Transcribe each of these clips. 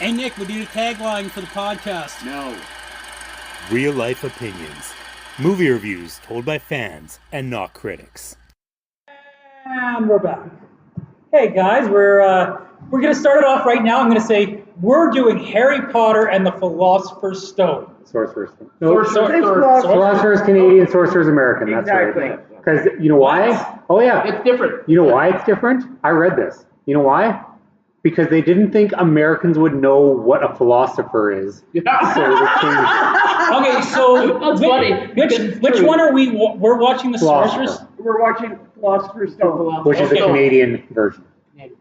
Hey Nick, we need a tagline for the podcast. No. Real life opinions. Movie reviews told by fans and not critics. And we're back. Hey guys, we're gonna start it off right now. I'm gonna say we're doing Harry Potter and the Philosopher's Stone. Sorcerer's. Sorcerer's Canadian, Sorcerer's American. That's Exactly. right. Because you know why? Oh yeah. It's different. You know why it's different? I read this. You know why? Because they didn't think Americans would know what a philosopher is. Yeah. So they changed it. Okay, so That's funny. which one are we? We're watching the Philosopher. Sorcerer's. We're watching Philosopher's Stone. Which is the Canadian version.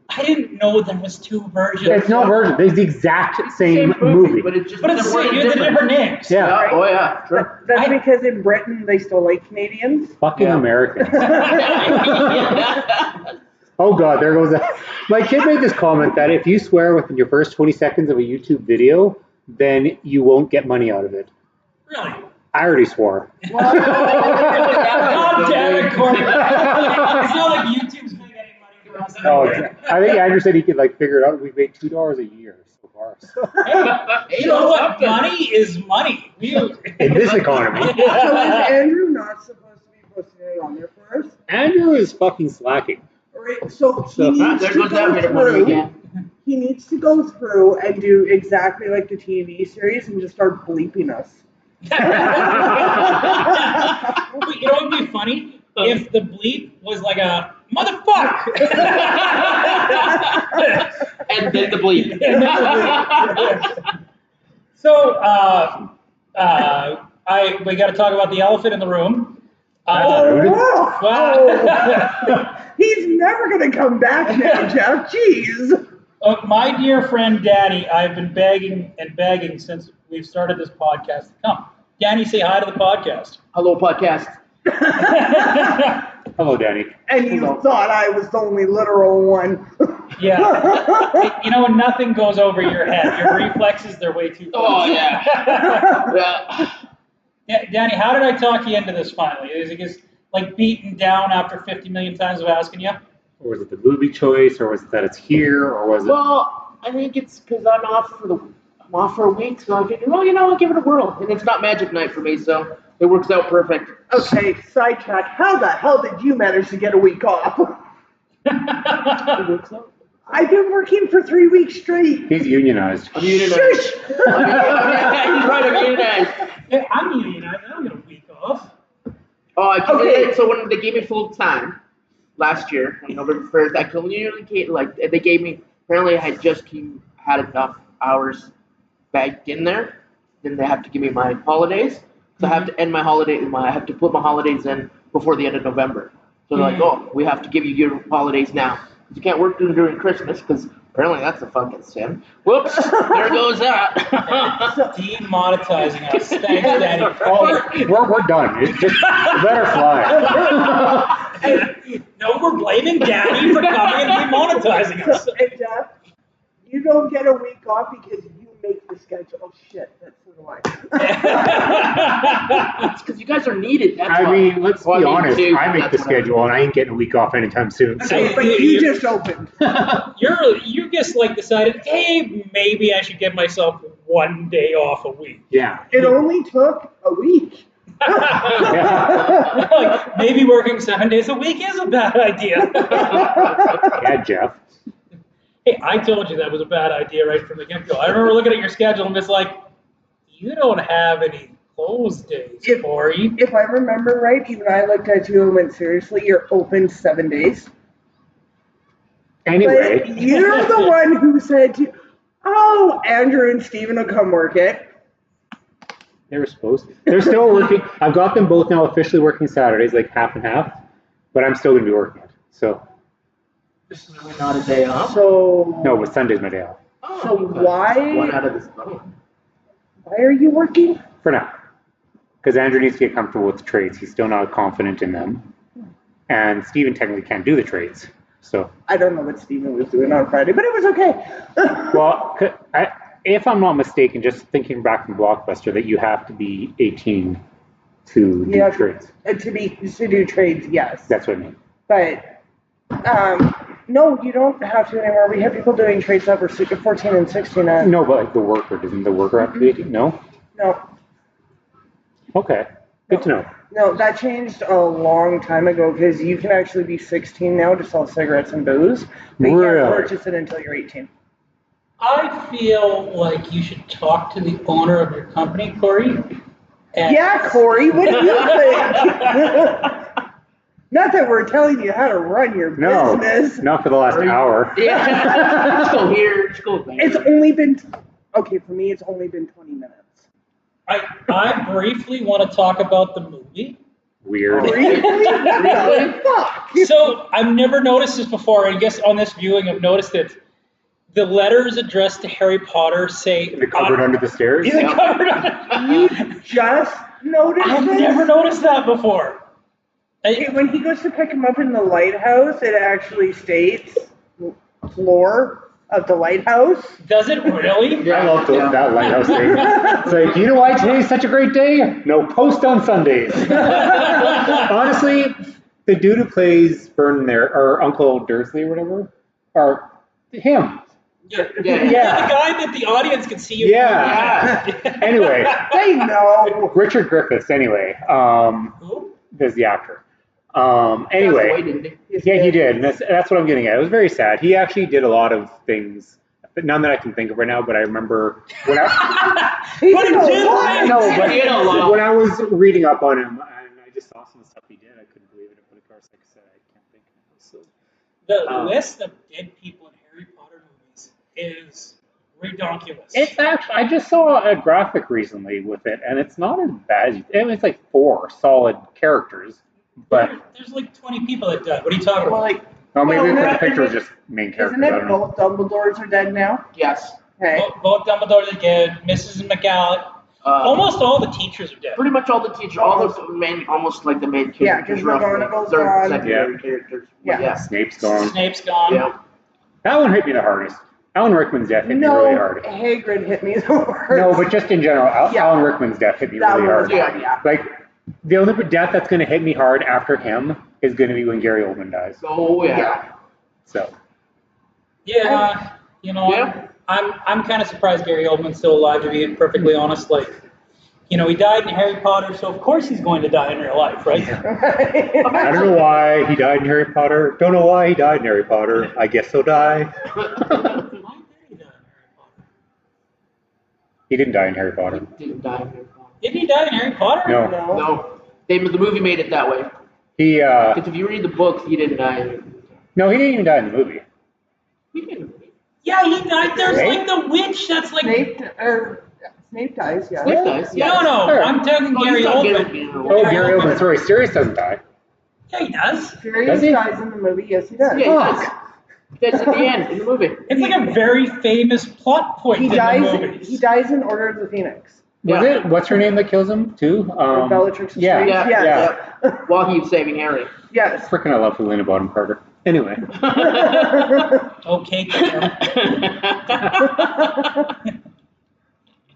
I didn't know there was two versions. It's no version. It's the exact same movie. But it's just But it's the same. They're different names. Yeah. Yeah. Oh yeah. Sure. That's because in Britain they still like Canadians. Fucking Yeah. Americans. Oh god, there goes that. My kid made this comment that if you swear within your first 20 seconds of a YouTube video, then you won't get money out of it. Really? I already swore. God damn it, Corey. It's not like YouTube's making any money from us Oh, anyway. I think Andrew said he could figure it out. We've made $2 a year so far. So. You know what? Money is money. In this economy. So is Andrew not supposed to be posting it on there for us? Andrew is fucking slacking. Right, so he needs There to goes that go bit of money through. again. He needs to go through and do exactly like the TV series and just start bleeping us. You know what would be funny? If the bleep was like a motherfuck. And then the bleep. So, we got to talk about the elephant in the room. He's never going to come back now, Jeff. Jeez. My dear friend Danny, I've been begging and begging since we've started this podcast to come. Danny, say hi to the podcast. Hello, podcast. Hello, Danny. And you thought I was the only literal one. Yeah. You know, nothing goes over your head. Your reflexes, they're way too fast. Oh yeah. Yeah. Yeah, Danny, how did I talk you into this finally? Is it just like beaten down after 50 million times of asking you? Or was it the movie choice, or was it that it's here, or was it? Well, I think it's because I'm off for a week, so I figured, well, I'll give it a whirl. And it's not magic night for me, so it works out perfect. Okay, sidetrack. How the hell did you manage to get a week off? It works out. I've been working for 3 weeks straight. He's unionized. I'm unionized. Shush! He's right, I'm unionized. Yeah, I'm unionized. I don't get a week off. Oh, I Okay. So when they gave me full time last year, on November 1st, I communicated, they gave me, apparently I had just had enough hours bagged in there, then they have to give me my holidays. So I have to end my holiday, I have to put my holidays in before the end of November. So they're like, oh, we have to give you your holidays now. You can't work during Christmas because apparently that's a fucking sin. Whoops, there goes that. Demonetizing us. Thanks, Danny. Oh, we're done. It's just let her fly. No, we're blaming Danny for coming and demonetizing us. And Jeff, you don't get a week off because you make the schedule. Oh shit, that's so do I. It's because you guys are needed. That's I why. mean, let's Well, be I mean, honest. too, I make the that's what I- schedule, and I ain't getting a week off anytime soon. So. But you just opened. You just decided, hey, maybe I should give myself 1 day off a week. Yeah. It only took a week. Like, maybe working 7 days a week is a bad idea. Yeah, Jeff. Hey, I told you that was a bad idea right from the get-go. I remember looking at your schedule and it's like, you don't have any closed days, Corey. If I remember right, even I looked at you and went, seriously, you're open 7 days? Anyway. But you're the one who said, oh, Andrew and Steven will come work it. They were supposed to. They're still working. I've got them both now officially working Saturdays, like half and half, but I'm still going to be working it. So. This is really not a day off. So, No, but Sunday's my day off. so why One out of this. Oh. are you working? For now. Because Andrew needs to get comfortable with the trades. He's still not confident in them. And Steven technically can't do the trades. So. I don't know what Steven was doing on Friday, but it was okay. Well, if I'm not mistaken, just thinking back from Blockbuster, that you have to be 18 to do trades. To do trades, yes. That's what I mean. But No, you don't have to anymore. We have people doing trades that were 14 and 16 now. No, but like the worker, doesn't the worker have to be 18? No? No. Okay. Good to know. No, that changed a long time ago because you can actually be 16 now to sell cigarettes and booze, but you Really? can't purchase it until you're 18. I feel like you should talk to the owner of your company, Corey. And Yeah, Corey, what do you think? Not that we're telling you how to run your No, business. not for the last hour. Yeah. Let's go here. Let's go there. It's only been, okay, for me, it's only been 20 minutes. I briefly want to talk about the movie. Weird. Really? Fuck. So I've never noticed this before. I guess on this viewing I've noticed it. The letters addressed to Harry Potter say In the cupboard under the stairs? In the cupboard under. You just noticed I've this? never noticed that before. Okay, when he goes to pick him up in the lighthouse, it actually states floor of the lighthouse. Does it really? I love that lighthouse thing. It's like, you know why today's such a great day? No post on Sundays. Honestly, the dude who plays Vernon there, or Uncle Dursley or whatever, or him. Yeah. Yeah. The guy that the audience can see you. Yeah. Anyway, They know. Richard Griffiths, anyway, Who? is the actor. Passed away, Anyway, didn't he? yeah, he did, and that's what I'm getting at. It was very sad. He actually did a lot of things, but none that I can think of right now. But I remember when I He What did did a you lot. do? no, He did a but lot. when I was reading up on him, and I just saw some of the stuff he did, I couldn't believe it. But of course, like I said, I can't think of it. So The list of dead people in Harry Potter movies is redonkulous. it's actually I just saw a graphic recently with it, and it's not as bad as I mean, it's like 4 solid characters, but There's like 20 people that died. What are you talking Well, about? like, no, maybe Well, the no, picture was isn't just main characters. isn't I it don't know. both Dumbledores are dead now? Yes. Okay. Both Dumbledore are dead. Mrs. McGallagher. Almost all the teachers are dead. Pretty much all the teachers, all the main, almost like the main Yeah, characters, 'cause roughly. McGonagall's They're gone. secondary Yeah. characters. Yeah. Snape's gone. Snape's gone. Yeah. That one hit me the hardest. Alan Rickman's death hit me No, really hard. Hagrid hit me the worst. No, but just in general, Yeah. Alan Rickman's death hit me that really one was hard. hard, yeah. Like, the only death that's going to hit me hard after him is going to be when Gary Oldman dies. Oh, yeah. Yeah. So, Yeah, you know, Yeah. I'm kind of surprised Gary Oldman's still alive, to be perfectly honest. Like, you know, he died in Harry Potter, so of course he's going to die in real life, right? I don't know why he died in Harry Potter. Don't know why he died in Harry Potter. I guess he'll die. Why did he die in Harry Potter? He didn't die in Harry Potter. Didn't die in Harry Potter. Didn't he die in Harry Potter? No. No. No. The movie made it that way. He, Because if you read the books, he didn't die. no, he didn't even die in the movie. He didn't. Yeah, he died. There's Snape? like the witch that's like. Snape dies, yeah. Snape dies, yeah. No, Sure. I'm talking Oh, Gary you thought Oldman. Gary- Oh, Gary Oldman. Sorry, Sirius doesn't die. Yeah, he does. Does Sirius he? dies in the movie, yes he does. Yeah, he does. That's at the end in the movie. It's like a very famous plot point He in the dies. movies. He dies in Order of the Phoenix. Was Yeah. it? What's her name that kills him, too? Bellatrix yeah. Lestrange. Yeah, Yes. yeah. While he was saving Harry. Yes. Freaking I love Helena Bonham Carter. Anyway. Okay, Kim.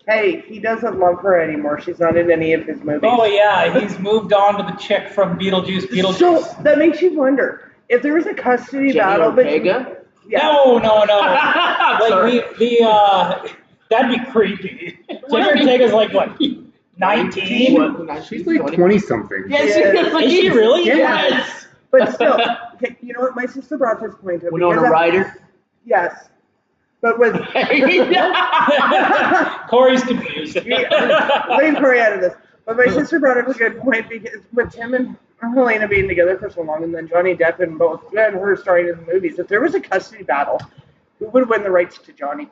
Hey, he doesn't love her anymore. She's not in any of his movies. Oh yeah, he's moved on to the chick from Beetlejuice. So that makes you wonder if there was a custody Jenny battle between. Ortega? Yeah. No. Sorry. That'd be creepy. Jenny Ortega's like what, 19? What? She's like 20-something. Yes, Yeah. Is she really? Yes. But still, okay, you know what? My sister brought this point up. Winona because Ryder. Yes. But with. Corey's confused. Leave Corey out of this. But my sister brought up a good point because with Tim and Helena being together for so long, and then Johnny Depp and both and her starring in the movies, if there was a custody battle, who would win the rights to Johnny?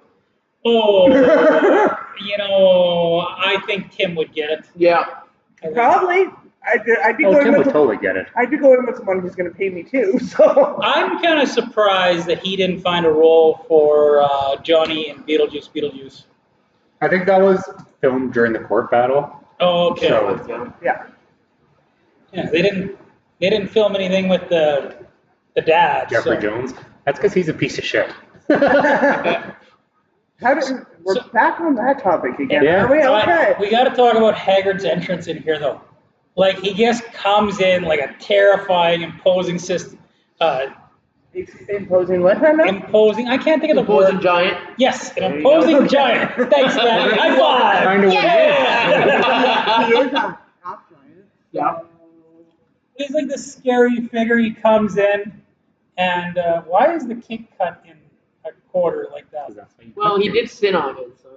Oh, you know, I think Tim would get it. Yeah. Probably. I'd be Oh, going Tim would with. totally get it. I'd be going with someone who's going to pay me too. So. I'm kind of surprised that he didn't find a role for Johnny in Beetlejuice. I think that was filmed during the court battle. Oh, okay. So- Yeah. Yeah, they didn't film anything with the dad. Jeffrey so. Jones. That's because he's a piece of shit. We're back on that topic again. Yeah. Are we okay? We got to talk about Hagrid's entrance in here, though. Like, he just comes in like a terrifying, imposing Imposing what? Hannah? Imposing. I can't think of the Imposing word. giant. Yes, an There you imposing go. giant. Thanks, Daddy. High five. Kind of what Yeah. He is a half giant. Yeah. He's like the scary figure. He comes in, and why is the cake cut in a quarter like that? Well, he did sit on it, so.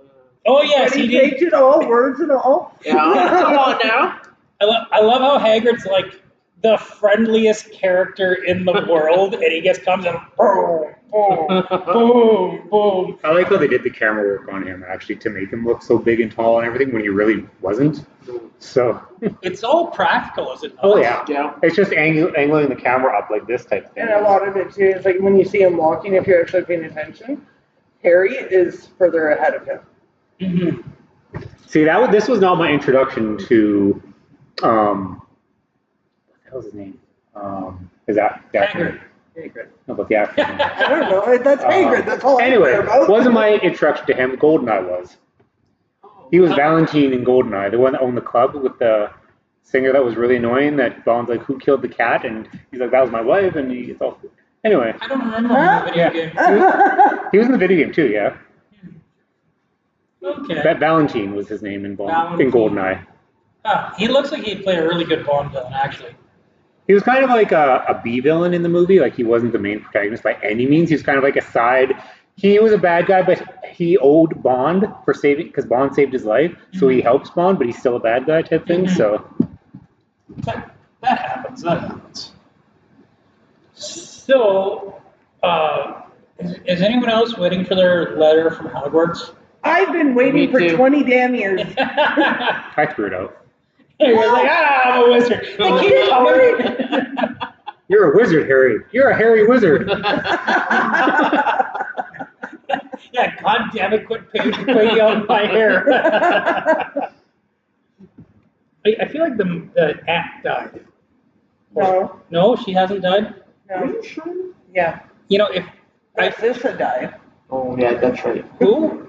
Oh yes, But he he did. painted all words and all. Yeah. Come on now. I love how Hagrid's like the friendliest character in the world, and he just comes and boom, boom, boom, boom. I like how they did the camera work on him actually to make him look so big and tall and everything when he really wasn't. So. It's all practical, is it not? Oh yeah. Yeah. It's just angling the camera up like this type thing. And a lot of it too is like when you see him walking, if you're actually paying attention, Harry is further ahead of him. Mm-hmm. See, this was not my introduction to, what the hell's his name? Is that the actor? Hagrid. No, but the actor. I don't know. That's Hagrid. That's all I Anyway, care about. wasn't my introduction to him. Goldeneye was. He was Valentine in Goldeneye, the one that owned the club with the singer that was really annoying. That Bond's like, "Who killed the cat?" And he's like, "That was my wife." And it's all. Anyway, I don't remember the video game. he was in the video game too. Yeah, Okay. that Valentine was his name in Valentine. Goldeneye. He looks like he'd play a really good Bond villain, actually. He was kind of like a B villain in the movie. Like he wasn't the main protagonist by any means. He was kind of like a side. He was a bad guy, but he owed Bond for saving because Bond saved his life. So he helps Bond, but he's still a bad guy type thing. So That happens. That happens. So, is anyone else waiting for their letter from Hogwarts? I've been waiting Me for too. 20 damn years. I threw it out. He was like, I'm a wizard. They keep coming. You're a wizard, Harry. You're a hairy wizard. Yeah, God damn it, quit pointing out my hair. I feel like the act died. No. No, she hasn't died? No. Yeah. You know, if Narcissa died. Oh yeah, that's right. who?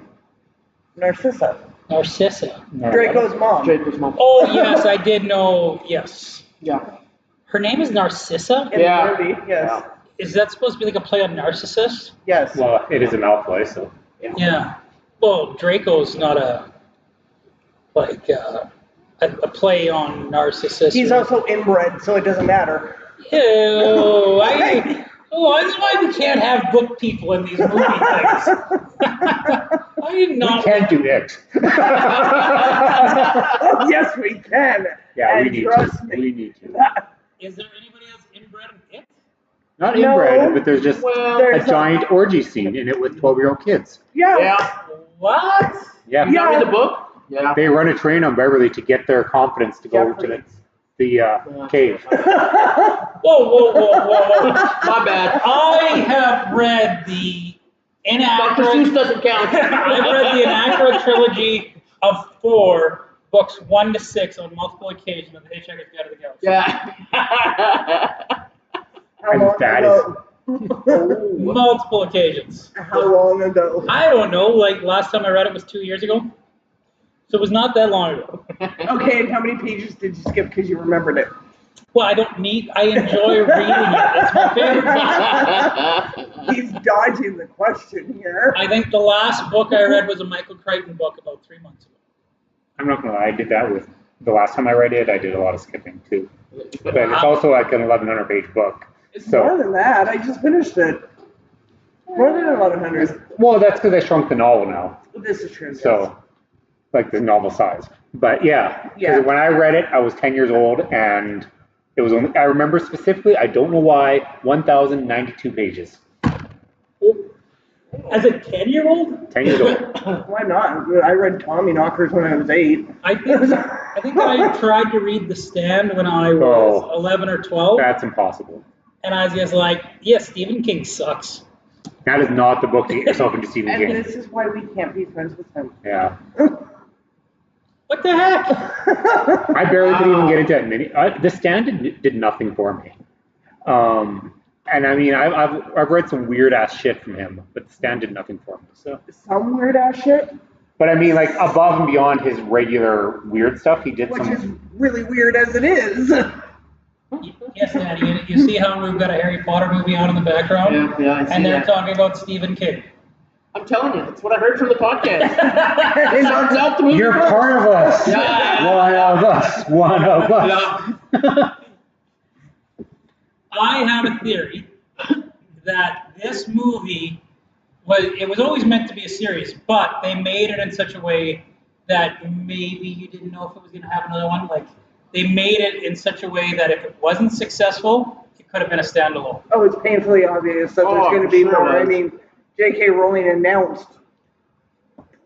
Narcissa. Narcissa. Draco's mom. Draco's mom. Oh, yes, I did know. Yes. Yeah. Her name is Narcissa? In Yeah. the movie, yes. Is that supposed to be like a play on Narcissus? Yes. Well, it is a Malfoy, so. Yeah. Well, Draco's not a play on Narcissus. He's also inbred, so it doesn't matter. Ew, that's why we can't have book people in these movie things. I did We not. can't do it. Oh, yes, we can. Yeah, we And need trust to. me. We need to. Is there anybody else inbred in it? Not No. inbred, but there's just Well, a there's giant orgy scene in it with 12-year-old kids. Yeah. Yeah. What? Yeah. You not Yeah. read the book? Yeah. They run a train on Beverly to get their confidence to go to the cave. Whoa, whoa, whoa, whoa. My bad. I have read the Dr. inaccurate. Seuss doesn't count. I've read the inaccurate trilogy of 4 books 1 to 6 on multiple occasions of the Hitchhiker's Guide to the Galaxy. Yeah. How And long that ago? Multiple occasions. How long ago? I don't know. Like last time I read it was 2 years ago, so it was not that long ago. Okay, and how many pages did you skip because you remembered it? Well, I don't need. I enjoy reading it. It's my favorite book. He's dodging the question here. I think the last book I read was a Michael Crichton book about 3 months ago. I'm not gonna lie, I did that with the last time I read it. I did a lot of skipping too, but it's also like an 1,100-page book. It's more So, than that. I just finished it. More than 1,100. well, that's because I shrunk the novel now. This is true. So, like the novel size. But yeah, 'cause Yeah. when I read it, I was 10 years old, and it was only, I remember specifically, I don't know why, 1,092 pages. As a 10-year-old? 10 years old. Why not? I read Tommy Knockers when I was 8. I think I tried to read The Stand when I was Oh. 11 or 12, That's impossible. and I was just like, yeah, Stephen King sucks. That is not the book to get yourself into Stephen And King. this is why we can't be friends with him. Yeah. What the heck? I barely could even get into that mini. The Stand did nothing for me. And I mean, I've read some weird ass shit from him, but The Stand did nothing for me. So, Some weird ass shit, but I mean, like above and beyond his regular weird stuff, he did which some. is really weird as it is. Yes, Daddy. You see how we've got a Harry Potter movie on in the background? Yeah, I see And they're that. talking about Stephen King. I'm telling you, that's what I heard from the podcast. It starts out the movie. You're first. part of us. Yeah. One of us. One of us. Yeah. I have a theory that this movie was always meant to be a series, but they made it in such a way that maybe you didn't know if it was going to have another one. Like, they made it in such a way that if it wasn't successful, it could have been a standalone. Oh, it's painfully obvious that there's Oh, going to be sure more. I is. mean, J.K. Rowling announced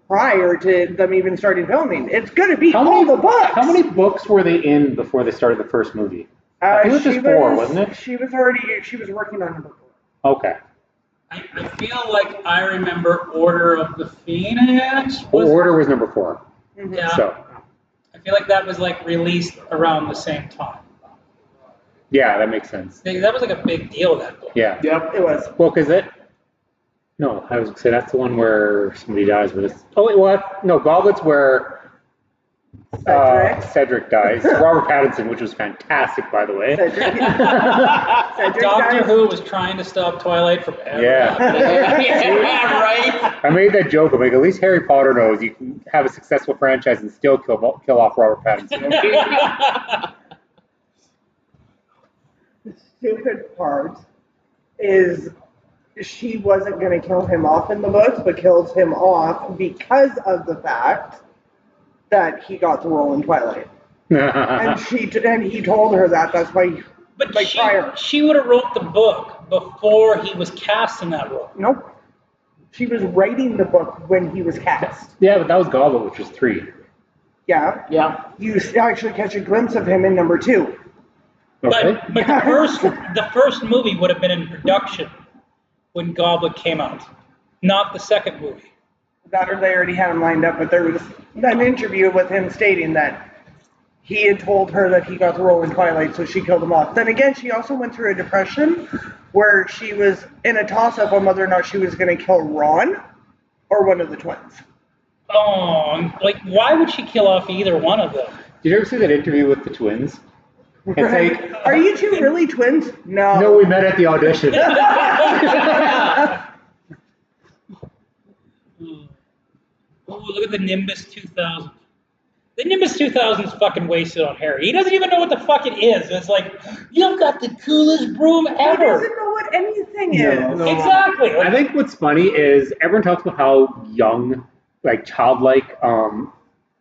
prior to them even starting filming, it's going to be all the books. How many books were they in before they started the first movie? I think it was just 4, wasn't it? She was working on number 4. Okay. I feel like I remember Order of the Phoenix. Well, Order was number 4. Yeah. So, I feel like that was like released around the same time. yeah, that makes sense. That was like a big deal, that book. Yeah. Yep. It was. Well, because no, I was going to say that's the one where somebody dies with us. Oh, wait, what? No, Goblet's where Cedric dies. Robert Pattinson, which was fantastic, by the way. Cedric Doctor dies. Who was trying to stop Twilight from ever Yeah. happening. Yeah, right. I made that joke. I'm like, at least Harry Potter knows you can have a successful franchise and still kill off Robert Pattinson. The stupid part is she wasn't going to kill him off in the books, but kills him off because of the fact that he got the role in Twilight. And he told her that. That's why. But like prior. she would have wrote the book before he was cast in that role. Nope. She was writing the book when he was cast. Yeah, but that was Goblet, which was 3. Yeah. Yeah. You actually catch a glimpse of him in number 2. Okay. But the first movie would have been in production when Goblet came out, not the second movie. That or they already had him lined up, but there was an interview with him stating that he had told her that he got the role in Twilight, so she killed him off. Then again, she also went through a depression where she was in a toss-up on whether or not she was going to kill Ron or one of the twins. Oh, like, why would she kill off either one of them? Did you ever see that interview with the twins? It's like, Are you two really twins? No. no, we met at the audition. Oh, look at the Nimbus 2000. The Nimbus 2000 is fucking wasted on Harry. He doesn't even know what the fuck it is. It's like, you've got the coolest broom He ever. doesn't know what anything is. No. Exactly. I think what's funny is everyone talks about how young, like childlike,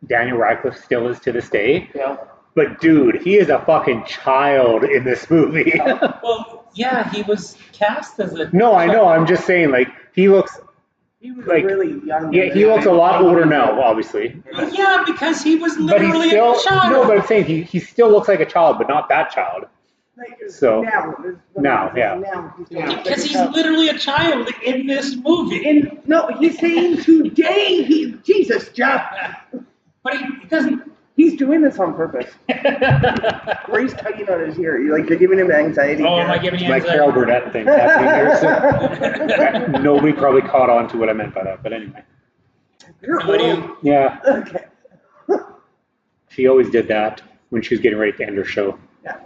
Daniel Radcliffe still is to this day. Yeah. But dude, he is a fucking child in this movie. Well, yeah, he was cast as a... No, I know. I'm just saying, like, he looks, He was like, really young. yeah, he looks a lot older now, obviously. Yeah, because he was But he's literally still, a child. no, but I'm saying he still looks like a child, but not that child. Like, So- now, yeah. Now he's Yeah. Because he's literally a child in this movie. No, he's saying today. Jesus, Jeff. But he doesn't... He's doing this on purpose. Where he's tugging on his ear. You're giving him anxiety. Oh, here. am I giving you Like anxiety? Carol Burnett thing happening there. So nobody probably caught on to what I meant by that, but anyway. You're What do old. you... Yeah, Okay. she always did that when she was getting ready to end her show. Yeah.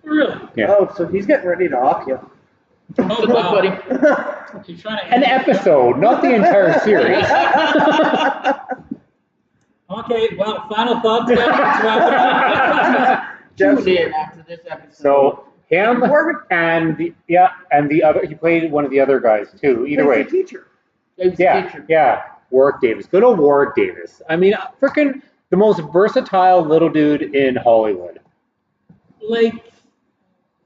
Really? Yeah. Oh, so he's getting ready to off you. Oh, Good luck, wow. buddy. You're trying to An episode, not the entire series. Okay, well, final thoughts, guys. Let's wrap Tune in after this episode. So him Warwick and the other, he played one of the other guys too. Either way, plays the teacher. He's the yeah, teacher. yeah. Warwick Davis, good old Warwick Davis. I mean, freaking the most versatile little dude in Hollywood. it up. Like,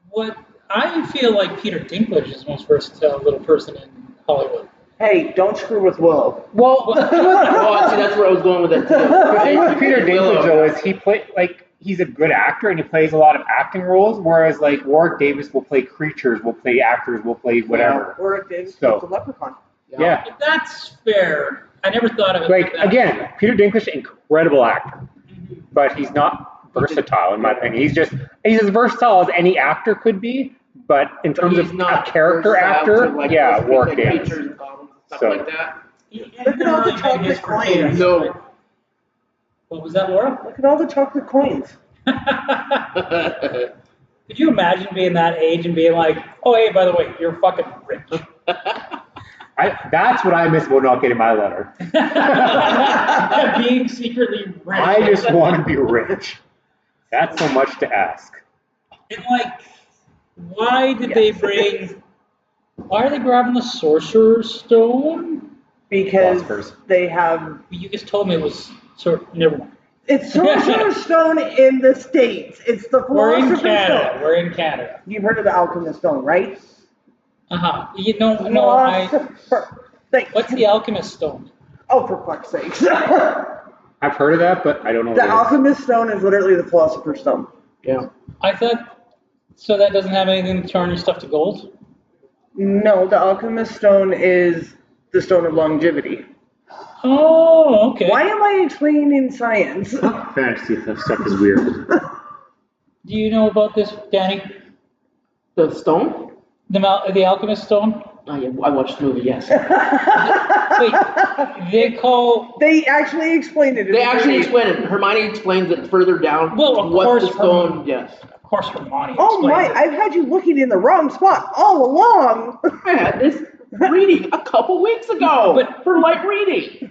what I feel like Peter Dinklage is the most versatile little person in Hollywood. Hey, don't screw with Willow. Well, Oh, see, that's where I was going with that too. the thing with Peter Willow. Dinklage though is he he's a good actor and he plays a lot of acting roles, whereas like Warwick Davis will play creatures, will play actors, will play whatever. Or if Davis So- plays the leprechaun. Yeah. But that's fair. I never thought of it Like that. again, Peter Dinklage, incredible actor, but he's not versatile in my opinion. He's as versatile as any actor could be, but in terms He's of not a character versatile actor, to, like, yeah, speak Warwick like Davis. creatures and goblins and stuff So- like that. Look at all the chocolate coins. No. What was that, Laura? Look at all the chocolate coins. Could you imagine being that age and being like, oh, hey, by the way, you're fucking rich? That's what I miss about not getting my letter. Being secretly rich. I just want to be rich. That's so much to ask. And like, why did they bring? Why are they grabbing the Sorcerer's Stone? Because Philosophers. they have. You just told me it was never mind. It's Sorcerer's Stone in the States. It's the We're in Philosopher's Canada. Stone. We're in Canada. You've heard of the Alchemist Stone, right? You know, no. Thanks. What's the Alchemist Stone? Oh, for fuck's sakes. I've heard of that, but I don't know The what it is. Alchemist Stone is literally the Philosopher's Stone. Yeah. I thought so. That doesn't have anything to turn your stuff to gold. No, the Alchemist Stone is the Stone of Longevity. Oh, okay. Why am I explaining science? Fantasy stuff is weird. Do you know about this, Danny? The stone? The Alchemist Stone? Oh, yeah, I watched the movie, yes. Wait, They actually explained it. In They the actually movie. explain it. Hermione explains it further down. Well, of what course, the stone, Hermione. yes. Of course, Hermione. Oh my! explained it. I've had you looking in the wrong spot all along. I had this reading a couple weeks ago But- for light reading.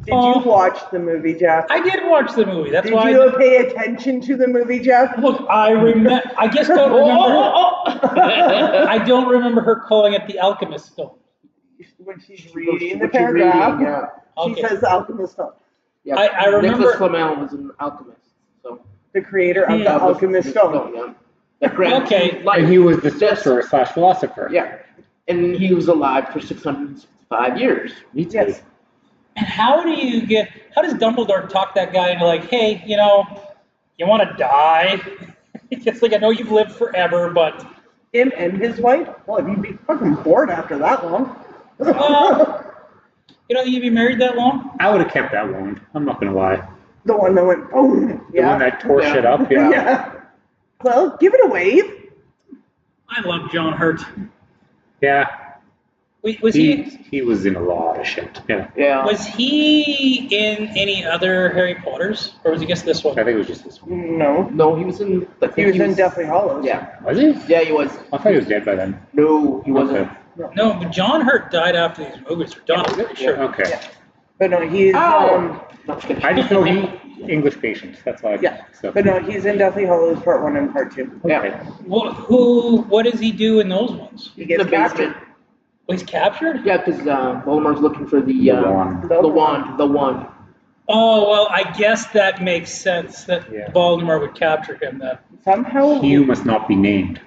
Did you watch the movie, Jeff? I did watch the movie. That's Did why. you pay attention to the movie, Jeff? Look, I remember. I just don't remember. I don't remember her calling it the Alchemist Stone. When she's reading the What you're paragraph, reading, yeah. Okay. she says the Alchemist Stone. Yeah. I remember- Nicholas Flamel was an alchemist. So The creator of the Yeah. Alchemist Stone. Yeah. That granted Okay. life. And he was the sorcerer / philosopher. Yeah. And he was alive for 665 years. Me too. Yes. And how does Dumbledore talk that guy into like, hey, you want to die? It's like, I know you've lived forever, but Him and his wife? Well, you'd be fucking bored after that long. you don't think you'd be married that long? I would have kept that wand. I'm not going to lie. The one that went boom. The one that tore Yeah. shit up, yeah. Yeah. Well, give it a wave. I love John Hurt. Yeah. Wait, was he He was in a lot of shit. Yeah. Yeah. was he in any other Harry Potters, or was he just this I one? think it was just this one. No. No, he was in. He was in Deathly Hollows. Yeah. Was he? Yeah, he was. I thought he was dead by then. No, he wasn't. Okay. No, but John Hurt died after these movies were done. I'm pretty sure. Okay. Yeah. But no, he's Ow! No, just kidding. I just know he English patient. That's why. but no, he's in Deathly Hollows Part 1 and Part 2. Yeah. What does he do in those ones? He In gets the captured. basement. Oh, he's captured? Yeah, because Voldemort's looking for the wand. The wand. Oh, well, I guess that makes sense that Yeah. Voldemort would capture him then. Somehow, He must not be named.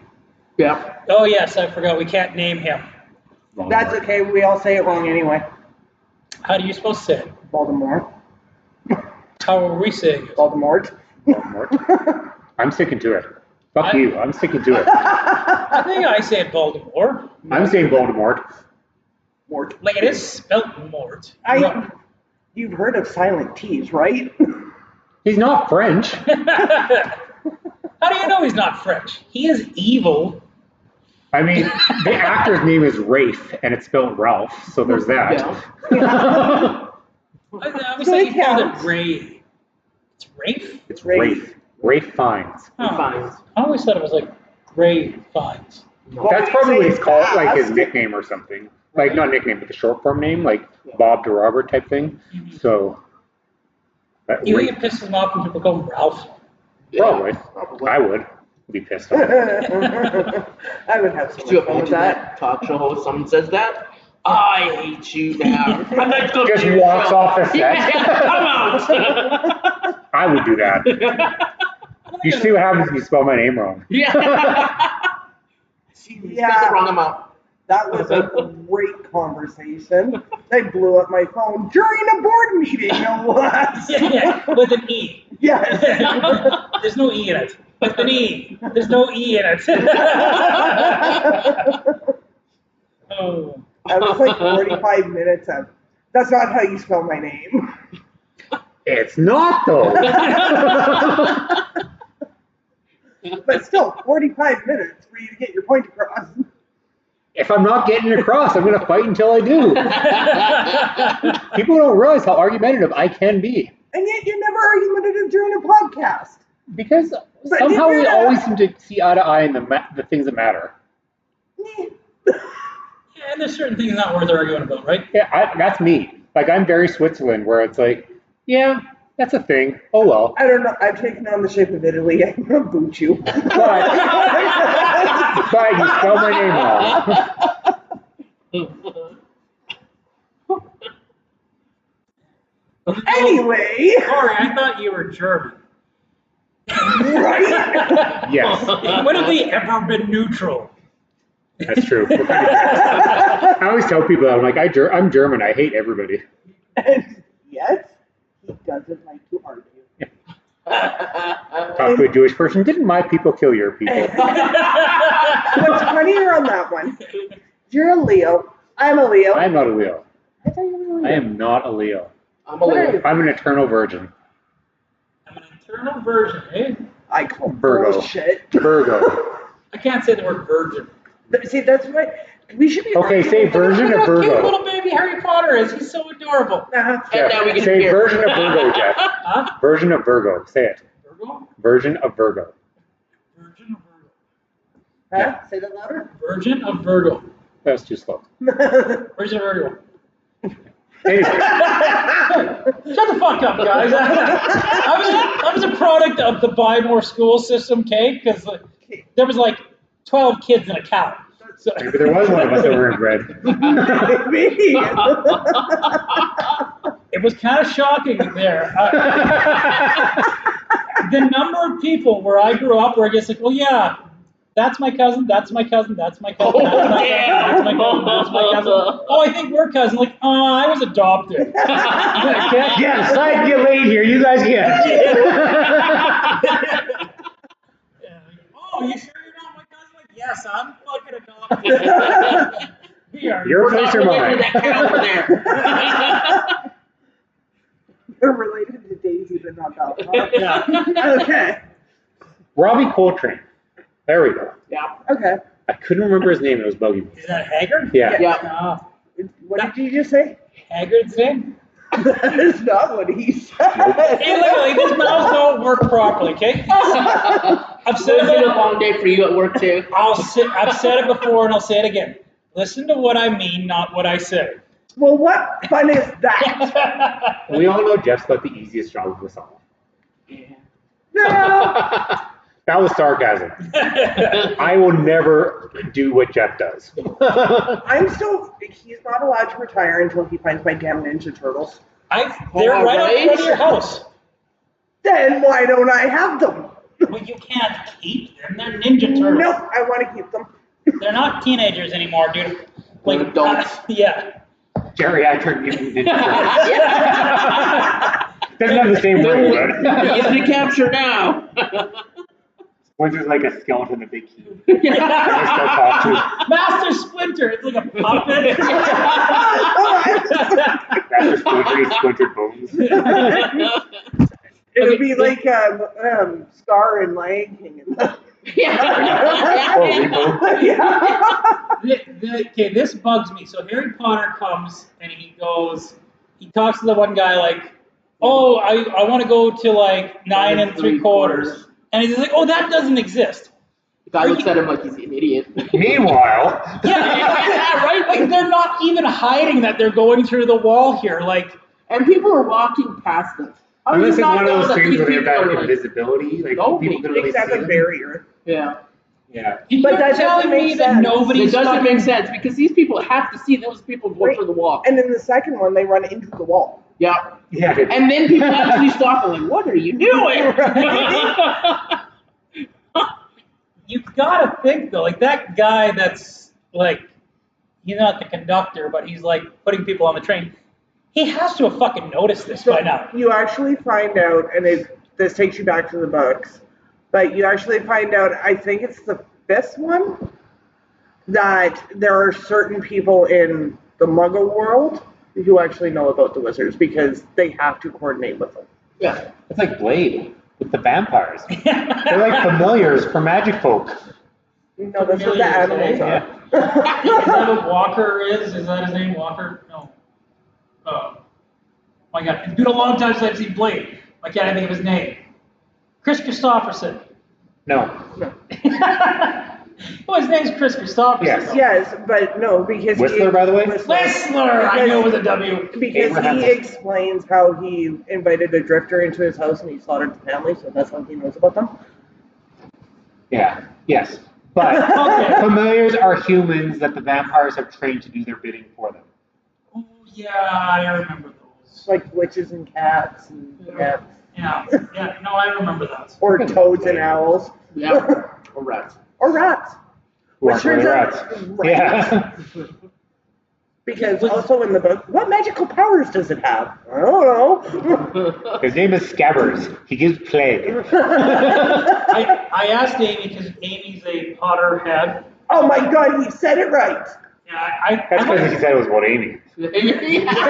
Yeah. Oh, yes, I forgot. We can't name him. that's okay. We all say it wrong anyway. How are you supposed to say it? Voldemort. How are we saying it? Voldemort. Voldemort. I'm sticking to it. Fuck I- you. I'm sticking to it. I think I say it Voldemort. I'm saying Voldemort. Mort. Like it is spelt Mort. You've heard of silent T's, right? He's not French. How do you know he's not French? He is evil. I mean, the actor's name is Rafe, and it's spelled Ralph, so there's that. Yeah. I was So saying it he called counts. it Ray. It's Rafe? It's Rafe. Rafe Fiennes. Oh, Fines. I always thought it was like Ray Fines. Well, That's we probably say what he's called, like his fast. nickname or something. Like, not nickname, but the short form name, like Bob to Robert type thing. Mhm. So, You Rafe, think it pisses him off when people call him Ralph? probably. Probably. I would be pissed off. I would have so Could you much fun with imagine that. that talk show host? Someone says that. I hate you now. I'm not going Just to your walks show. off the set. Yeah, come out. I would do that. You see what happens if you spell my name wrong. Yeah. See, you Yeah. spelled the wrong amount. That was a great conversation. They blew up my phone during a board meeting, no less. Yeah, with an E. Yes. There's no E in it. With an E. There's no E in it. Oh. That was like 45 minutes of, that's not how you spell my name. It's not, though. But still, 45 minutes for you to get your point across. If I'm not getting across, I'm going to fight until I do. People don't realize how argumentative I can be. And yet you're never argumentative during a podcast. Because But somehow we yeah. always seem to see eye to eye in the things that matter. Yeah, and there's certain things not worth arguing about, right? Yeah, that's me. Like, I'm very Switzerland, where it's like, yeah, that's a thing. Oh, well. I don't know. I've taken on the shape of Italy. I'm gonna boot you. But you spelled my name wrong. Anyway, Corey, I thought you were German. right? Yes, When have we ever been neutral? that's true. We're pretty bad. I always tell people that. I'm like, I'm German. I hate everybody. And yes, he doesn't like to argue. Talk to a Jewish person. Didn't my people kill your people? What's funnier on that one? You're a Leo. I'm a Leo. I'm not a Leo. I thought you were a Leo. I am not a Leo. I'm a What are little. you? I'm an eternal virgin. I'm an eternal virgin, eh? I call Virgo. bullshit. Virgo. I can't say the word virgin. See, that's why we should be. Okay, say virgin Look of how cute Virgo. little baby Harry Potter is. He's so adorable. Uh-huh. And now we can Say hear. version of Virgo, Jeff. Huh? Version of Virgo. Say it. Virgo? Version of Virgo. Virgin of Virgo. Huh? Say that louder. Virgin of Virgo. That's too slow. Virgin of Virgo. Anyway, Shut the fuck up, guys. I was a product of the buy more school system, okay? Because there was like 12 kids and a cow. So, maybe there was one of us that were inbred. Maybe. it was kind of shocking there. The number of people where I grew up where I guess like, oh yeah, that's my cousin, that's my cousin, that's my cousin, that's my cousin, that's my cousin, that's my cousin. Oh, I think we're cousins. Like, oh, I was adopted. Yeah, side get laid here. You guys get. Oh, you sure you're not my cousin? Like, yes, I'm fucking adopted. We are. Your place or mine? That cat over there. They're related to Daisy, but not that one. Yeah. Okay. Robbie Coltrane. There we go. Yeah. Okay. I couldn't remember his name. It was bugging me. Is that Haggard? Yeah. Yeah. What did you just say? Haggard's name? That is not what he said. Hey, literally, this mouse don't work properly, okay? I've So said it's been a it. long day for you at work too. I've said it before and I'll say it again. Listen to what I mean, not what I say. Well, what fun is that? We all know Jeff's got the easiest job of us all. No. That was sarcasm. I will never do what Jeff does. He's not allowed to retire until he finds my damn Ninja Turtles. They're All right right. up front of your house. Then why don't I have them? Well, you can't keep them. They're Ninja Turtles. No, I want to keep them. They're not teenagers anymore, dude. They're adults. Yeah. Geriatric mutant ninja turtles. Doesn't have the same ring, but Easy to capture now. Splinter's like a skeleton that they keep. And they still talk to. Master Splinter. It's like a puppet. Master Splinter, he's splintered bones. It would be like Scar and Lion King. Or Rebo. Okay, this bugs me. So Harry Potter comes and he talks to the one guy like, oh, I want to go to like 9 3/4. And he's like, oh, that doesn't exist. The guy looks at him like he's an idiot. Meanwhile, Yeah, right? Like they're not even hiding that they're going through the wall here. Like, And people are walking past them. How do you unless it's not one of know those that things these where they have people that are like- invisibility, like Oh, people can really see Except a them. barrier. Yeah. Yeah. you're But that telling doesn't me make that sense. nobody's It doesn't fucking- make sense because these people have to see those people go Right. through the wall. And in the second one, they run into the wall. Yeah. Yeah. And then people actually stop and like, what are you doing? You gotta think though, like that guy that's like, he's not the conductor, but he's like putting people on the train. He has to have fucking noticed this by now. You actually find out, and this takes you back to the books, but you actually find out, I think it's the fifth one, that there are certain people in the Muggle world who actually know about the wizards because they have to coordinate with them. Yeah. It's like Blade with the vampires. They're like familiars for magic folk. No, that's what the animals are. Is that what Walker is? Is that his name, Walker? No. Oh my god, it's been a long time since I've seen Blade. I can't think of his name. Chris Christopherson. No. Well, his name's Chris Christopherson. Yes. though. Yes, but no, because Whistler, by the way? Whistler! I knew it was a W. Because Abraham. he explains how he invited a drifter into his house and he slaughtered the family, so that's how he knows about them. Yeah. Yes. But Okay. familiars are humans that the vampires have trained to do their bidding for them. Oh, yeah, I remember those. Like witches and cats and Yeah, no, I remember that. or toads and owls. Yeah. Or rats. Or rats. Who Which aren't really turns rats. out- right. Yeah. Because also in the book, what magical powers does it have? I don't know. His name is Scabbers. He gives plague. I asked Amy because Amy's a Potterhead. Oh my god, he said it right. Yeah, That's because he said it was what Amy.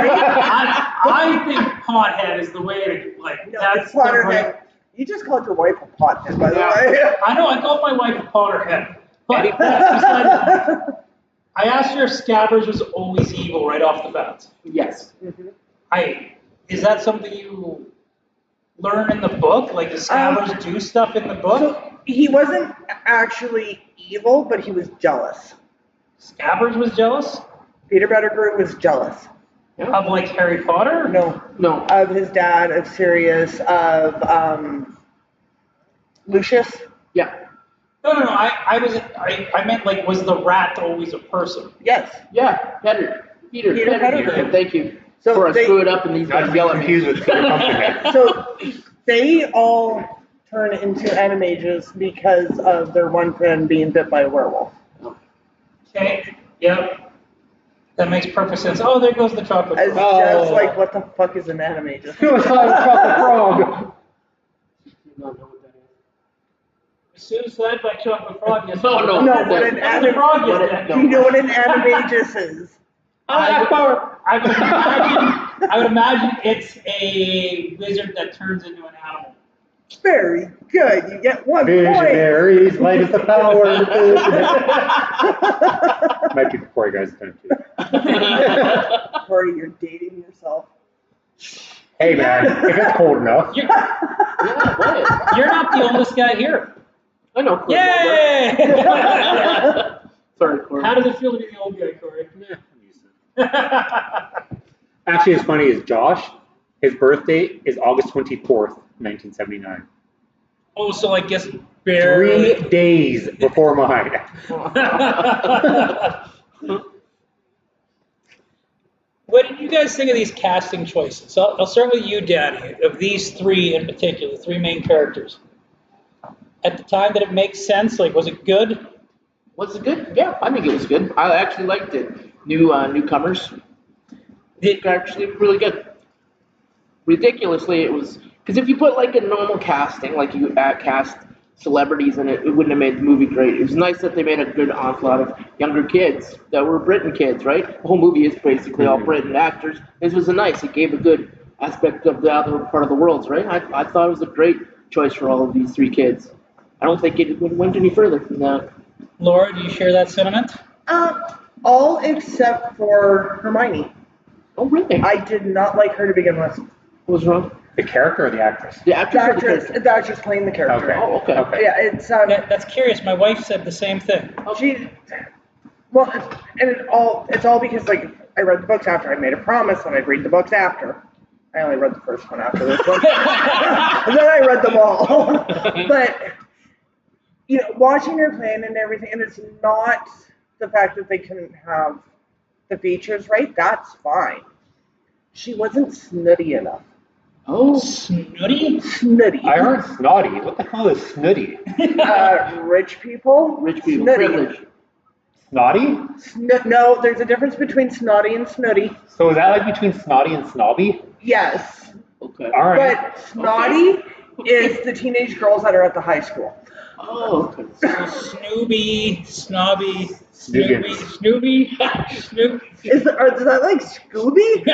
I think pothead is the way to, like, No, that's it's the Potterhead. right. You just called your wife a pothead, by the Yeah. way. I know, I called my wife a Potterhead. But that's beside the point. I asked her if Scabbers was always evil right off the bat. Yes. Is that something you learn in the book? Like, does Scabbers do stuff in the book? So he wasn't actually evil, but he was jealous. Scabbers was jealous Peter Pettigrew was jealous. of, like, Harry Potter? No, No. of his dad, of Sirius, of Lucius. Yeah. No. I meant, like, was the rat always a person? Yes. Yeah. Peter Pettigrew. Thank you. So Before I they- screw it up and these Not to guys be yell at me. confused with Peter Pumpkinhead. So they all turn into animages because of their one friend being bit by a werewolf. Okay, yep. That makes perfect sense. Oh, there goes the chocolate. As frog. just like, what the fuck is an animagus? Suicide Chocolate Frog. Do not know what that is. Suicide by chocolate frog. Yes. No, no. No, what an That's the frog is What dead. Do you know what an animagus is? I would imagine it's a wizard that turns into an animal. Very good. You get 1 point. Visionaries, light is the power. Might be before you guys done too. Corey, you're dating yourself. Hey man, if it's cold enough. You're, Yeah, what? you're not the oldest guy here. I know. Corey Yay! Mulder. Sorry, Corey. How does it feel to be the old guy, Corey? Actually, as funny as Josh, his birthday is August 24th, 1979. Oh, so I guess barely. 3 days before mine. What did you guys think of these casting choices? I'll start with you, Danny, of these three in particular, the three main characters. At the time, did it make sense? Like, was it good? Was it good? Yeah, I think it was good. I actually liked it. Newcomers. It's actually really good. Ridiculously, it was because if you put like a normal casting, like you cast celebrities in it, it wouldn't have made the movie great. It was nice that they made a good onslaught of younger kids that were Britain kids, right? The whole movie is basically all Britain actors. This was nice. It gave a good aspect of the other part of the world, right? I thought it was a great choice for all of these three kids. I don't think it went any further than that. Laura, do you share that sentiment? All except for Hermione. Oh, really? I did not like her to begin with. What was wrong? The character or the actress? The The actress. or the actress, character? the actress playing the character. Okay. Oh, okay. Okay. Yeah, it's That's curious. My wife said the same thing. she. Well, and it's all because like I read the books after. I made a promise that I'd read the books after. I only read the first one after this one, and then I read them all. But you know, watching her playing and everything, and it's not the fact that they couldn't have the features right. That's fine. She wasn't snooty enough. Oh, Snooty? Snooty. I heard snotty. What the hell is snooty? Rich people. rich people, Snooty. privilege. Snotty? No, there's a difference between snotty and snooty. So is that like between snotty and snobby? Yes, Okay. All right. but snotty is the teenage girls that are at the high school. Oh, okay. Snooby, snobby, Snoogans. Snoopy, Snoop. Is that like Scooby?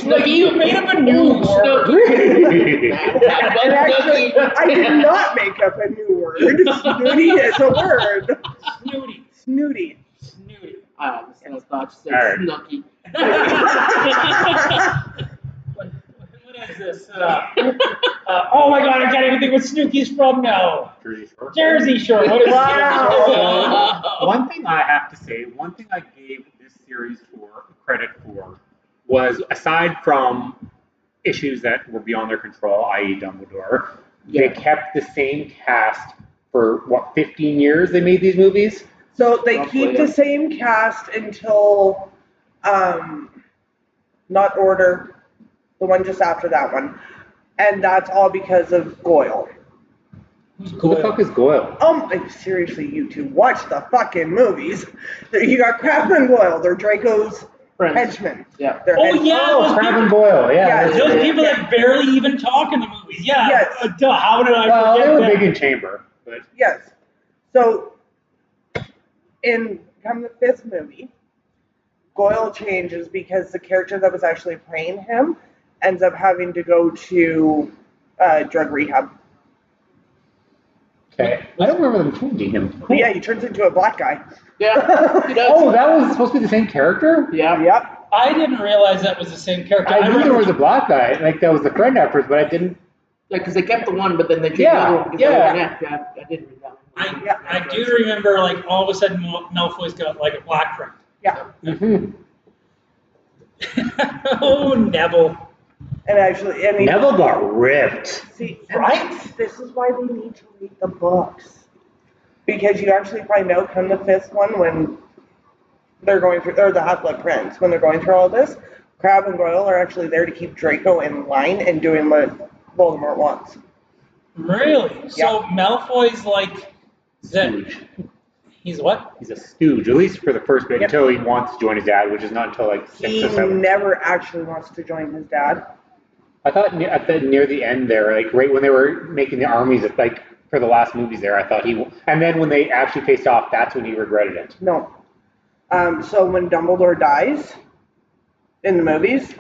Like you made up a new word. And actually, I did not make up a new word. Snooty is a word. Snooty, Snooty. snooty. I honestly thought you said All right. snooky. What is this? Oh my God, I can't even think what Snooki's from now. Jersey Shore. Jersey Shore. What is Wow. One thing I have to say, one thing I gave this series for credit for was, aside from issues that were beyond their control, i.e. Dumbledore, they kept the same cast for, 15 years they made these movies? So they keep the same cast until, not Order, the one just after that one. And that's all because of Goyle. Who the fuck is Goyle? Seriously, you two, watch the fucking movies. You got Crabbe and Goyle. They're Draco's henchmen. Yeah. They're Oh, yeah. Oh, Crabbe and Goyle, yeah. Yeah, Those people that barely even talk in the movies. Yeah. Yes. Duh, how did I Well, forget they were that? big in Chamber, but Yes. So, in come the fifth movie, Goyle changes because the character that was actually playing him ends up having to go to drug rehab. okay. I don't remember them changing him. But yeah, he turns into a black guy. Yeah. He does. Oh, that was supposed to be the same character? Yeah. Yep. I didn't realize that was the same character. I knew there remember was a black guy, like that was the friend afterwards, but I didn't. Yeah, because they kept the one, but then they changed Yeah, the other one. because yeah. they were like, yeah, I didn't read that one. I do remember, like, all of a sudden Malfoy's got, like, a black friend. Yeah. Mm-hmm. Oh, Neville. And actually, Neville got ripped. see, Right? This is why they need to read the books. Because you actually find out come the fifth one when they're going through, or the Half-Blood Prince, when they're going through all this, Crabbe and Goyle are actually there to keep Draco in line and doing what Voldemort wants. Really? So Malfoy's like, he's what? He's a stooge, at least for the first bit, Yep. until he wants to join his dad, which is not until like 6 He or 7. never actually wants to join his dad. I thought near the end there, like right when they were making the armies, like for the last movies there, I thought and then when they actually faced off, that's when he regretted it. No. So when Dumbledore dies in the movies,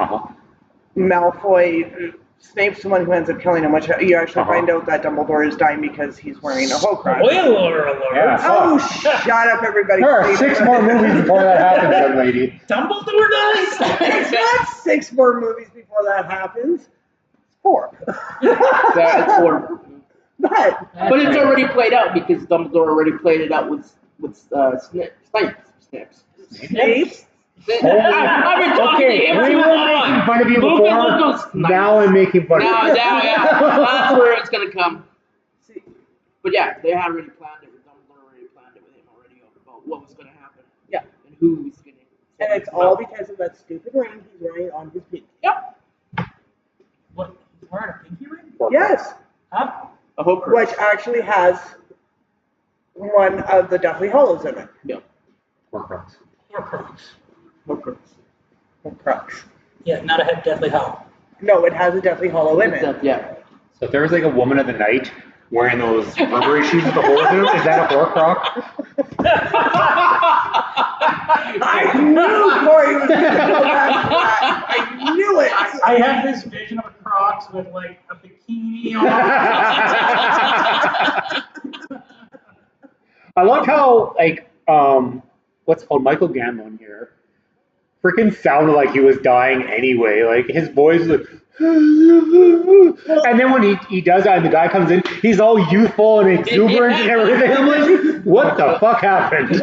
Malfoy, Snape's the one who ends up killing him, which you actually find out that Dumbledore is dying because he's wearing a Horcrux. Spoiler alert. Yeah. Oh, shut up, everybody. There are 6 more movies before that happens, young lady. Dumbledore dies? It's not 6 more movies before that happens. It's 4. Yeah, it's 4. But But it's already played out because Dumbledore already played it out with Snipes. Snape, I've been talking Okay, to him we too were long. making fun of you Look at before. those Snipes. Now I'm making fun of Now, you. yeah, that's where it's gonna come. But yeah, they had already planned it with Dumbledore. Already planned it with him already about what was gonna happen. Yeah. And who was gonna. and it's all because of that stupid ring he's wearing on his pinky. Yep. What? He's wearing a pinky ring? Yes, Huh? A Horcrux. which actually has one of the Deathly Hallows in it. Yep. Horcrux. Horcrux. Horcrux. Horcrux. Yeah, not a Deathly Hallow. No, it has a Deathly Hallow in it. Yeah. So if there was like a woman of the night wearing those rubbery shoes with the holes in them, is that a Horcrux? I knew Corey was going to go back to that. I knew it. I have this vision of Crocs with like a bikini on. I love how like what's called Michael Gambon here freaking sounded like he was dying anyway. Like his voice was and then when he does that and the guy comes in, he's all youthful and exuberant and everything. I'm like, what the fuck happened?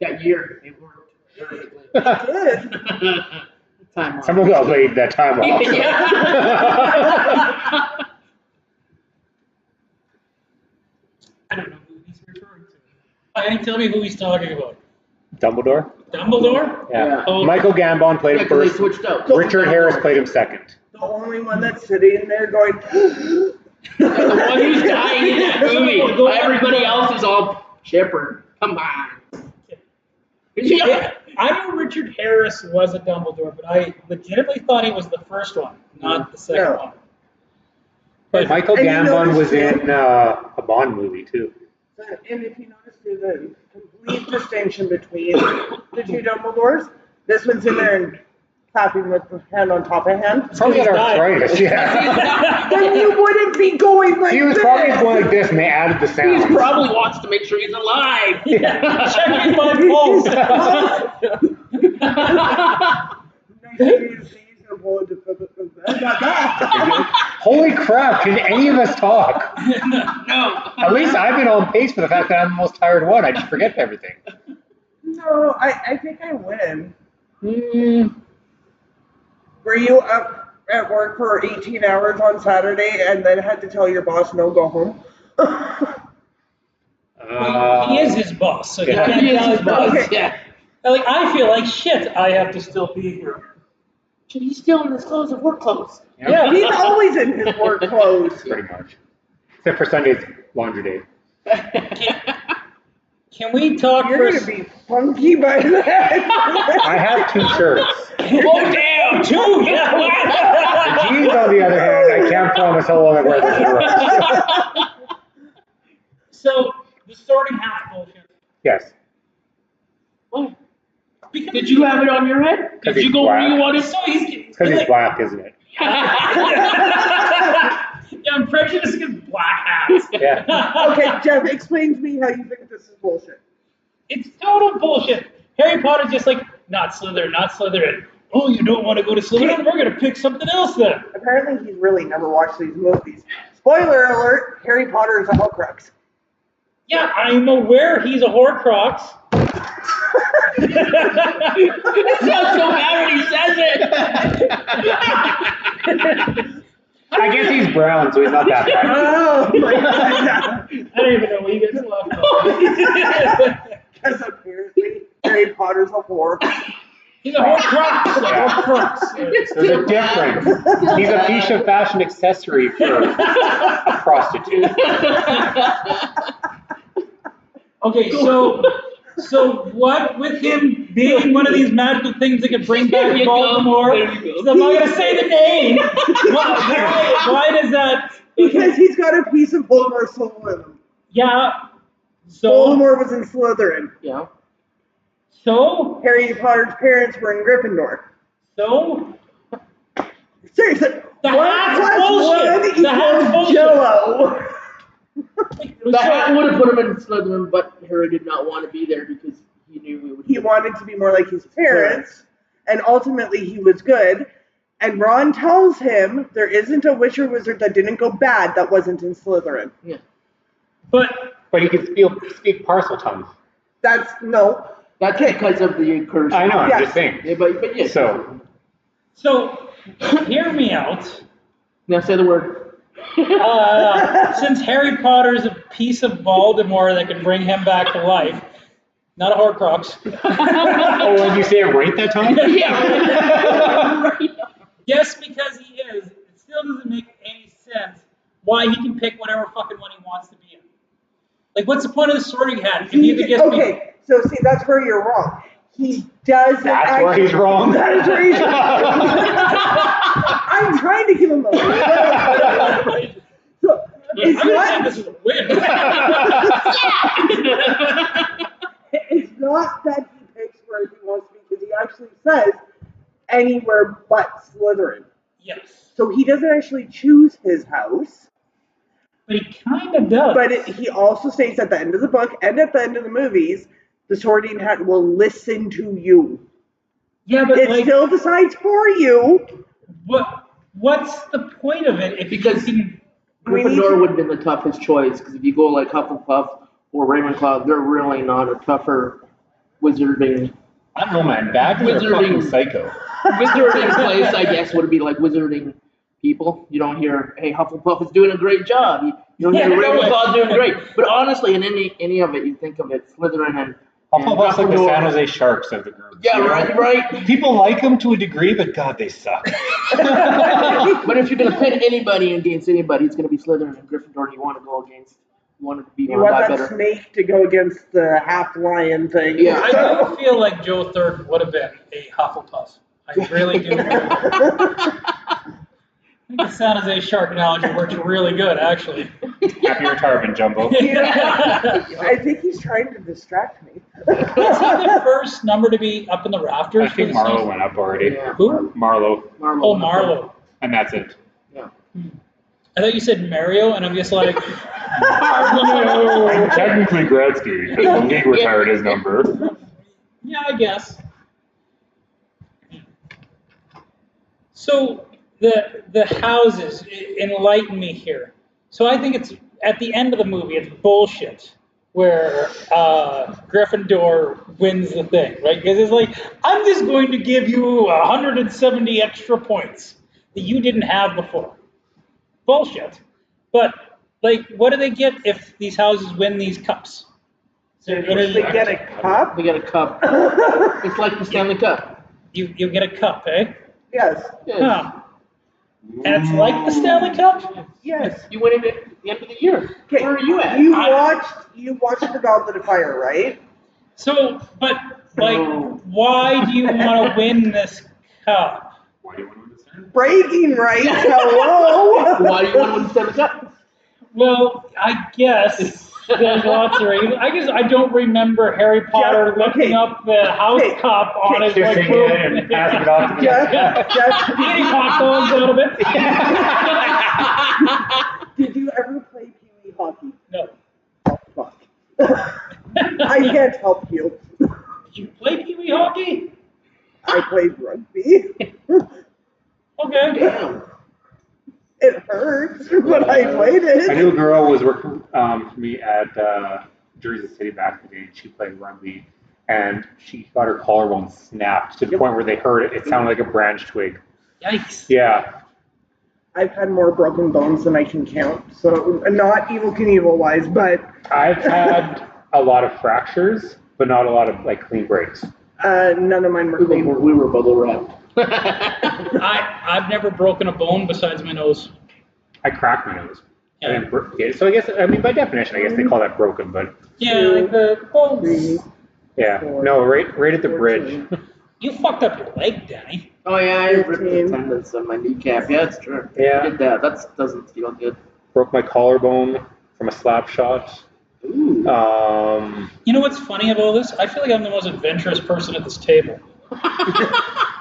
That year, it worked. It did. Time off. Someone else laid that time off. Yeah. I don't know who he's referring to. Hey, tell me who he's talking about. Dumbledore? Dumbledore? Yeah. Yeah. Oh. Michael Gambon played Yeah, him 'cause they first. switched out. Richard Harris played him second. The only one that's sitting there going, The one who's dying in that movie. Everybody else is all chipper. Come on. Yeah, I knew Richard Harris was a Dumbledore, but I legitimately thought he was the first one, not the second No. one. But Michael And you Gambon notice was too- in a Bond movie too. and if you notice the complete distinction between the two Dumbledores, this one's in there and clapping with the hand on top of hand. Probably He's had dying. arthritis, yeah. Then you wouldn't be going like He was this. probably going like this and they added the He sound. probably wants to make sure he's alive. Checking my pulse. He's gonna pull Holy crap, can any of us talk? No. At least I've been on pace for the fact that I'm the most tired one. I just forget everything. No, I think I win. Mm, Were you up at work for 18 hours on Saturday and then had to tell your boss no, go home? Well, he is his boss, so he Yeah. can't He is tell his his boss. boss, Okay. yeah. Like, I feel like shit. I have to still be here. He's still in his clothes and work clothes. yep, Yeah. He's always in his work clothes. pretty much. Except for Sunday's laundry day. Can we talk You're for gonna be funky by then. I have 2 shirts. Oh, damn! two? Yeah. The jeans, on the other hand, I can't promise how long I wear this in a row. So the sorting hat bullshit. Yes. What? Because Did you have it on your head? 'Cause Did you he's go where black. you wanted? So he's It's because he's like, black, isn't it? yeah, I'm prejudiced against black hats. Yeah. Okay, Jeff, explain to me how you think this is bullshit. It's total bullshit. Harry Potter's just like, not Slytherin, not Slytherin. Oh, you don't want to go to Slytherin? We're gonna pick something else then. Apparently, he's really never watched these movies. Spoiler alert: Harry Potter is a Horcrux. Yeah, I'm aware he's a Horcrux. It's not so bad when he says it. I guess he's brown, so he's not that bad. Oh my god! I don't even know what you guys left. Because apparently Harry Potter's a whore. He's a Horcrux. Yeah. A Horcrux. There's a difference. He's a piece of fashion accessory for a prostitute. Okay, so what with him being one of these magical things that can bring back There you go. Baltimore? There you go. So I'm not gonna say the name. Why does that? Because he's got a piece of Voldemort's soul in him. Yeah. So Voldemort was in Slytherin. Yeah. so Harry Potter's parents were in Gryffindor. so Seriously, The one hat's plus bullshit. one The hat's equals bullshit. Jello. The hat would have put him in Slytherin, but Harry did not want to be there because he knew we would. He wanted to be more like his parents, and ultimately he was good. And Ron tells him there isn't a witch or wizard that didn't go bad that wasn't in Slytherin. Yeah. But he can speak parcel tongue. That's no. That's because of the curse. I know, I'm Yeah. just saying. Yeah, but yes. So, hear me out. Now say the word. Since Harry Potter's a piece of Voldemort that can bring him back to life, not a Horcrux. oh, did you say it right that time? Yeah. Yes, because he is. It still doesn't make any sense why he can pick whatever fucking one he wants to be in. Like, what's the point of the sorting hat? If he either gets Okay, so see, that's where you're wrong. He doesn't. That's where he's wrong. That is where he's wrong. I'm trying to give him a. So it's I'm gonna say not. this is a win. It's not that he picks where he wants to be, because he actually says anywhere but Slytherin. Yes, So he doesn't actually choose his house, but he kind of does. but he also states at the end of the book and at the end of the movies, the Sorting Hat will listen to you. yeah, but It like, still decides for you. what's the point of it if Because you can? Gryffindor would have been the toughest choice because if you go like Hufflepuff or Ravenclaw, they're really not a tougher wizarding I don't know, man. Badgers are fucking psycho. wizarding place. I guess would be like wizarding people. You don't hear, "Hey, Hufflepuff is doing a great job." You don't hear Yeah, no Ravenclaw doing great. But honestly, in any of it, you think of it, Slytherin and Hufflepuff's like the Gryffindor. San Jose Sharks of the group. Yeah, right. People like them to a degree, but God, they suck. But if you're gonna pit anybody against anybody, it's gonna be Slytherin and Gryffindor. You want to go against, you want to be You one want that that better. snake to go against the half lion thing. Yeah. I do feel like Joe Third would have been a Hufflepuff. I really do. I think the San Jose Shark analogy works really good, actually. Happy retirement, Jumbo. I think he's trying to distract me. Is he the first number to be up in the rafters? I think for the Marlo season? went up already. Yeah. Who? Marlo. Oh, Marlo. And that's it. Yeah. I thought you said Mario, and I'm just like, And technically Gretzky, because the league retired his number. yeah, I guess. So the houses enlighten me here. So I think it's at the end of the movie. It's bullshit where Gryffindor wins the thing, right? Because it's like, I'm just going to give you 170 extra points that you didn't have before. Bullshit. But like, what do they get if these houses win these cups? Is there They any? get a cup. They get a cup. It's like the Stanley Cup. You get a cup, eh? Yes. Yes. Huh. And it's like the Stanley Cup? Yes. You win it at the end of the year. Okay. Where are you at? You watched the Goblet of Fire, right? So, but like, why do you want to win this cup? Why do you want to understand? Bragging rights. Hello. Why do you want to win the Stanley Cup? Well, I guess there's lots of reasons. I guess I don't remember Harry Potter Yeah, lifting okay. up the house Okay. cup on his like Kissing room. it and passing it off to the Just, Eating hot dogs out of it. did you ever play Pee Wee hockey? No. Oh, fuck. I can't help you. Did you play Pee Wee hockey? I played rugby. Okay. Damn. It hurts, but I played it. I knew a girl was working for me at Jersey City back in the day, and she played rugby, and she got her collarbone snapped to the point where they heard it. It sounded like a branch twig. Yikes. Yeah. I've had more broken bones than I can count, so not Evil Knievel wise, but I've had a lot of fractures, but not a lot of like clean breaks. none of mine were clean. We were bubble wrapped. I've never broken a bone besides my nose. I cracked my nose. Yeah. I didn't okay, so I guess, I mean, by definition, I guess they call that broken, but Yeah, like the bones. 3, yeah. Four, No, right at the bridge. 14. You fucked up your leg, Danny. Oh yeah, I ripped the 15. tendons on my kneecap. Yeah, it's true. Yeah. I did that. That doesn't feel good. Broke my collarbone from a slap shot. Ooh. You know what's funny about this? I feel like I'm the most adventurous person at this table.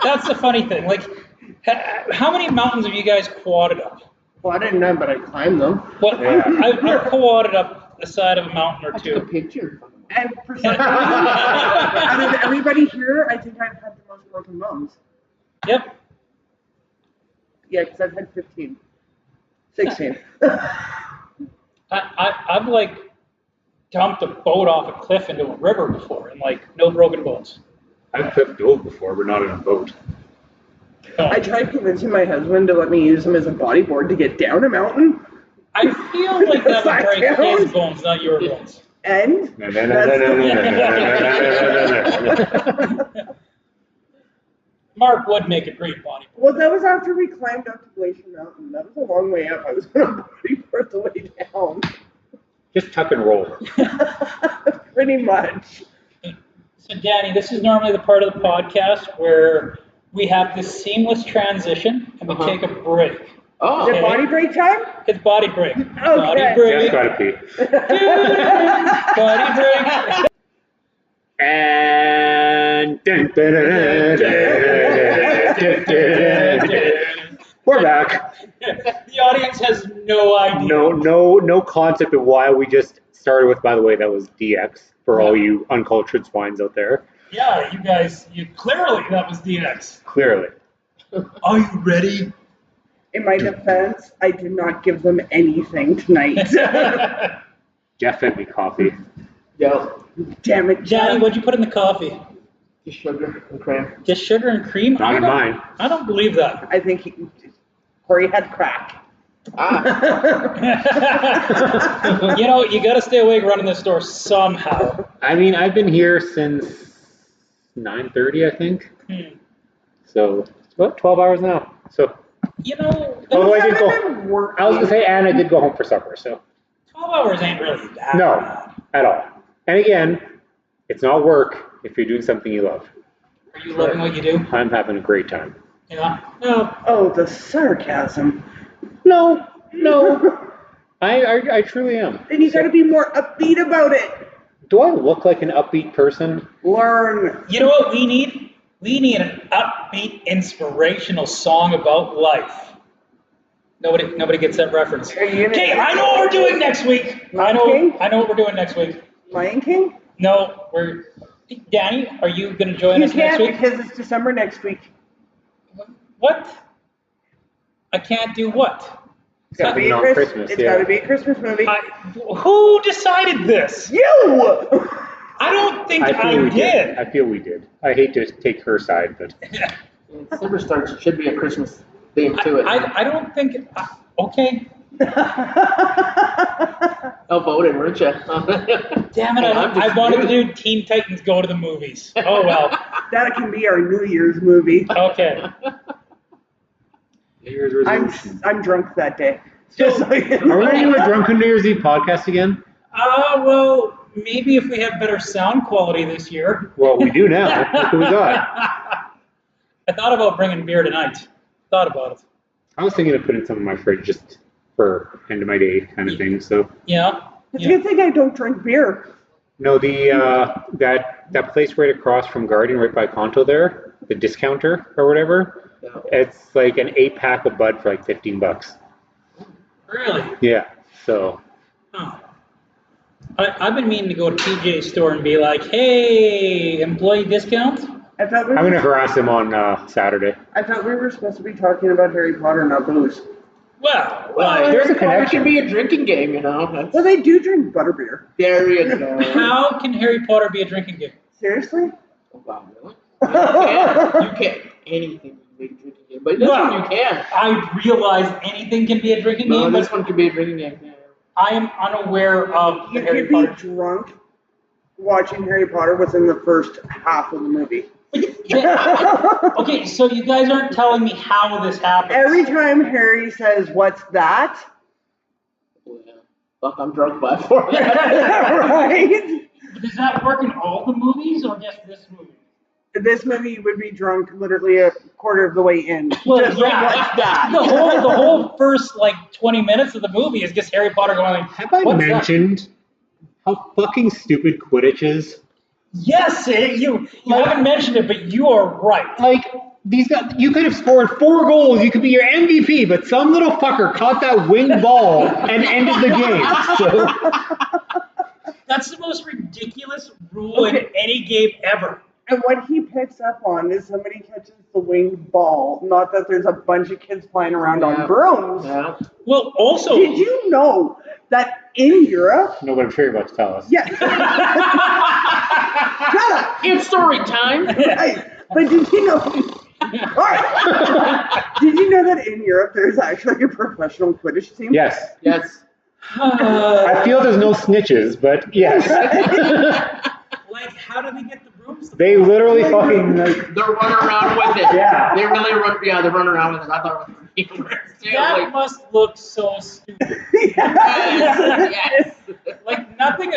That's the funny thing. Like, how many mountains have you guys quadded up? Well, I didn't know, but I climbed them. Well, Yeah. I've quadded up the side of a mountain or I took a two. picture. And for some reason, out of everybody here, I think I've had the most broken bones. Yep. Yeah, because I've had 15. 16. I've like dumped a boat off a cliff into a river before and like no broken bones. I've clipped dove before, but not in a boat. I tried convincing my husband to let me use him as a bodyboard to get down a mountain. I feel like that would break Does that his count? bones, not your bones. And No, no, no, no, no, no, no, no, no, no. Mark would make a great bodyboard. well, that was after we climbed up to Glacier Mountain. That was a long way up. I was going to bodyboard the way down. Just tuck and roll. Pretty much. So, Danny, this is normally the part of the podcast where we have this seamless transition and we take a break. Oh. Is it body break time? It's body break. Body Okay. break. Just gotta pee. Body break. And we're back. The audience has no idea. No concept of why we just started with. By the way, that was DX for all you uncultured swines out there. Yeah, you guys, clearly that was DX. Clearly. Are you ready? In my defense, I did not give them anything tonight. Jeff fed me coffee. Yo. Damn it, Danny, John. what'd you put in the coffee? Just sugar and cream. Just sugar and cream? Not in mine. I don't believe that. I think Corey had crack. Ah. You know, you got to stay awake running this store somehow. I mean, I've been here since 9:30, I think. So, what? 12 hours now. So, You know, although I those did go, Work. I was gonna say, and I did go home for supper. So, 12 hours ain't really that no, bad. at all. And again, it's not work if you're doing something you love. Are you loving what you do? I'm having a great time. Yeah. No. Oh, the sarcasm. No. I truly am. Then you got to be more upbeat about it. Do I look like an upbeat person? Learn. You know what we need? We need an upbeat, inspirational song about life. Nobody gets that reference. Are you gonna- Okay, I know what we're doing next week. I know what we're doing next week. Lion King? No, Danny, are you going to join You us next can't week? because it's December next week. What? I can't do what? It's gotta be Be a non-Christmas, It's yeah. got to be a Christmas movie. Who decided this? You! I don't think I feel I we did. I feel we did. I hate to take her side, but December starts should be a Christmas theme to it. I don't think. Okay. Outvoted, weren't you? Damn it! I wanted to do Teen Titans Go to the Movies. Oh well. That can be our New Year's movie. Okay. New Year's resolution. I'm drunk that day. So- Just so you Are we know. going to do a drunken New Year's Eve podcast again? Well, maybe if we have better sound quality this year. Well, we do now. Look what we got. I thought about bringing beer tonight. Thought about it. I was thinking of putting some in my fridge just for end of my day kind of thing. So Yeah. It's a good thing I don't drink beer. no, the that place right across from Guardian, right by Conto there, the discounter or whatever. It's like an 8-pack of Bud for like $15. Really? Yeah. So Huh. I've been meaning to go to PJ's store and be like, hey, employee discount? I thought we I'm gonna were, harass him on Saturday. I thought we were supposed to be talking about Harry Potter, not booze. Well, there's a It connection. can be a drinking game, you know. Well, they do drink butterbeer. There you go. how can Harry Potter be a drinking game? Seriously? Oh, wow, really? You can't. Anything can be a drinking game, but this one you can. I realize anything can be a drinking No, game, this but one can be a drinking game. Yeah. I am unaware of the You Harry could be Potter. drunk watching Harry Potter within the first half of the movie. Okay, so you guys aren't telling me how this happens. Every time Harry says, "What's that?" Oh, yeah. Fuck, I'm drunk by 4. Right? Does that work in all the movies or just this movie? This movie would be drunk literally a quarter of the way in. Well, Just like, what's that? The whole first like 20 minutes of the movie is just Harry Potter going like, Have I "What's that?" mentioned how fucking stupid Quidditch is? Yes, you haven't mentioned it, but you are right. Like, these guys, you could have scored 4 goals, you could be your MVP, but some little fucker caught that winged ball and ended the game. So, That's the most ridiculous rule in any game ever. And what he picks up on is somebody catches the winged ball, not that there's a bunch of kids flying around on brooms. Yeah. Well, also, Did you know that in Europe, no, but I'm sure you're about to tell us. yes, shut up, It's story time. right? But did you know? All right. Did you know that in Europe there's actually a professional Quidditch team? Yes. Yes. I feel there's no snitches, but yes. like, how do they get the brooms? They literally fucking, like, They're running around with it. Yeah. They really run. Yeah, they're running around with it. I thought it was ridiculous. That Like, must look so stupid. yes. Like nothing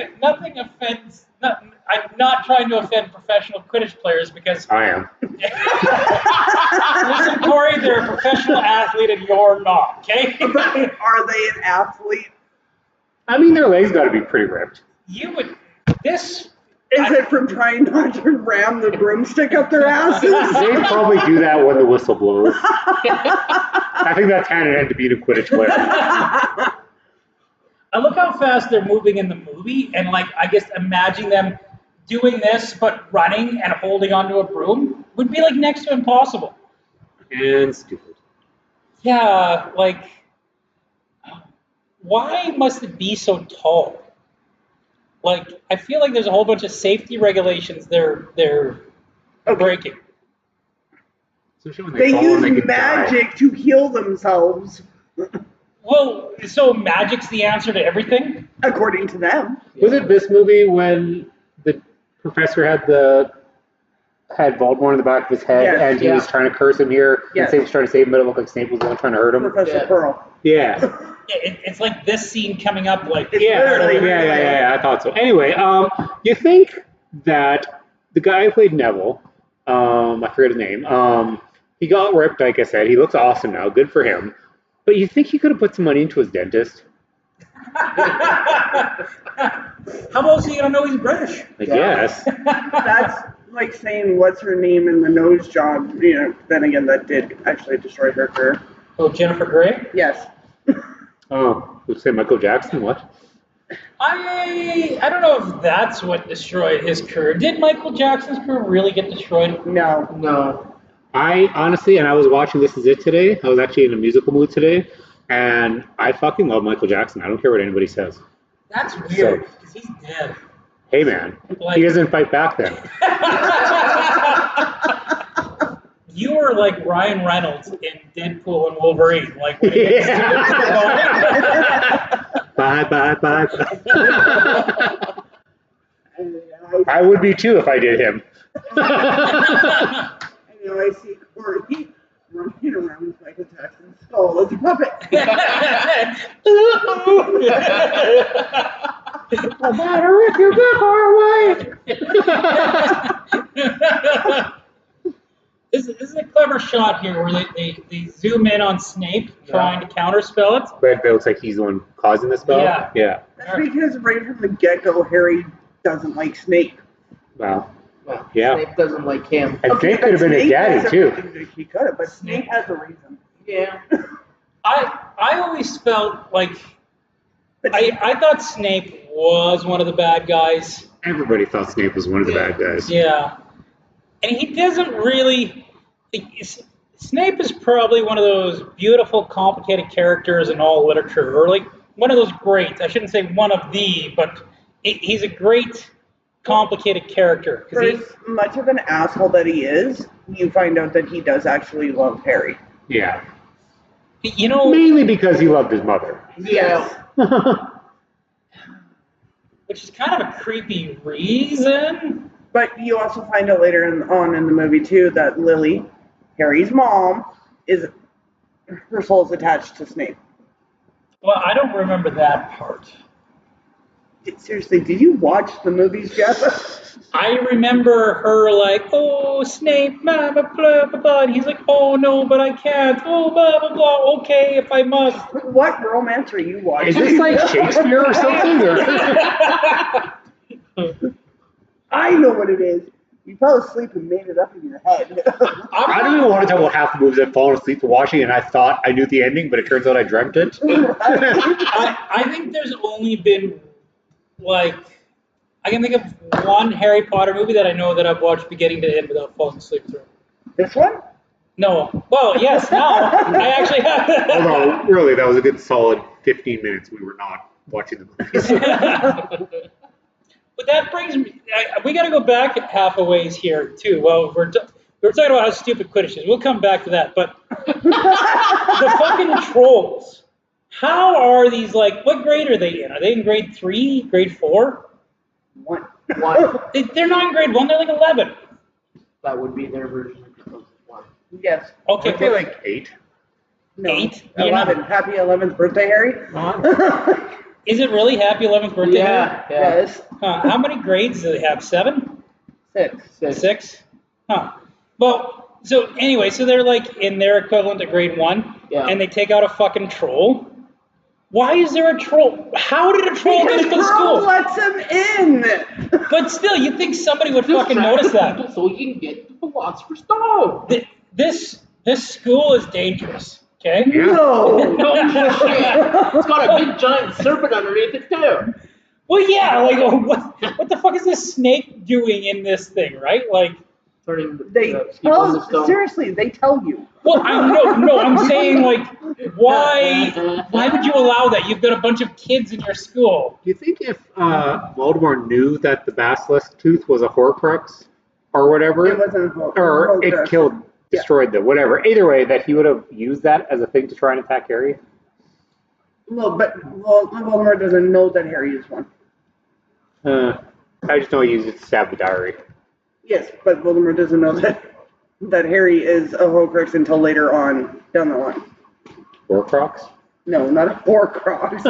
offends. I'm not trying to offend professional Quidditch players because I am. listen, Corey, they're a professional athlete and you're not. Okay? But are they an athlete? I mean, their legs gotta be pretty ripped. You would this. Is it from trying not to ram the broomstick up their asses? They probably do that when the whistle blows. I think that's hand in hand to being a Quidditch player. I look how fast they're moving in the movie, and like I guess imagining them doing this but running and holding onto a broom would be like next to impossible. And stupid. Yeah, like why must it be so tall? Like I feel like there's a whole bunch of safety regulations they're breaking. Especially when They fall use and they could die. magic to heal themselves, Well, so magic's the answer to everything? according to them. Was it this movie when the professor had Voldemort in the back of his head Yes. and he was trying to curse him here Yes. and Snape was trying to save him, but it looked like Snape was the one trying to hurt him? Professor Yeah. Pearl. Yeah. Yeah, it's like this scene coming up like It's Yeah, literally- yeah, I thought so. Anyway, you think that the guy who played Neville, I forget his name, he got ripped, like I said. He looks awesome now. Good for him. But you think he could have put some money into his dentist? How else are you gonna know he's British? I guess. That's like saying what's her name in the nose job. You know, then again, that did actually destroy her career. Oh, Jennifer Grey? Yes. Oh, let's say Michael Jackson, what? I don't know if that's what destroyed his career. Did Michael Jackson's career really get destroyed? No. No. I honestly, and I was watching This Is It today. I was actually in a musical mood today, and I fucking love Michael Jackson. I don't care what anybody says. That's weird because he's dead. Hey man, Like- he doesn't fight back then. You were like Ryan Reynolds in Deadpool and Wolverine. Like, when he gets Bye, bye, bye, bye. I would be too if I did him. I know I see Corey running around with Michael Jackson's skull as a puppet. No matter if you're back or away. This is a clever shot here where they zoom in on Snape trying to counterspell it. But it looks like he's the one causing the spell. Yeah. That's because right from the get-go, Harry doesn't like Snape. Wow. Well, Yeah. Snape doesn't like him. And Snape could have been his Snape daddy has too. everything that he could have, but Snape has a reason. Yeah. I always felt like But I thought Snape was one of the bad guys. Everybody thought Snape was one of the bad guys. Yeah. And he doesn't really. Snape is probably one of those beautiful, complicated characters in all literature, or like one of those greats. I shouldn't say one of the, but he's a great, complicated character. for as much of an asshole that he is, you find out that he does actually love Harry. Yeah. You know, Mainly because he loved his mother. Yeah. which is kind of a creepy reason. But you also find out later on in the movie, too, that Lily, Harry's mom, her soul's attached to Snape. Well, I don't remember that part. Seriously, did you watch the movies, Jeff? I remember her like, oh, Snape, blah, blah, blah, blah, blah. And he's like, oh, no, but I can't. Oh, blah, blah, blah. Okay, if I must. What romance are you watching? Is this like Shakespeare or something? Or? I know what it is. You fell asleep and made it up in your head. I don't even want to talk about half the movies I've fallen asleep to watching, and I thought I knew the ending, but it turns out I dreamt it. I think there's only been, like, I can think of one Harry Potter movie that I know that I've watched beginning to end without falling asleep through. This one? No. Well, yes, now I actually have. Although, really, that was a good solid 15 minutes we were not watching the movies. But that brings me. We got to go back half a ways here too. Well, we're talking about how stupid Quidditch is. We'll come back to that. But the fucking trolls. How are these like? What grade are they in? Are they in grade 3, grade 4? One. They're not in grade 1. They're like 11. That would be their version of the one. Yes. Okay, Aren't they like 8? No. 8? You're not- 11. Happy 11th birthday, Harry. Is it really happy 11th birthday? Yeah. Yes. Huh. How many grades do they have? 7? 6. 6? Huh. Well, so anyway, so they're like in their equivalent to grade 1, Yeah. and they take out a fucking troll. Why is there a troll? How did a troll get into the Pearl school? lets him in. But still, you'd think somebody would fucking Distract notice that. people so you can get the Philosopher's Stone. This school is dangerous. Okay. Yeah. No. No shit. It's got a big giant serpent underneath it too. Well, yeah. Like, what the fuck is this snake doing in this thing, right? Like, Turning They people into tell, stone. seriously, they tell you. well, I'm saying like, why would you allow that? You've got a bunch of kids in your school. Do you think if Voldemort knew that the basilisk tooth was a Horcrux or whatever, It wasn't a or it Horcrux. killed, destroyed the whatever, either way, that he would have used that as a thing to try and attack Harry? Well, but Voldemort doesn't know that Harry is one. I just know he used it to stab the diary. Yes, but Voldemort doesn't know that Harry is a Horcrux until later on down the line. Horcrux? No, not a Horcrux.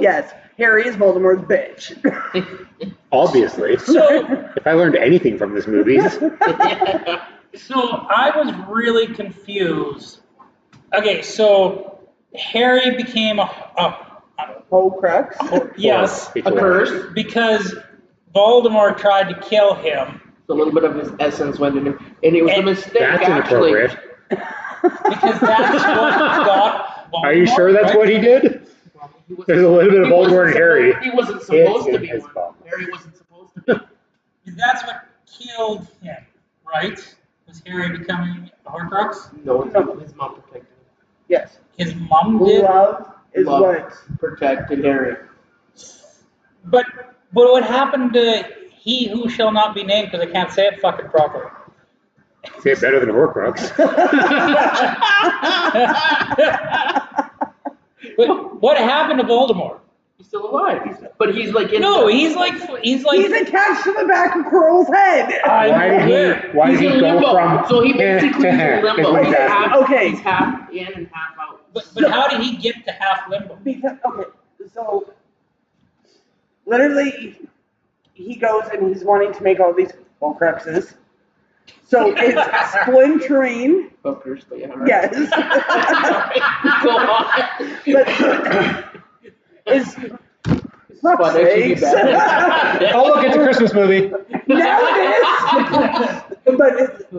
Yes, Harry is Voldemort's bitch. Obviously. So, If I learned anything from this movie, so I was really confused. Okay, so Harry became a Horcrux. yes, A curse. because Voldemort tried to kill him. A little bit of his essence went in him, and it was a And mistake. that's actually. inappropriate. Because that's what got Voldemort. Are you sure that's right? what he did? He wasn't- There's a little bit of he wasn't Voldemort and Harry. He wasn't supposed It's to be his one. fault. Harry wasn't supposed to be. That's what killed him. right? Was Harry becoming a Horcrux? No, No. his mom protected him. Yes. His mom did. Love is Love what. protected Harry. But what happened to he who shall not be named because I can't say it fucking properly? Say it better than Horcrux. But what happened to Voldemort? He's still alive. But he's like in No, the, he's like He's attached to the back of Quirrell's head. Why he's did he in go limbo. from So he eh basically to is heh? in limbo. Is what He's he's asking. half, Okay. he's half in and half out. But how did he get to half limbo? Because so literally, he goes and he's wanting to make all these Horcruxes. So it's splintering. Fuckers, but yeah, right. Yes. Go on. But it's fuck's Fun, it should be sakes. better. Oh, look, it's a Christmas movie. Now it is. But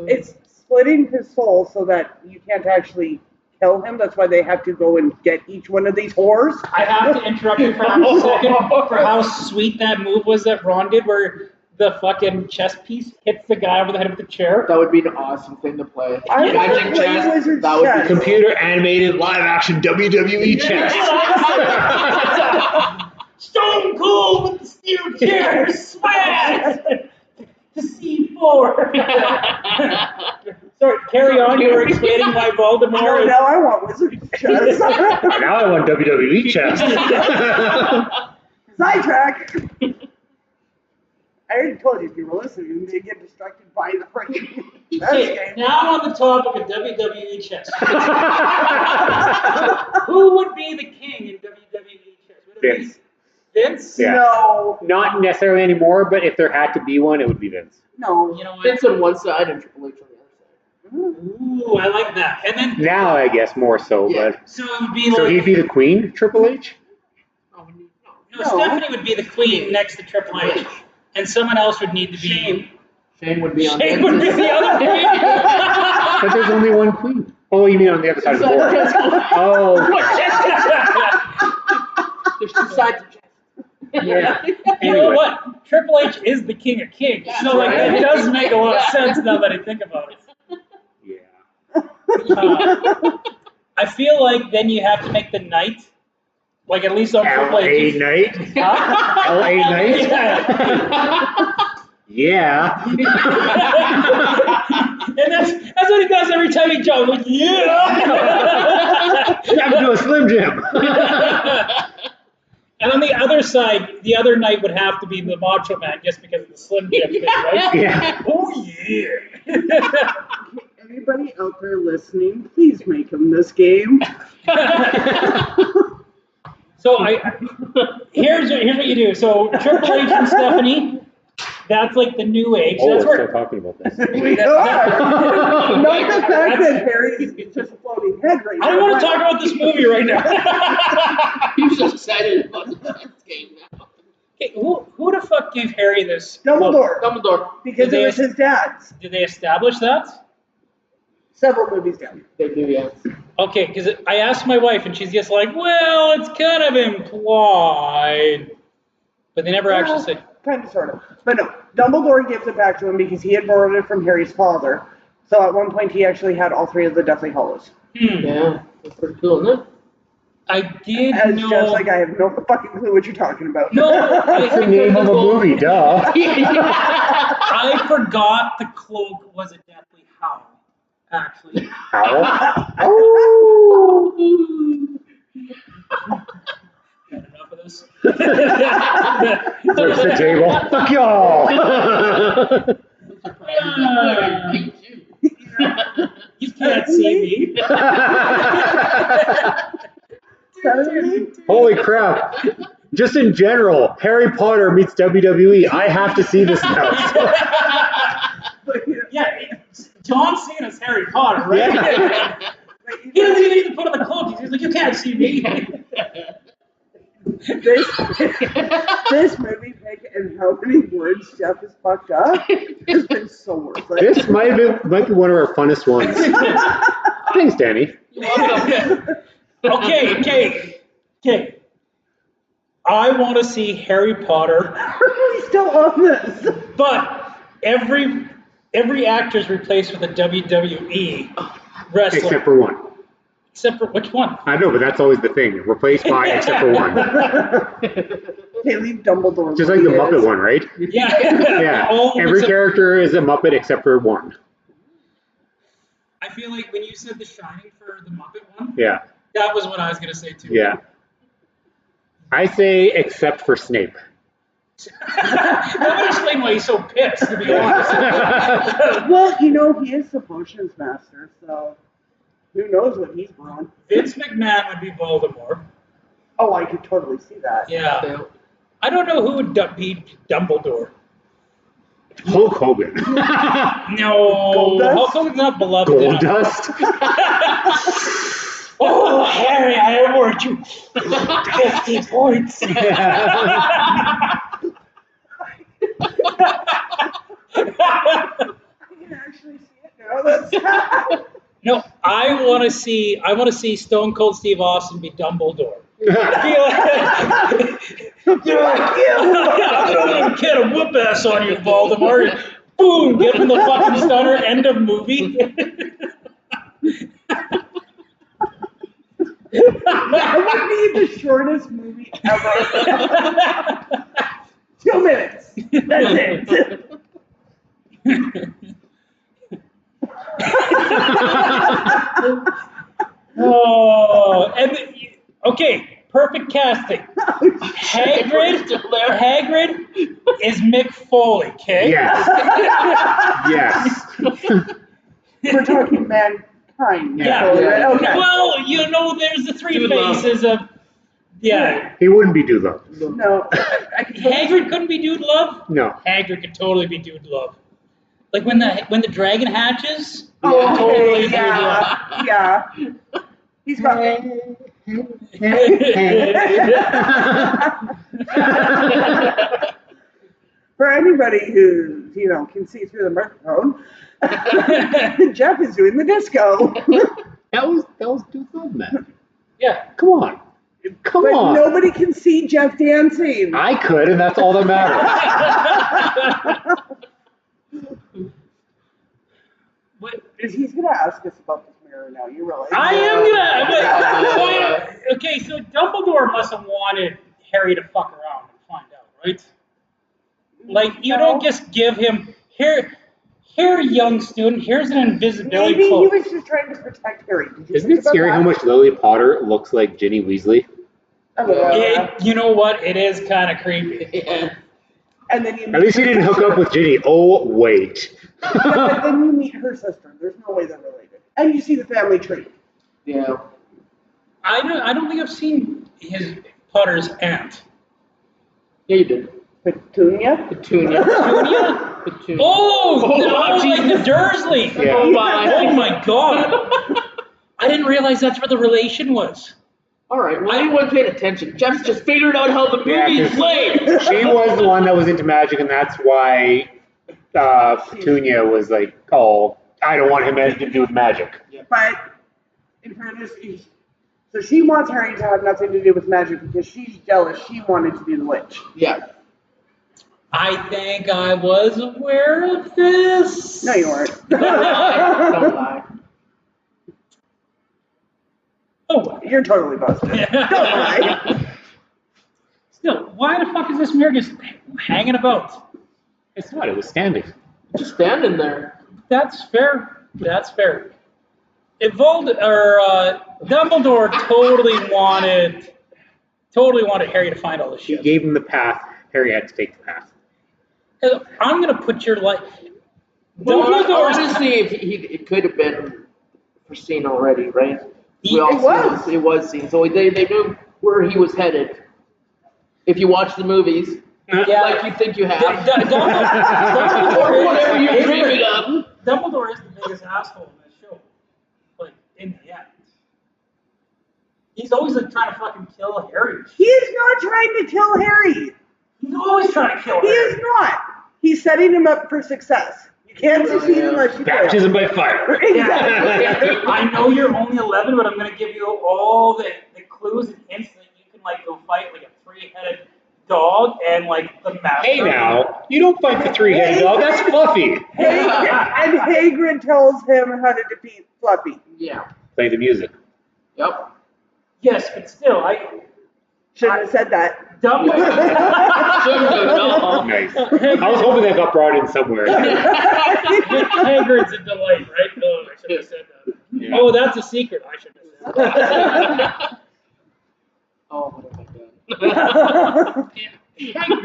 it's splitting his soul so that you can't actually kill him. That's why they have to go and get each one of these whores. I have to interrupt you for a second for how sweet that move was that Ron did where the fucking chess piece hits the guy over the head with the chair. That would be an awesome thing to play. I Magic want to play chess, Wizard that would be chess. Computer animated live action WWE chess. Stone Cold with the steel chair, swag to C4. Sorry, carry on. You were explaining why Voldemort is. Now I want Wizard chess. Now I want WWE chess. Sidetrack. I already told you if you were listening, you get distracted by the freaking chess Okay, game. now on the topic of WWE chess. Who would be the king in WWE chess? Would it Vince. be Vince? Yeah. No. Not necessarily anymore, but if there had to be one, it would be Vince. No. You know what? Vince on one side and Triple H on the other side. Ooh, I like that. And then Now, I guess, more so, Yeah. but... so it would be So like he'd be the queen, Triple H? Oh, no. no, Stephanie would be the queen next to Triple H, and someone else would need to be Shane would be on Shane would be the other queen. But there's only one queen. Oh, you mean on the other side of the board? Oh, There's two sides of chess. yeah. You know Anyway. what? Triple H is the king of kings, so like right. it does make a lot of sense now that I think about it. Yeah. I feel like then you have to make the knight, like at least on Triple L.A. H. Knight? Huh? L.A. Knight? Yeah. Yeah. And that's what he does every time he jumps. Like, yeah. I'm doing a Slim Jim. And on the other side, the other knight would have to be the Macho Man, just because of the Slim Jim thing, right? Yeah. Oh yeah. Anybody out there listening, please make him this game. So here's what you do. So Triple H and Stephanie, that's like the new age. Oh, That's we're where still talking about this. We are. Not the fact that Harry is just a floating head right now. I don't want to talk about this movie right now. He's so excited about the chess game now. Okay, who the fuck gave Harry this? Dumbledore. Dumbledore. Because it was his dad's. Did they establish that? Several movies down. They do, yeah. Okay, because I asked my wife and she's just like, well, it's kind of implied. But they never actually say. Kind of, sort of. But no, Dumbledore gives it back to him because he had borrowed it from Harry's father. So at one point he actually had all three of the Deathly Hallows. Yeah, that's pretty cool, isn't it? I did As know. just like I have no fucking clue what you're talking about. No, That's the name of a movie, duh. I forgot the cloak was a Deathly Hallow, actually. How? Got enough of this? Flips the table. Fuck y'all. You can't see me. Suddenly, Holy crap. Just in general, Harry Potter meets WWE. I have to see this now. Yeah, John Cena's Harry Potter, right? Yeah. He doesn't even need to put on the cloak. He's like, you can't see me. this movie pick and how many words Jeff has fucked up has been so worth it. This might be one of our funnest ones. Thanks, Danny. Okay. I want to see Harry Potter, Are we still on this? but every actor is replaced with a WWE wrestler. Except for one. Except for which one? I know, but that's always the thing. Replaced by except for one. They leave Dumbledore. Just like the Muppet one, right? Yeah. Yeah. All Every except- character is a Muppet except for one. I feel like when you said The Shining for the Muppet one, Yeah. that was what I was going to say too. Yeah. I say except for Snape. That would explain why he's so pissed, to be honest. Well, he is the potions master, so who knows what he's on. Vince McMahon would be Voldemort. Oh, I could totally see that. Yeah. I don't know who would be Dumbledore. Hulk Hogan. No. Goldust? Hulk Hogan's not beloved Gold enough. Dust. Oh, Harry, I award you 50 points. I can actually see it now. That's No, I want to see Stone Cold Steve Austin be Dumbledore. Fuck you! I'm gonna whoop ass on you, Voldemort. Boom, give him the fucking stunner. End of movie. That would be the shortest movie ever. 2 minutes. That's it. Oh, and okay, perfect casting. Hagrid is Mick Foley, okay? Yes. Yes. We're talking mankind. Yeah. Right? Okay. Well, there's the three Dude Love. faces of. Yeah. He wouldn't be Dude Love. No. I can Hagrid couldn't be Dude Love. No. Hagrid could totally be Dude Love. Like when the dragon hatches. Oh, totally okay, yeah. Yeah. He's got. For anybody who can see through the microphone, Jeff is doing the disco. That was Dude Love, man. Yeah. Come on. Come But on. nobody can see Jeff dancing. I could, and that's all that matters. What? He's gonna ask us about this mirror now. You realize? I am gonna. Okay, so Dumbledore must have wanted Harry to fuck around and find out, right? Like you don't just give him here, young student. Here's an invisibility Maybe cloak. he was just trying to protect Harry. Did you Isn't think it about scary that? how much Lily Potter looks like Ginny Weasley? You know what? It is kind of creepy. Yeah. And then you At least he didn't hook up with Ginny. Oh, wait. but then you meet her sister. There's no way they're related. And you see the family tree. Yeah. I don't think I've seen his Potter's aunt. Yeah, you did. Petunia? Petunia. Petunia? Petunia. Oh, like the Jesus. Dursley. Yeah. Oh my. Oh my God. I didn't realize that's where the relation was. All right. Well, anyone paying attention? Jeff's just figured out how the Yeah, movie is 'cause- played. She was the one that was into magic, and that's why Petunia was like, oh, I don't want him to do with magic. But in fairness, so she wants Harry to have nothing to do with magic because she's jealous. She wanted to be the witch. Yeah. I think I was aware of this. No, you weren't. Don't lie. Don't lie. Oh, well. You're totally busted. Don't lie. Still, why the fuck is this mirror just hanging about? It's not, it was standing. Just standing there. That's fair. That's fair. Dumbledore totally wanted Harry to find all this She shit. gave him the path. Harry had to take the path. I'm gonna put your life. Well, Dumbledore's honestly, it could have been foreseen already, right? It was seen. So they knew where he was headed. If you watch the movies, Yeah. like you think you have, Dumbledore or whatever you're is dreaming of. Dumbledore is the biggest asshole in this show. Like in the end, he's always like trying to fucking kill Harry. He is not trying to kill Harry. He's always trying to kill He Harry. is not. He's setting him up for success. You can't succeed unless you fail. Baptism by fire. Exactly. I know you're only 11, but I'm gonna give you all the clues and hints that you can like go fight like a three-headed dog and like the master. Hey now, you don't fight the three-headed dog, that's Fluffy. Hey, Hagrid tells him how to defeat Fluffy. Yeah. Play the music. Yep. Yes, but still, I Shouldn't have said that. dumb. Shouldn't have, no. Nice. I was hoping that got brought in somewhere. Hagrid's a delight, right? No, I should have said that. Yeah. Oh, that's a secret. I should have said that. Oh, what have I done?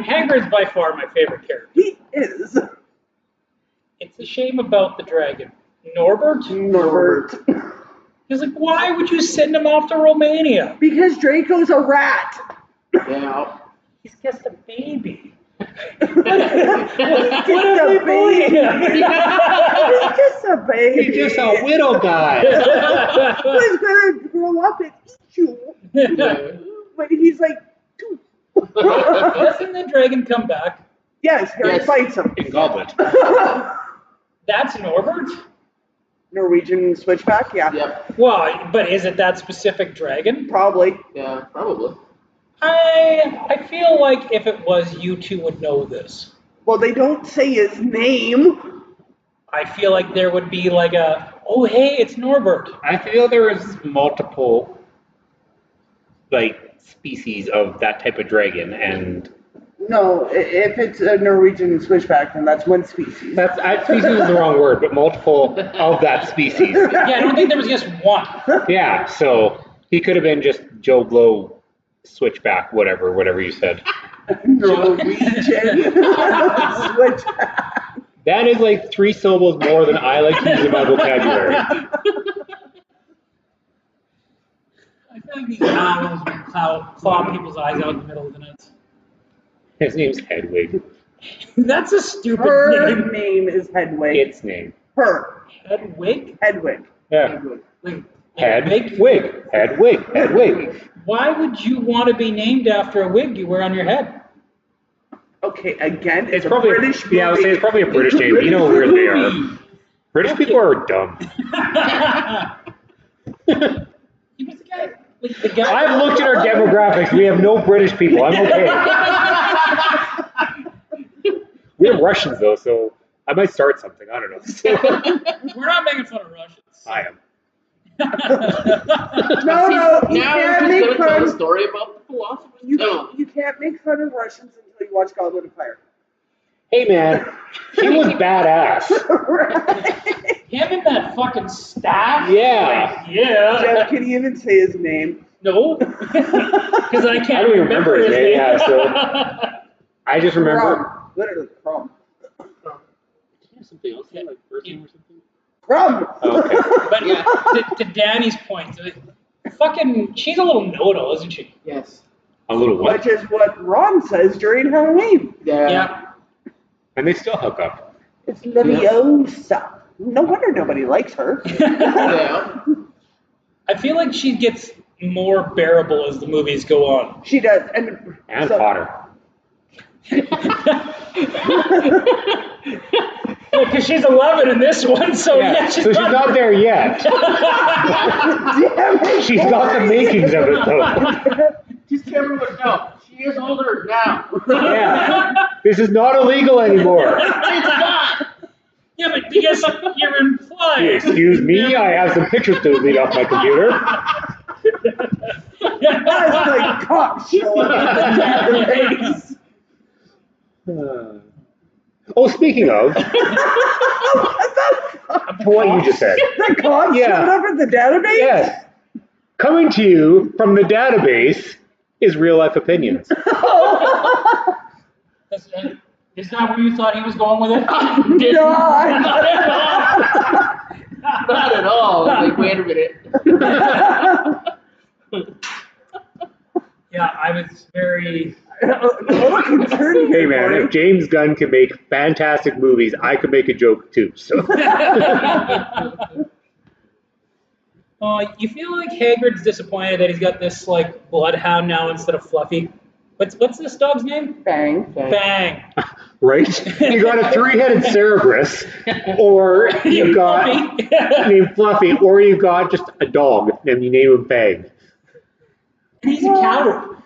Hagrid's by far my favorite character. He is. It's a shame about the dragon. Norbert? Norbert. He's like, why would you send him off to Romania? Because Draco's a rat. Yeah. He's just a baby. He's just a baby. He's just a baby. He's just a widow guy. Who's gonna grow up and eat you? Yeah. But he's like, two. Doesn't the dragon come back? Yes, Harry Yes. fights him. In Goblet. That's Norbert? Norwegian switchback, yeah. Yep. Well, but is it that specific dragon? Probably. Yeah, probably. I feel like if it was, you two would know this. Well, they don't say his name. I feel like there would be like a, oh hey, it's Norbert. I feel there is multiple like species of that type of dragon, and No, if it's a Norwegian switchback, then that's one species. that's species is the wrong word, but multiple of that species. Yeah, I don't think there was just one. Yeah, so he could have been just Joe Blow switchback, whatever you said. Norwegian switchback. That is like 3 syllables more than I like to use in my vocabulary. I feel like these owls would claw people's eyes out in the middle of the night. His name's Hedwig. That's a stupid Her name. name is Hedwig. Its name. Her. Hedwig? Hedwig. Yeah. Like, Hedwig. Hedwig. Why would you want to be named after a wig you wear on your head? Okay, again, It's a probably British movie. yeah. I would say it's probably a British name. You know how weird they are. British people are dumb. He was the guy. Like, the guy. I've looked at our demographics. We have no British people. I'm okay. We have Russians though, so I might start something. I don't know. We're not making fun of Russians. I am. No, you Now can't we're just make gonna tell a fun. story about the Philosopher's Stone. You can't make fun of Russians until you watch Goblet of Fire. Hey man, he was badass. Right? Him and that fucking staff. Yeah. Like, yeah. Jeff, can you even say his name? No. Because I can't I don't even remember his name. Yeah, so I just remember. Crumb. Literally, Crumb. Something else, like first name or something. Crumb. Okay. But Yeah. to Danny's point, fucking, she's a little no-no, isn't she? Yes. A little what? Which is what Ron says during Halloween. Yeah. And they still hook up. It's Leviosa. No wonder nobody likes her. Yeah. I feel like she gets more bearable as the movies go on. She does. And so- Potter. Because she's 11 in this one, so yeah, so she's not there yet. Damn it, She's got the makings of it though. Just Cameron would know. She is older now. Yeah. This is not illegal anymore. It's not. Yeah, but because you're implying. Excuse me, I have some pictures to delete off my computer. That's like cops showing up in the database. Oh, speaking of, what you just said. The cops Yeah. showed up at the database? Yes. Coming to you from the database is Real Life Opinions. Is that where you thought he was going with it? God. Not at all. Like, wait a minute. Yeah, I was very. A little concerned. Hey man, if James Gunn can make fantastic movies, I could make a joke too. So You feel like Hagrid's disappointed that he's got this like bloodhound now instead of Fluffy. What's this dog's name? Bang. Bang. right? You got a 3-headed Cerberus, or you got Fluffy. named Fluffy, or you got just a dog and you name him Bang. He's a coward.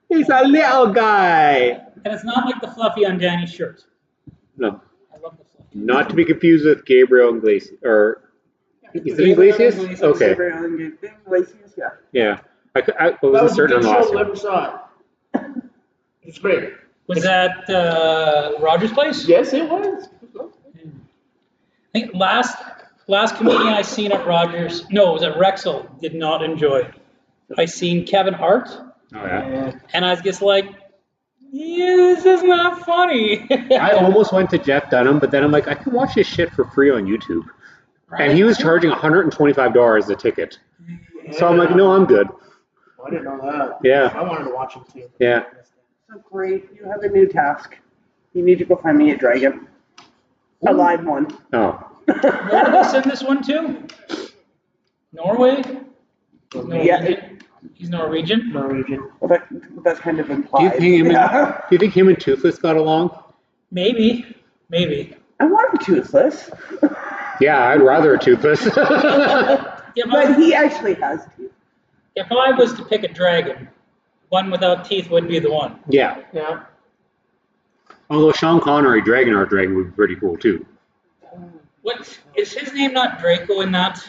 He's a little guy. And it's not like the Fluffy on Danny's shirt. No, I love the fluff. not to be confused with Gabriel Iglesias. Or is it Iglesias? Okay. Iglesias, yeah. Yeah. What That was was a a certain good show. last Whoever one? saw it. It's great. Was that Rogers Place? Yes, it was. I think last comedian I seen at Rogers, no, it was at Rexall, did not enjoy. I seen Kevin Hart, Oh yeah. and I was just like, yeah, this is not funny. I almost went to Jeff Dunham, but then I'm like, I can watch this shit for free on YouTube. And he was charging $125 a ticket. So I'm like, no, I'm good. I didn't know that. Yeah. I wanted to watch him too. Yeah. So great, you have a new task. You need to go find me a dragon. A live one. Oh. Where did they send this one to? Norway? Yeah. He's Norwegian? Norwegian. Well, that's kind of Do implied. you think him and Toothless got along? Maybe. I want him toothless. Yeah, I'd rather a Toothless. Yeah, But he actually has teeth. if I was to pick a dragon, one without teeth would be the one. Yeah. Yeah. Although Sean Connery, Dragonheart Dragon, would be pretty cool too. What is his name? Not Draco in that?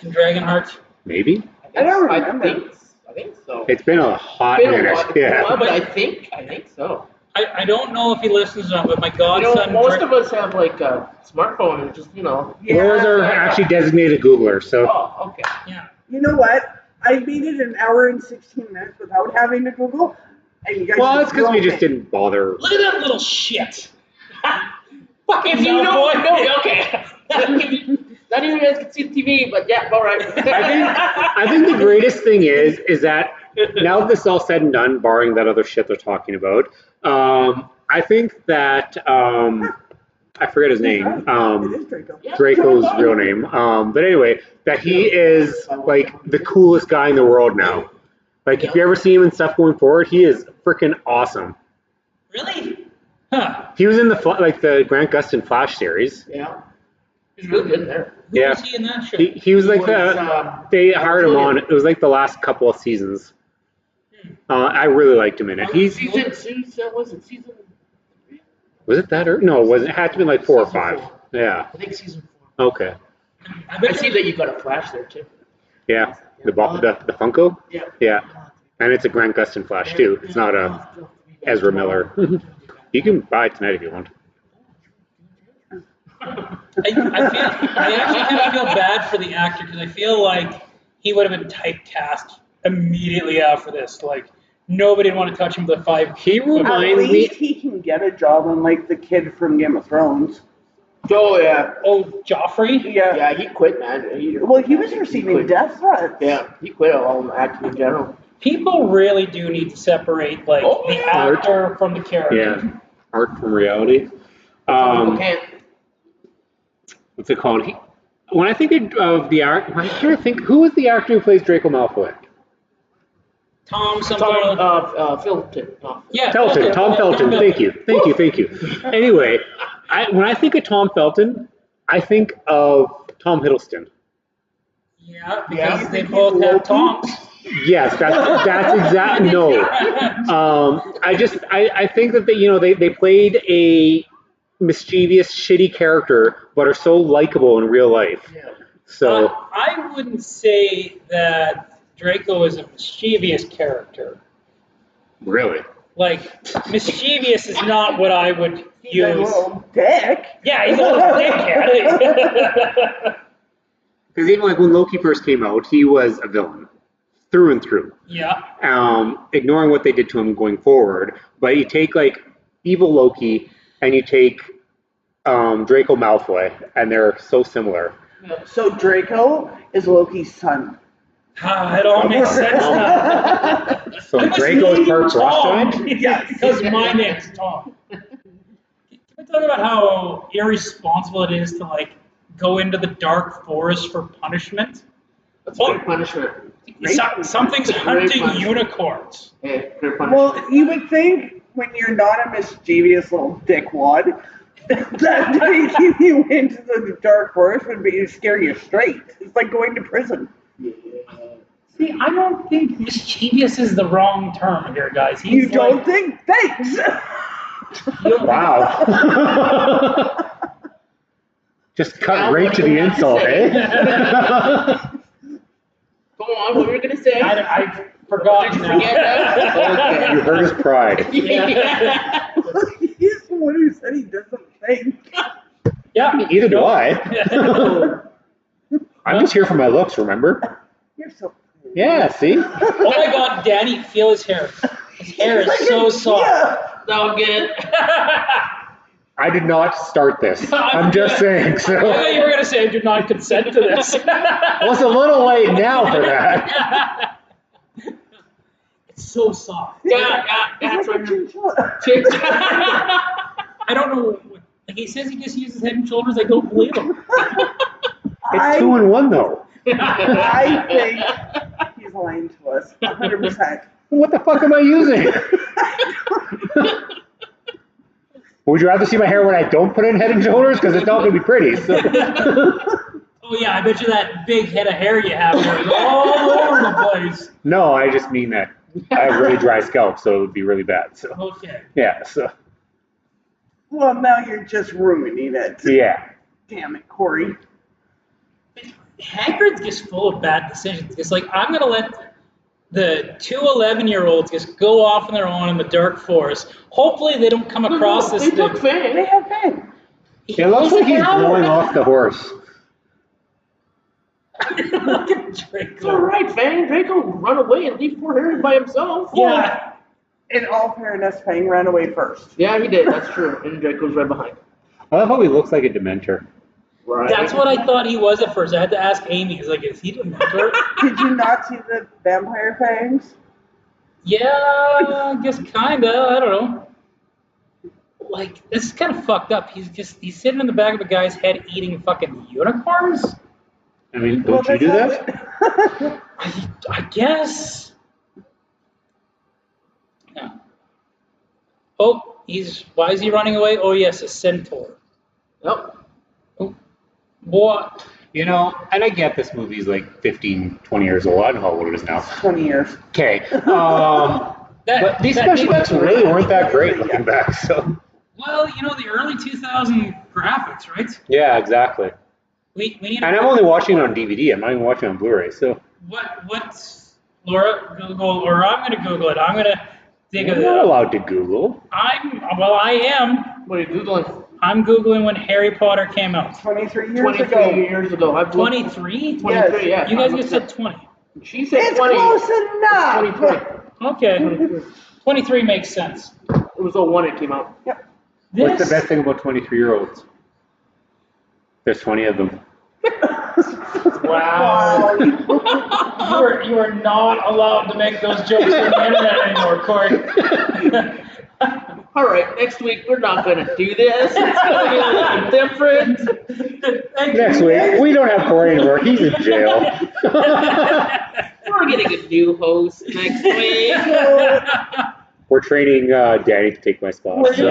In Dragonheart? Maybe? I don't remember. I think so. It's been a hot It's been a minute. while, Yeah. but I think so. I don't know if he listens on, but my You know, godson. most of us have like a smartphone and just, you know. Yours are actually designated Googlers, so. Oh, okay. Yeah. You know what? I made it an hour and 16 minutes without having to Google. And you guys Well, it's because we drove just it. didn't bother. Look at that little shit. Fucking You no, don't know. Okay. Not even you guys can see the TV, but yeah, all right. I think the greatest thing is that now that this is all said and done, barring that other shit they're talking about, I think that I forget his name. It is Draco. Draco's real name. But anyway, that he is like the coolest guy in the world now. Like if you ever see him and stuff going forward, he is freaking awesome. Really? Huh. He was in the Grant Gustin Flash series. Yeah. He's really good in there. Who Yeah. was he in that show? He was like they hired him on. Brilliant. It was like the last couple of seasons. I really liked him in it. Season 2, was it season? Was it that or no? It wasn't. It had to be like 4 or Season 5. four. Yeah. I think season 4. Okay. I see that you got a Flash there too. Yeah. The Funko. Yeah. Yeah. And it's a Grant Gustin Flash too. It's not a Ezra Miller. You can buy it tonight if you want. I actually kind of feel bad for the actor because I feel like he would have been typecast immediately after this. Like nobody would want to touch him with a 5. He At reminds me. least he can get a job unlike the kid from Game of Thrones. Oh yeah. Oh, Joffrey? Yeah. Yeah, he quit, man. Well, he was receiving quit. death threats. Yeah, he quit all acting in general. People really do need to separate like Oh, the yeah. actor from the character. Yeah. Art from reality. People can't. What's it called? When I think of the art, I can't think who was the actor who plays Draco Malfoy. Tom something. Felton. Yeah. Felton, Tom Felton. Thank you. Anyway, when I think of Tom Felton, I think of Tom Hiddleston. Yeah, because Yeah. they both have Toms. Yes, that's exactly no. I think that they played a mischievous, shitty character, but are so likable in real life. Yeah. So I wouldn't say that Draco is a mischievous character. really, Like, mischievous is not what I would He's a use. little dick. Yeah, he's a little dickhead. because even like when Loki first came out, he was a villain through and through. Yeah. Ignoring what they did to him going forward, but you take like evil Loki and you take Draco Malfoy, and they're so similar. So Draco is Loki's son. It all makes sense now. So I must Draco's name part Tom. Rothschild. Yeah, because my name's Tom. Can we talk about how irresponsible it is to like go into the dark forest for punishment? That's a good punishment. Something's It's a great hunting punishment. unicorns. Yeah, good punishment. Well, you would think when you're not a mischievous little dickwad, that taking you into the dark forest would be scare you straight. It's like going to prison. Yeah. See, I don't think mischievous is the wrong term here, guys. You don't think? Thanks. Wow. Just cut right to the insult, eh? Go on, what were you gonna say? I forgot. Did you forget that? Okay. You hurt his pride. Yeah. He's the one who said he doesn't think. Yeah. Either do I. I'm just here for my looks, remember? You're so. Yeah, see? Oh my God, Danny, feel his hair. His hair is so soft. Yeah. So good. I did not start this. I'm just saying. I So thought you were gonna say I do not consent to this. well, it's a little late now for that. It's so soft. Yeah, that's It's like a right. chinchilla. I don't know. Like he says he just uses Head and Shoulders. I don't believe him. It's 2 in 1 though. I think he's lying to us 100%. What the fuck am I using? Would you rather see my hair when I don't put in Head and Shoulders? Because it's not going to be pretty. So. Oh yeah, I bet you that big head of hair you have is all over the place. No, I just mean that I have really dry scalp, so it would be really bad. So Okay. yeah, so Well, now you're just ruining it. yeah. Damn it, Corey. Haggard's just full of bad decisions. It's like I'm gonna let the two 11-year-olds just go off on their own in the dark forest. Hopefully they don't come across this They took thing. Fang. They have been. It looks like he's blowing off the horse. Look at It's Draco. alright, Fang. Draco run away and leave poor Harry by himself. Yeah. In all fairness, Fang ran away first. Yeah, he did. That's true. And Draco's right behind. I love how he looks like a Dementor. Right. That's what I thought he was at first. I had to ask Amy. He's like, is he Dementor? Did you not see the vampire fangs? Yeah, I guess kinda. I don't know. Like, this is kind of fucked up. He's sitting in the back of a guy's head eating fucking unicorns? I mean, don't you do that? I guess. Yeah. Oh, why is he running away? Oh yes, a centaur. Yep. What? You know, and I get this movie's like 15, 20 years old. I don't know how old it is now. 20 years. Okay. But these special effects really weren't that great looking back. So Well, you know, the early 2000 graphics, right? yeah, exactly. We need And I'm only watching it on DVD. I'm not even watching it on Blu-ray. So what's Laura Google, or I'm gonna Google it. I'm gonna dig you're it not up. allowed to Google. I am. What are you Googling? I'm Googling when Harry Potter came out. 23 years 23 ago. years ago. I've looked- 23? 23, yeah. You guys just said 20. She said It's 20. close enough. 23. Okay. 23 makes sense. It was 01 it came out. What's the This, best thing about 23-year-olds? There's 20 of them. wow. You are not allowed to make those jokes on the internet anymore, Corey. All right, next week we're not going to do this. It's going to be a little different. Next week, we don't have Corey anymore. He's in jail. We're getting a new host next week. We're training Danny to take my spot. So.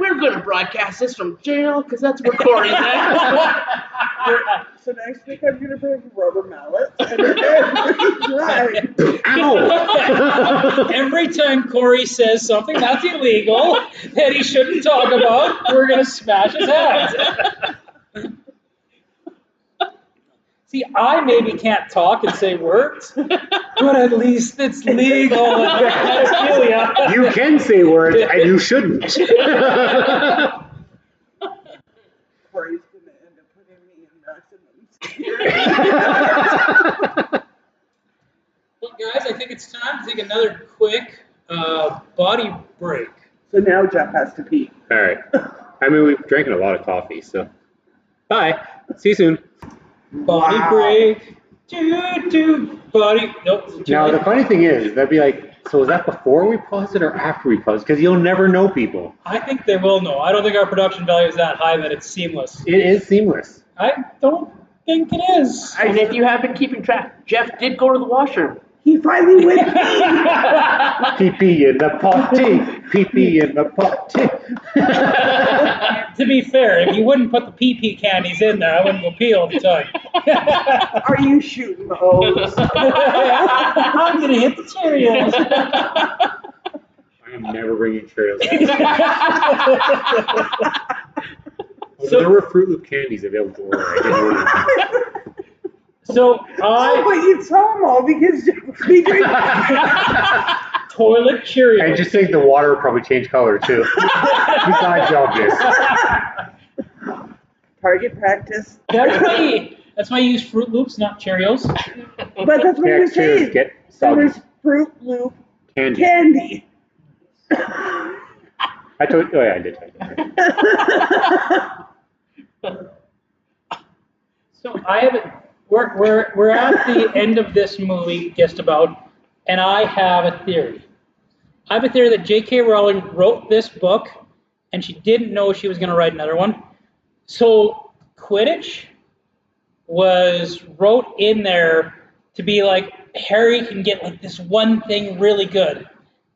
We're going to broadcast this from jail because that's where Corey's at. So next week I'm going to bring rubber mallets and every time. Ow! Every time Corey says something that's illegal that he shouldn't talk about, we're going to smash his head. See, I maybe can't talk and say words, but at least it's legal in pedophilia. You can say words and you shouldn't. Corey's going to end up putting me in maximum. Well, guys, I think it's time to take another quick body break. So now Jeff has to pee. All right. I mean, we've drinking a lot of coffee, so. Bye. See you soon. Body Wow. break. Body. Nope. Now, the funny thing is, that'd be like, so is that before we pause it or after we pause? Because you'll never know people. I think they will know. I don't think our production value is that high that it's seamless. It is seamless. I don't think it is. And if you have been keeping track, Jeff did go to the washroom. He finally went Pee-pee in the potty. Pee-pee in the potty. To be fair, if you wouldn't put the pee candies in there, I wouldn't go pee all the time. Are you shooting the hose? I'm gonna hit the Cheerios. I'm never bringing Cheerios. There were Fruit Loop candies available to order. I didn't order them. So Oh, but you saw them all because we drink. toilet Cheerios. I just think the water probably changed color too. Besides obvious. Target practice. That's why you use Fruit Loops, not Cheerios. But that's what you're saying. Get There soggy. was Fruit Loop Candy. candy. I told. Oh yeah, I did. So I haven't. We're at the end of this movie, just about, and I have a theory. I have a theory that J.K. Rowling wrote this book, and she didn't know she was going to write another one. So Quidditch was wrote in there to be like Harry can get like this one thing really good,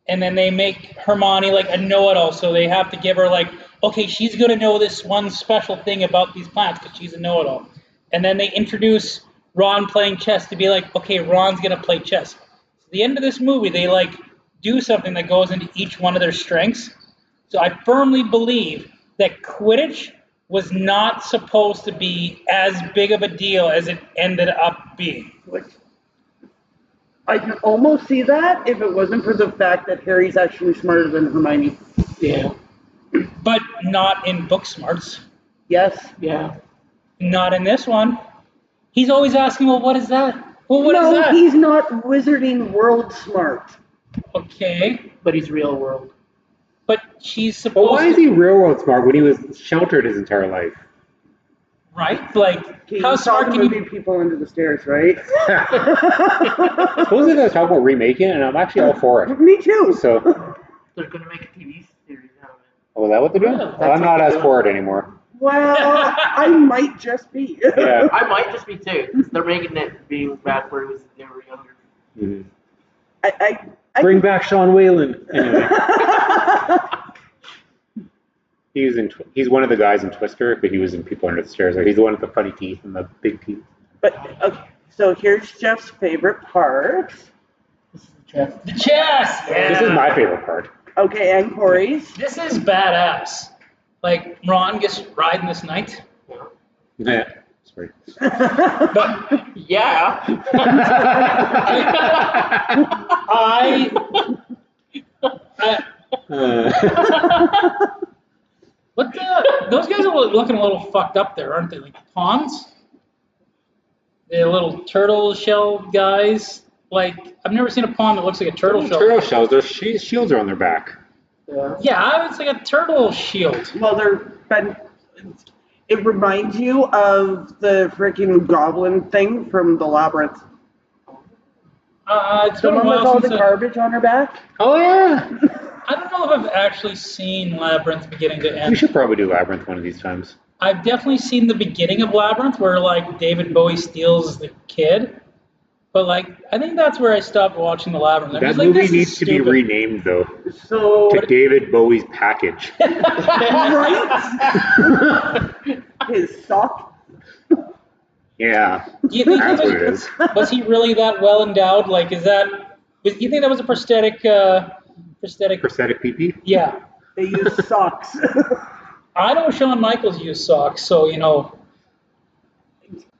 and then they make Hermione like a know-it-all, so they have to give her like, okay, she's going to know this one special thing about these plants because she's a know-it-all. And then they introduce Ron playing chess to be like, okay, Ron's going to play chess. So at the end of this movie, they like do something that goes into each one of their strengths. So I firmly believe that Quidditch was not supposed to be as big of a deal as it ended up being. I can almost see that if it wasn't for the fact that Harry's actually smarter than Hermione. Yeah. But not in book smarts. Yes. Yeah. Not in this one. He's always asking, well, what is that? Well, what is No, that? he's not wizarding world smart. Okay, But he's real world. but she's But supposed why is to, he railroad smart when he was sheltered his entire life? right? Like, Okay, how you saw smart the can movie you... People Under the Stairs, right? Supposedly they're talking about remaking it, and I'm actually all for it. Me too. So, They're gonna make a TV series out of it. oh, is that what they're doing? Really? Well, I'm not as for it anymore. Well, I might just be. Yeah. I might just be too. 'Cause they're making it being back where it was they were younger. Mhm. I Bring back Sean Whalen. Anyway, he's one of the guys in Twister, but he was in People Under the Stairs. He's the one with the funny teeth and the big teeth. But okay, so here's Jeff's favorite part. This is Jeff. The chess! Yeah. This is my favorite part. Okay, and Corey's. This is badass. Like, Ron gets riding this knight. Yeah. Sorry. But Yeah. I what the? Those guys are looking a little fucked up there, aren't they? Like pawns? The little turtle shell guys. Like, I've never seen a pawn that looks like a turtle shell. Turtle shells, their shields are on their back. Yeah. Yeah, it's like a turtle shield. Well, it reminds you of the freaking goblin thing from the Labyrinth. It's The been a one with while all since the garbage on her back. Oh, yeah. I don't know if I've actually seen Labyrinth beginning to We end. should probably do Labyrinth one of these times. I've definitely seen the beginning of Labyrinth where like David Bowie steals the kid. But like, I think that's where I stopped watching the Labyrinth. I'm That just like, movie this is needs to be stupid. renamed, though, So, to David Bowie's Package. right? His sock. Yeah, Do you think that's what it is. was he really that well endowed? Like, do you think that was a prosthetic? Prosthetic pee-pee? Yeah. They use socks. I know Shawn Michaels used socks, so you know.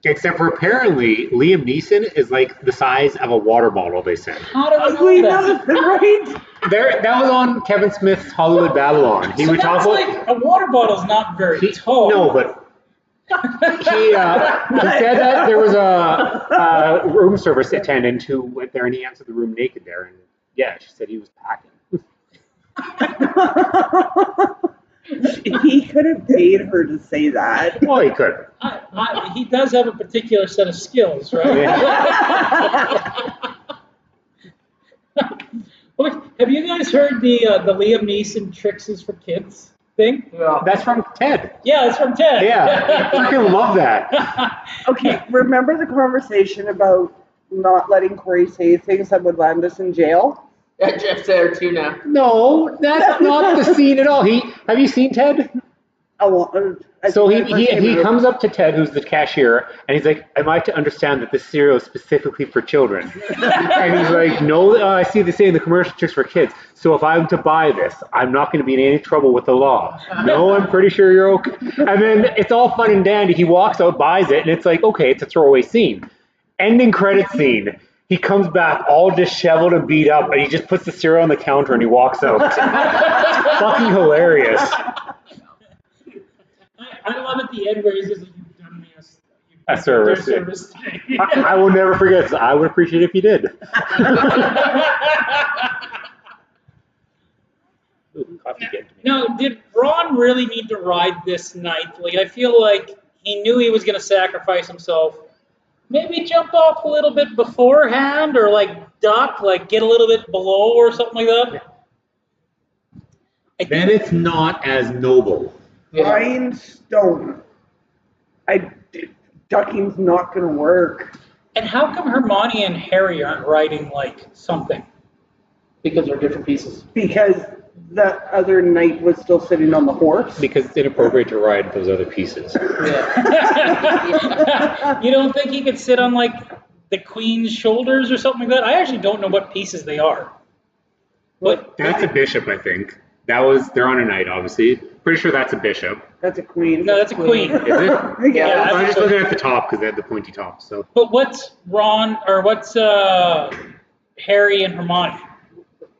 Except for apparently Liam Neeson is like the size of a water bottle, they said. How do We we know that? know, right? That was on Kevin Smith's Hollywood Babylon. He So would talk that's about... like a water bottle's not very tall. No, but he said that there was a room service attendant who went there and he answered the room naked there. And yeah, she said he was packing. He could have paid her to say that. Well, he could. He does have a particular set of skills, right? Look, have you guys heard the Liam Neeson Tricks is for Kids thing? Yeah. That's from Ted. Yeah, it's from Ted. Yeah, I freaking love that. Okay, remember the conversation about not letting Corey say things that would land us in jail? Yeah, Jeff's there too now. No, that's not the scene at all. Have you seen Ted? So he comes up to Ted, who's the cashier, and he's like, "Am I to understand that this cereal is specifically for children?" And he's like, "No, I see they say in the commercial checks for kids. So if I'm to buy this, I'm not going to be in any trouble with the law." "No, I'm pretty sure you're okay." And then it's all fun and dandy. He walks out, buys it, and it's like, okay, it's a throwaway scene. Ending credit scene. He comes back all disheveled and beat up, and he just puts the cereal on the counter and he walks out. Fucking hilarious. I love at the end where he says, "You've done me A service. today." I will never forget this. I would appreciate it if you did. Ooh, coffee getting to me. Now, did Ron really need to ride this night? Like, I feel like he knew he was going to sacrifice himself. Maybe jump off a little bit beforehand, or like duck, like get a little bit below or something like that. Then it's not as noble. Flying stone. Ducking's not going to work. And how come Hermione and Harry aren't riding like something? Because they're different pieces. Because the other knight was still sitting on the horse. Because it's inappropriate to ride those other pieces. Yeah. You don't think he could sit on like the queen's shoulders or something like that? I actually don't know what pieces they are. But That's a bishop, I think. They're on a knight, obviously. Pretty sure that's a bishop. That's a queen. no, that's a queen. Is it? Yeah. I'm just looking at the top because they have the pointy top. So But what's Harry and Hermione?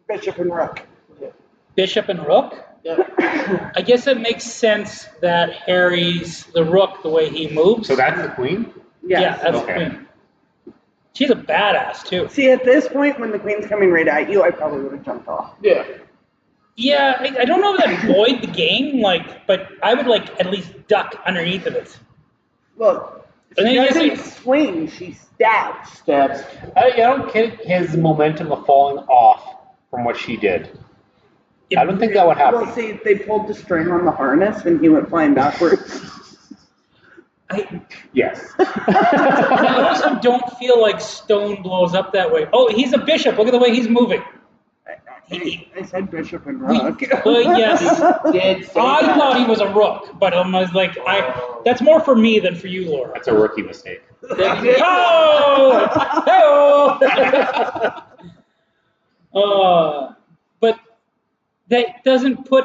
Bishop and rook. Bishop and rook? Yeah. I guess it makes sense that Harry's the rook the way he moves. So that's the queen? Yes. Yeah, that's Okay. the queen. She's a badass too. See, at this point, when the queen's coming right at you, I probably would have jumped off. Yeah. Yeah, I don't know if that void the game, but I would at least duck underneath of it. Look, And then she you just doesn't say- swing, she stabs. Stabs. I don't get his momentum of falling off from what she did. I don't think that would happen. Well, see, they pulled the string on the harness and he went flying backwards. Yes. I also don't feel like stone blows up that way. Oh, he's a bishop. Look at the way he's moving. I said bishop and We- rook. well, yes. Did say I that. thought he was a rook, but I was like, that's more for me than for you, Laura. That's a rookie mistake. Oh! But that doesn't put.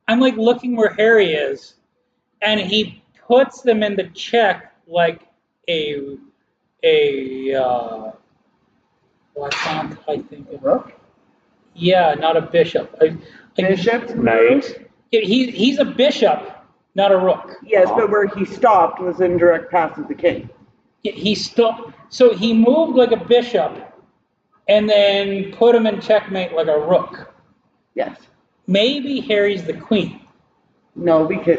I'm looking where Harry is, and he puts them in the check like a what font I think of? Rook? Yeah, not a bishop. Bishop? Knight. He's a bishop, not a rook. Yes, but where he stopped was in direct path of the king. He stopped. So he moved like a bishop, and then put him in checkmate like a rook. Yes. Maybe Harry's the queen. No, because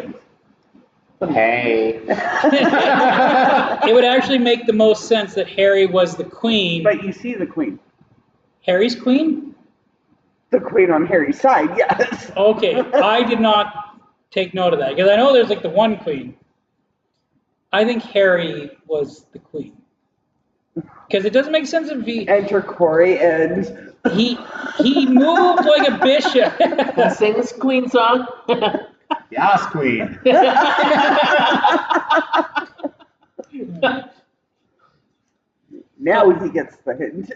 Hey. It would actually make the most sense that Harry was the queen. but you see the queen. Harry's queen? The queen on Harry's side, yes. Okay, I did not take note of that because I know there's the one queen. I think Harry was the queen because it doesn't make sense if Enter Corey and he moved like a bishop. Wanna sing this Queen song? Yes, queen. now he gets the hint.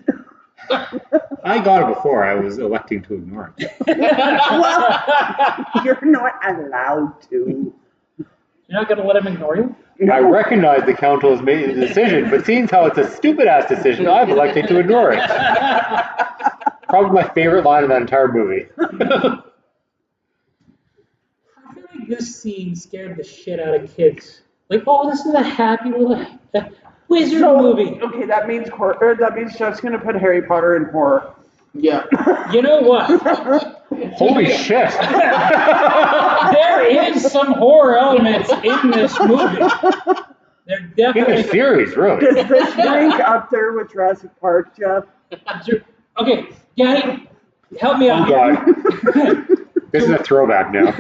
I got it before. I was electing to ignore it. Well, you're not allowed to. You're not gonna let him ignore you? I recognize the council has made the decision, but seeing how it's a stupid-ass decision, I've elected to ignore it. Probably my favorite line of that entire movie. I feel like this scene scared the shit out of kids. Oh, this is a happy little wizard movie. Okay, that means Jeff's gonna put Harry Potter in horror. Yeah. You know what? Holy shit! There is some horror elements in this movie. They're In the definitely. series, really. Does this rank up there with Jurassic Park, Jeff? Okay, Danny, help me Oh out. god. This is a throwback now.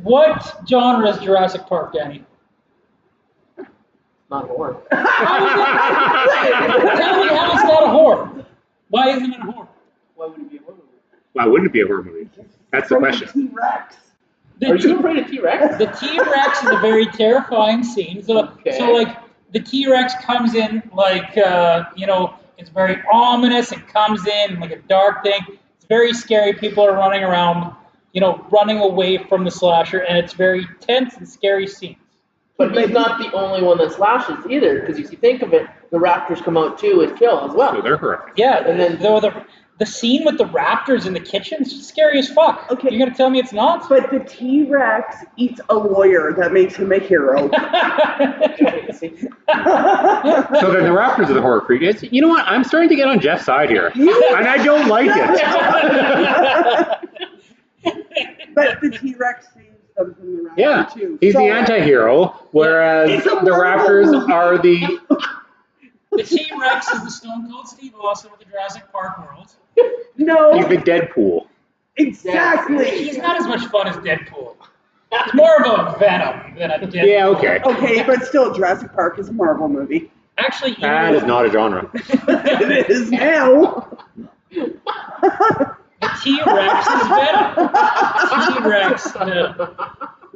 What genre is Jurassic Park, Danny? Not horror. Tell me how it's not a horror. Why isn't it a horror? Why would it be a horror movie? Why wouldn't it be a horror movie? That's the From question. T-Rex. Are you afraid of T-Rex? The T-Rex is a very terrifying scene. So like the T-Rex comes in like it's very ominous. It comes in like a dark thing. It's very scary. People are running around, running away from the slasher, and it's very tense and scary scenes. But he's not the only one that slashes either, because if you think of it, the raptors come out too and kill as well. So they're horrific. Yeah, and then the scene with the raptors in the kitchen is scary as fuck. Okay. You're gonna tell me it's not? But the T-Rex eats a lawyer. That makes him a hero. So then the raptors are the horror creatures. You know what? I'm starting to get on Jeff's side here, and I don't like it. But the T-Rex saves them from the raptor Yeah, too. he's So- the anti-hero, whereas It's a the raptors Marvel are the. The T-Rex is the Stone Cold Steve Austin with the Jurassic Park world. No, He's the Deadpool. exactly. He's not as much fun as Deadpool. He's more of a Venom than a Deadpool. Yeah, okay. Okay, but still, Jurassic Park is a Marvel movie. Actually, That is not a genre. It is now. the T-Rex is Venom. T-Rex,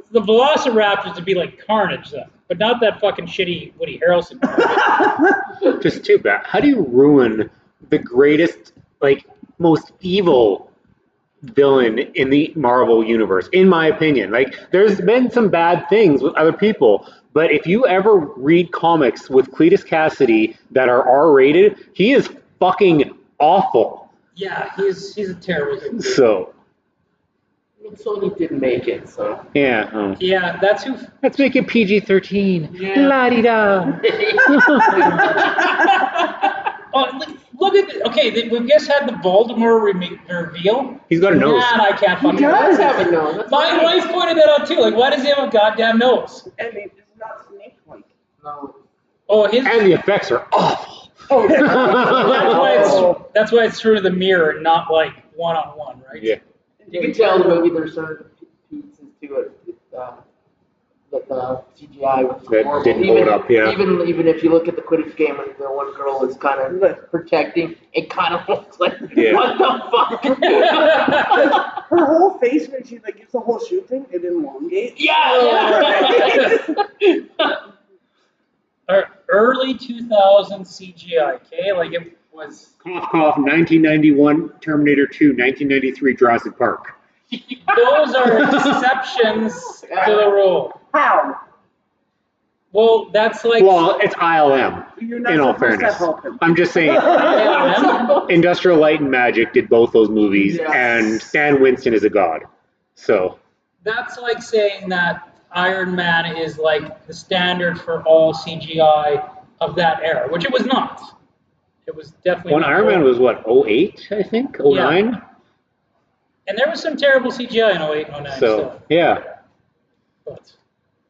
the Velociraptors would be like Carnage, though, but not that fucking shitty Woody Harrelson. Just too bad. How do you ruin the greatest, most evil villain in the Marvel universe? In my opinion, there's been some bad things with other people, but if you ever read comics with Cletus Cassidy that are R-rated, he is fucking awful. Yeah, he's a terrible dude. So. Sony didn't make it, so. Yeah. Yeah, that's who. Let's make it PG-13. Yeah. La-di-da. Look at we've just had the Voldemort reveal. He's got a nose. Man, I can't fucking. He does have a nose. That's My nice. wife pointed that out too. Like, why does he have a goddamn nose? And it's not snake-like. No. Oh, his. And the effects are awful. Oh, That's why it's through the mirror and not like one-on-one, right? Yeah. You can tell the movie there's certain pieces to it that the CGI was That horrible. didn't hold up, yeah. Even if you look at the Quidditch game and the one girl is kind of protecting, it kind of looks like, Yeah. what the fuck? her whole face when she gives the whole shoot thing, it elongates. Yeah. Early 2000 CGI, okay? Like it was. Cough, cough, 1991 Terminator 2, 1993 Jurassic Park. Those are exceptions to the rule. How? Well, that's like. Well, it's ILM, You're not in all supposed to fairness. help him. I'm just saying, ILM? Industrial Light and Magic did both those movies, Yes. and Stan Winston is a god. So, That's like saying that Iron Man is like the standard for all CGI of that era, which it was not. It was definitely when not. Iron Man was, what, 08, I think? 09? And there was some terrible CGI in 08 and 09 So, still. yeah.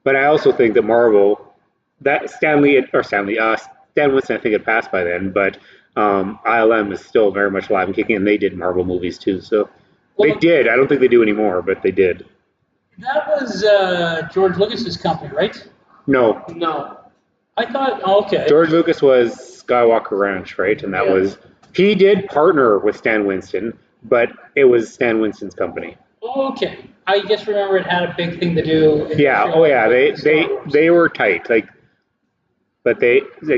But I also think that Marvel, that Stan Winston, I think had passed by then, but ILM is still very much alive and kicking, and they did Marvel movies too. So they did. I don't think they do anymore, but they did. That was George Lucas's company, right? No, No. I thought, okay. George Lucas was Skywalker Ranch, right? And that was, he did partner with Stan Winston, but it was Stan Winston's company. Okay. I just remember it had a big thing to do. Yeah. Oh yeah. They were tight. But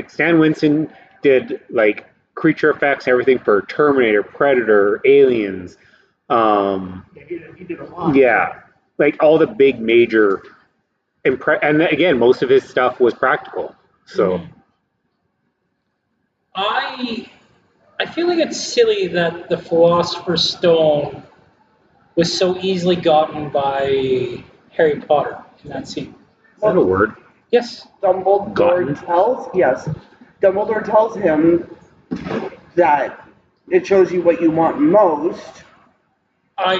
Stan Winston did creature effects, everything for Terminator, Predator, Aliens. He did a lot. Yeah. All the big major, and again, most of his stuff was practical. So. I feel like it's silly that the Philosopher's Stone was so easily gotten by Harry Potter in that scene. Is that a word? Yes. Dumbledore Gotten. Dumbledore tells him that it shows you what you want most. I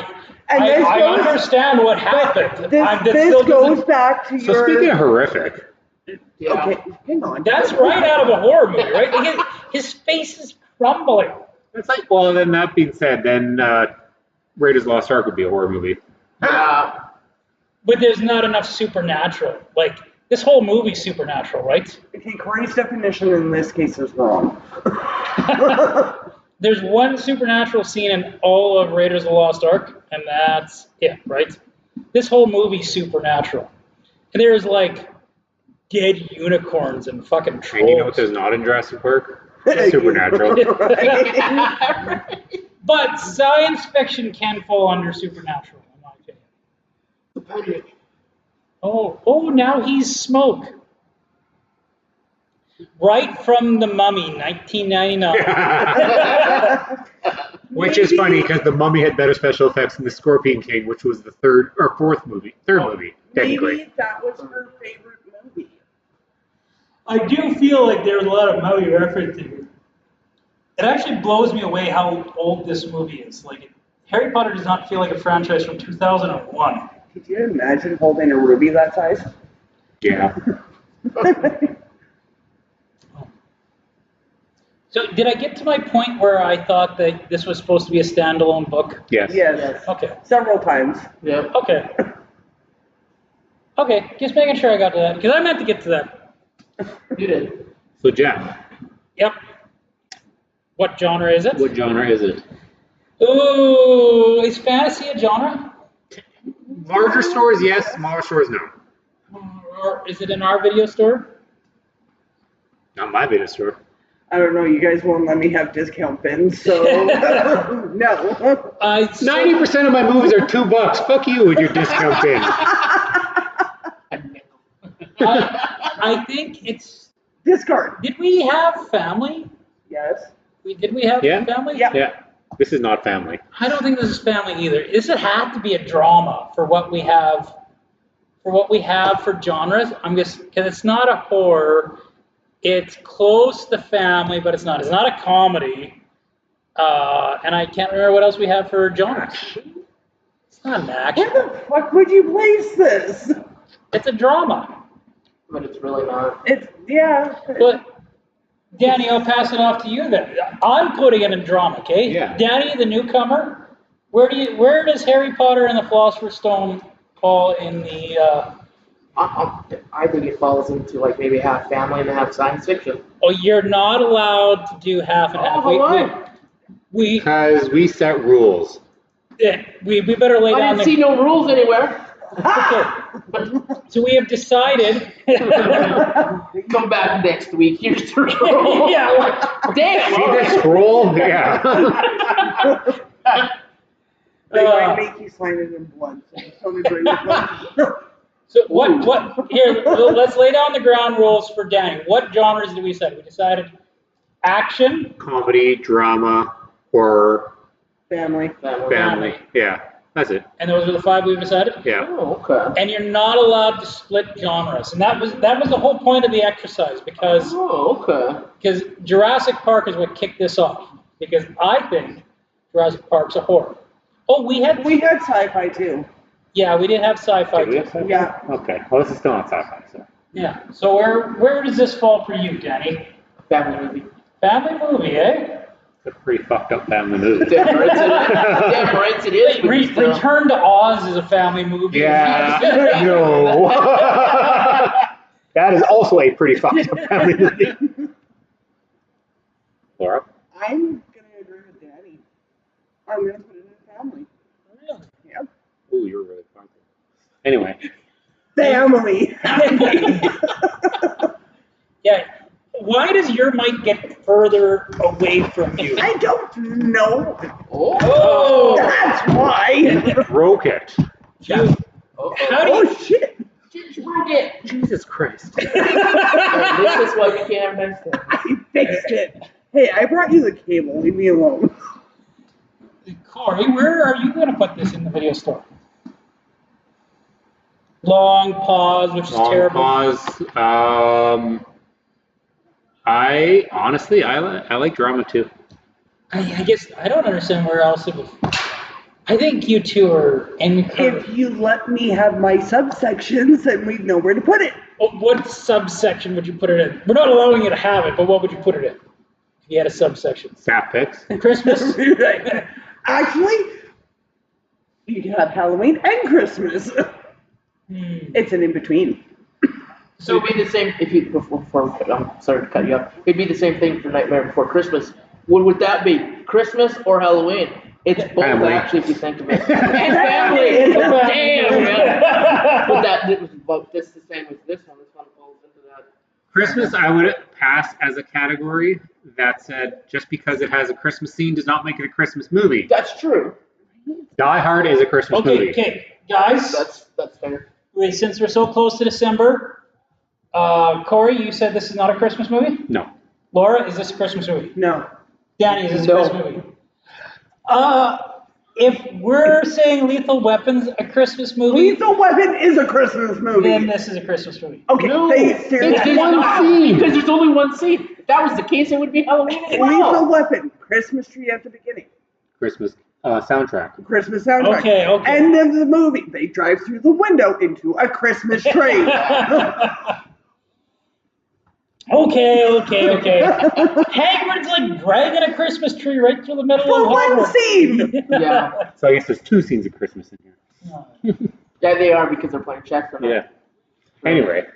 this goes- understand what happened. This goes back to So your. speaking of horrific, Yeah. Okay, hang on. That's right out of a horror movie, right? His face is crumbling. it's well, then that being said, then Raiders of the Lost Ark would be a horror movie. Yeah. But there's not enough supernatural. This whole movie's supernatural, right? Okay, Corey's definition in this case is wrong. There's one supernatural scene in all of Raiders of the Lost Ark, and that's it, right? this whole movie's supernatural. And there's like dead unicorns and fucking trolls. And you know what there's not in Jurassic Park? Supernatural. But science fiction can fall under supernatural, in my opinion. Oh, now he's smoke. Right from The Mummy, 1999. Which is funny because The Mummy had better special effects than The Scorpion King, which was the third movie, technically. Maybe that was her favorite movie. I do feel like there's a lot of Mummy referencing. It actually blows me away how old this movie is. Like, Harry Potter does not feel like a franchise from 2001. Could you imagine holding a ruby that size? Yeah. So did I get to my point where I thought that this was supposed to be a standalone book? Yes. Yes. Okay. Several times. Yep. Okay. Okay, just making sure I got to that, because I meant to get to that. You did. So, Jeff, Yep. What genre is it? what genre is it? Ooh, is fantasy a genre? Larger stores, yes. Smaller stores, no. Or is it in our video store? Not my video store. I don't know. You guys won't let me have discount bins, so no. 90% of my movies are $2. Fuck you with your discount bin. I think it's. Discard. Did we have family? Yes. Did we have Yeah. family? Yep. Yeah. This is not family. I don't think this is family either. This would have to be a drama for what we have. For what we have for genres, I'm just because it's not a horror. It's close to family, but it's not. It's not a comedy. And I can't remember what else we have for genres. It's not an action. Where the fuck would you place this? It's a drama. But it's really not. It's yeah. But Danny, I'll pass it off to you then. I'm putting it in drama, okay? Yeah. Danny, the newcomer, where does Harry Potter and the Philosopher's Stone fall in the? I think it falls into like maybe half family and half science fiction. Oh, you're not allowed to do half and half. We Because we set rules. better lay I down didn't see no rules anywhere. Okay. So we have decided. Come back next week. Here's the rule. Yeah. Like, Damn. See all this right. scroll? Yeah. They might make you sign it in blood. So just tell me bring the blood. So what? Here, let's lay down the ground rules for Danny. What genres did we decide? We decided action, Comedy, drama, horror, Family. family. Yeah. That's it. and those are the 5 we've decided. Yeah. Oh, okay. And you're not allowed to split genres, and that was the whole point of the exercise because Oh, okay. Jurassic Park is what kicked this off. Because I think Jurassic Park's a horror. Oh, we had sci-fi too. yeah, we did have sci-fi. Did we too. have sci-fi? Yeah. Okay. Well, this is still not sci-fi. So. Yeah. So where does this fall for you, Danny? Family movie. Family movie, eh? It's a pretty fucked up family movie. Damn right it is. but still. Return to Oz is a family movie. Yeah. No. That is also a pretty fucked up family movie. Laura? I'm gonna agree with Danny. I'm gonna put it in family. Really? Yep. Ooh, you're really funky. Anyway. Family. Yeah. Why does your mic get further away from you? I don't know. Oh. That's why. Broke it. You, how do you? Oh shit. You broke it. Jesus Christ. This is why we can't mess it. I fixed it. Hey, I brought you the cable. Leave me alone. Corey, where are you going to put this in the video store? Long pause, which is Long terrible. pause. I honestly, I like drama too. I guess I don't understand where else it would. I think you two are If you let me have my subsections, then we'd know where to put it. What subsection would you put it in? We're not allowing you to have it, but what would you put it in? If you had a subsection. Sap picks. Christmas? Actually, you could have Halloween and Christmas. It's an in-between. So it'd be the same if you before I'm sorry to cut you off. It'd be the same thing for Nightmare Before Christmas. What would that be? Christmas or Halloween? It's both Family. actually if you think of it. And family. Damn. Yeah. But this is the same with this one. This one falls into that. Christmas, I would pass as a category. That said, just because it has a Christmas scene does not make it a Christmas movie. That's true. Die Hard is a Christmas movie. Okay, guys. That's fair. Wait, since we're so close to December, Corey, you said this is not a Christmas movie? No. Laura, is this a Christmas movie? No. Danny, is this No. a Christmas movie? If we're saying Lethal Weapon's a Christmas movie, Lethal Weapon is a Christmas movie. then this is a Christmas movie. Okay, No, they seriously. it's one scene. Because there's only one scene. If that was the case, it would be Halloween as Lethal well. Weapon, Christmas tree at the beginning, Christmas soundtrack. Christmas soundtrack. Okay. End of the movie, they drive through the window into a Christmas tree. Okay. Hagrid's like dragging a Christmas tree right through the middle For of one Hogwarts. scene. Yeah. So I guess there's 2 scenes of Christmas in here. Yeah, they are because they're playing chess for now. Yeah. Anyway.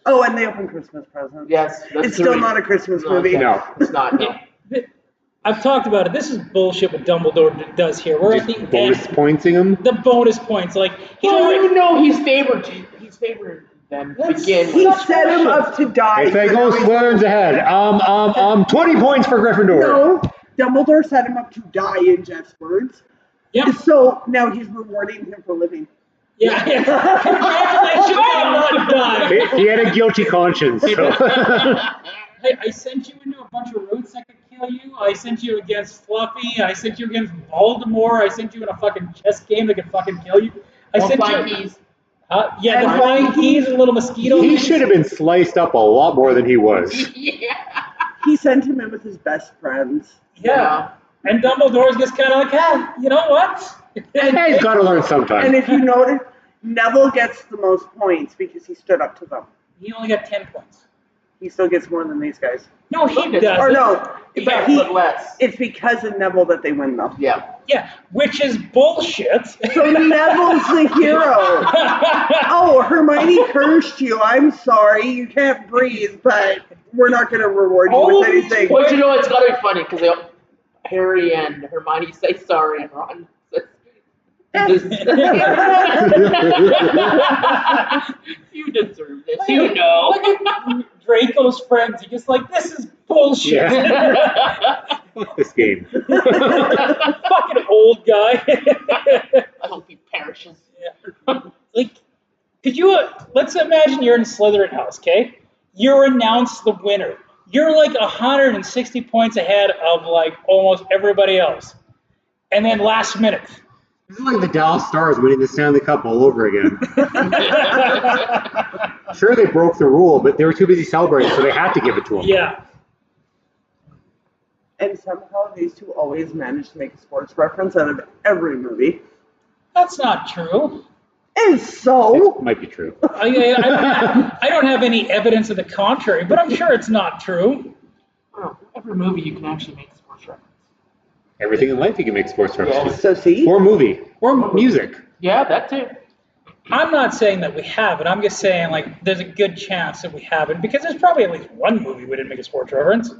Oh, and they open Christmas presents. Yes. That's It's still 3. not a Christmas No, movie. No. It's not. No. I've talked about it. This is bullshit what Dumbledore does here. We're at the Just bonus end. pointing him. The bonus points, like he's Well, already. you know he's favored. He's favored them to begin He with. set him up to die. If they for go no reason. Slytherins ahead. 20 points for Gryffindor. No, Dumbledore set him up to die in Jeff's words. Yep. So now he's rewarding him for living. Yeah. Congratulations on not dying. He had a guilty conscience. So. I sent you into a bunch of routes that could kill you. I sent you against Fluffy. I sent you against Voldemort. I sent you in a fucking chess game that could fucking kill you. I Or sent flying you. keys. Yeah, the And flying keys and little mosquito. He things. should have been sliced up a lot more than he was. Yeah. He sent him in with his best friends. Yeah. And Dumbledore's just kind of like, ah, you know what? Hey, he's got to learn And sometime. if you notice, Neville gets the most points because he stood up to them. He only got 10 points. He still gets more than these guys. No, he Look, doesn't. Or no, Yeah, but he, but less. it's because of Neville that they win though. Yeah. Yeah, which is bullshit. So Neville's the hero. Oh, Hermione cursed you. I'm sorry. You can't breathe, but we're not going to reward you with Holy anything. But you know, it's gotta be funny because Harry and Hermione say sorry, and Ron says. You deserve this. You know. Look at Draco's friends. He's just like, this is bullshit. Yeah. Fuck this game. Fucking old guy. I hope he perishes. Like, could you, let's imagine you're in Slytherin house, okay? You're announced the winner. You're like 160 points ahead of like almost everybody else. And then last minute. This is like the Dallas Stars winning the Stanley Cup all over again. Sure, they broke the rule, but they were too busy celebrating, so they had to give it to him. Yeah. And somehow these two always manage to make a sports reference out of every movie. That's not true. And so, It might be true. I don't have any evidence of the contrary, but I'm sure it's not true. Well, every movie you can actually make a sports reference. Everything in life you can make sports references. so see, Or movie. Or music. Yeah, that too. I'm not saying that we haven't. I'm just saying, like, there's a good chance that we haven't, because there's probably at least one movie we didn't make a sports reference.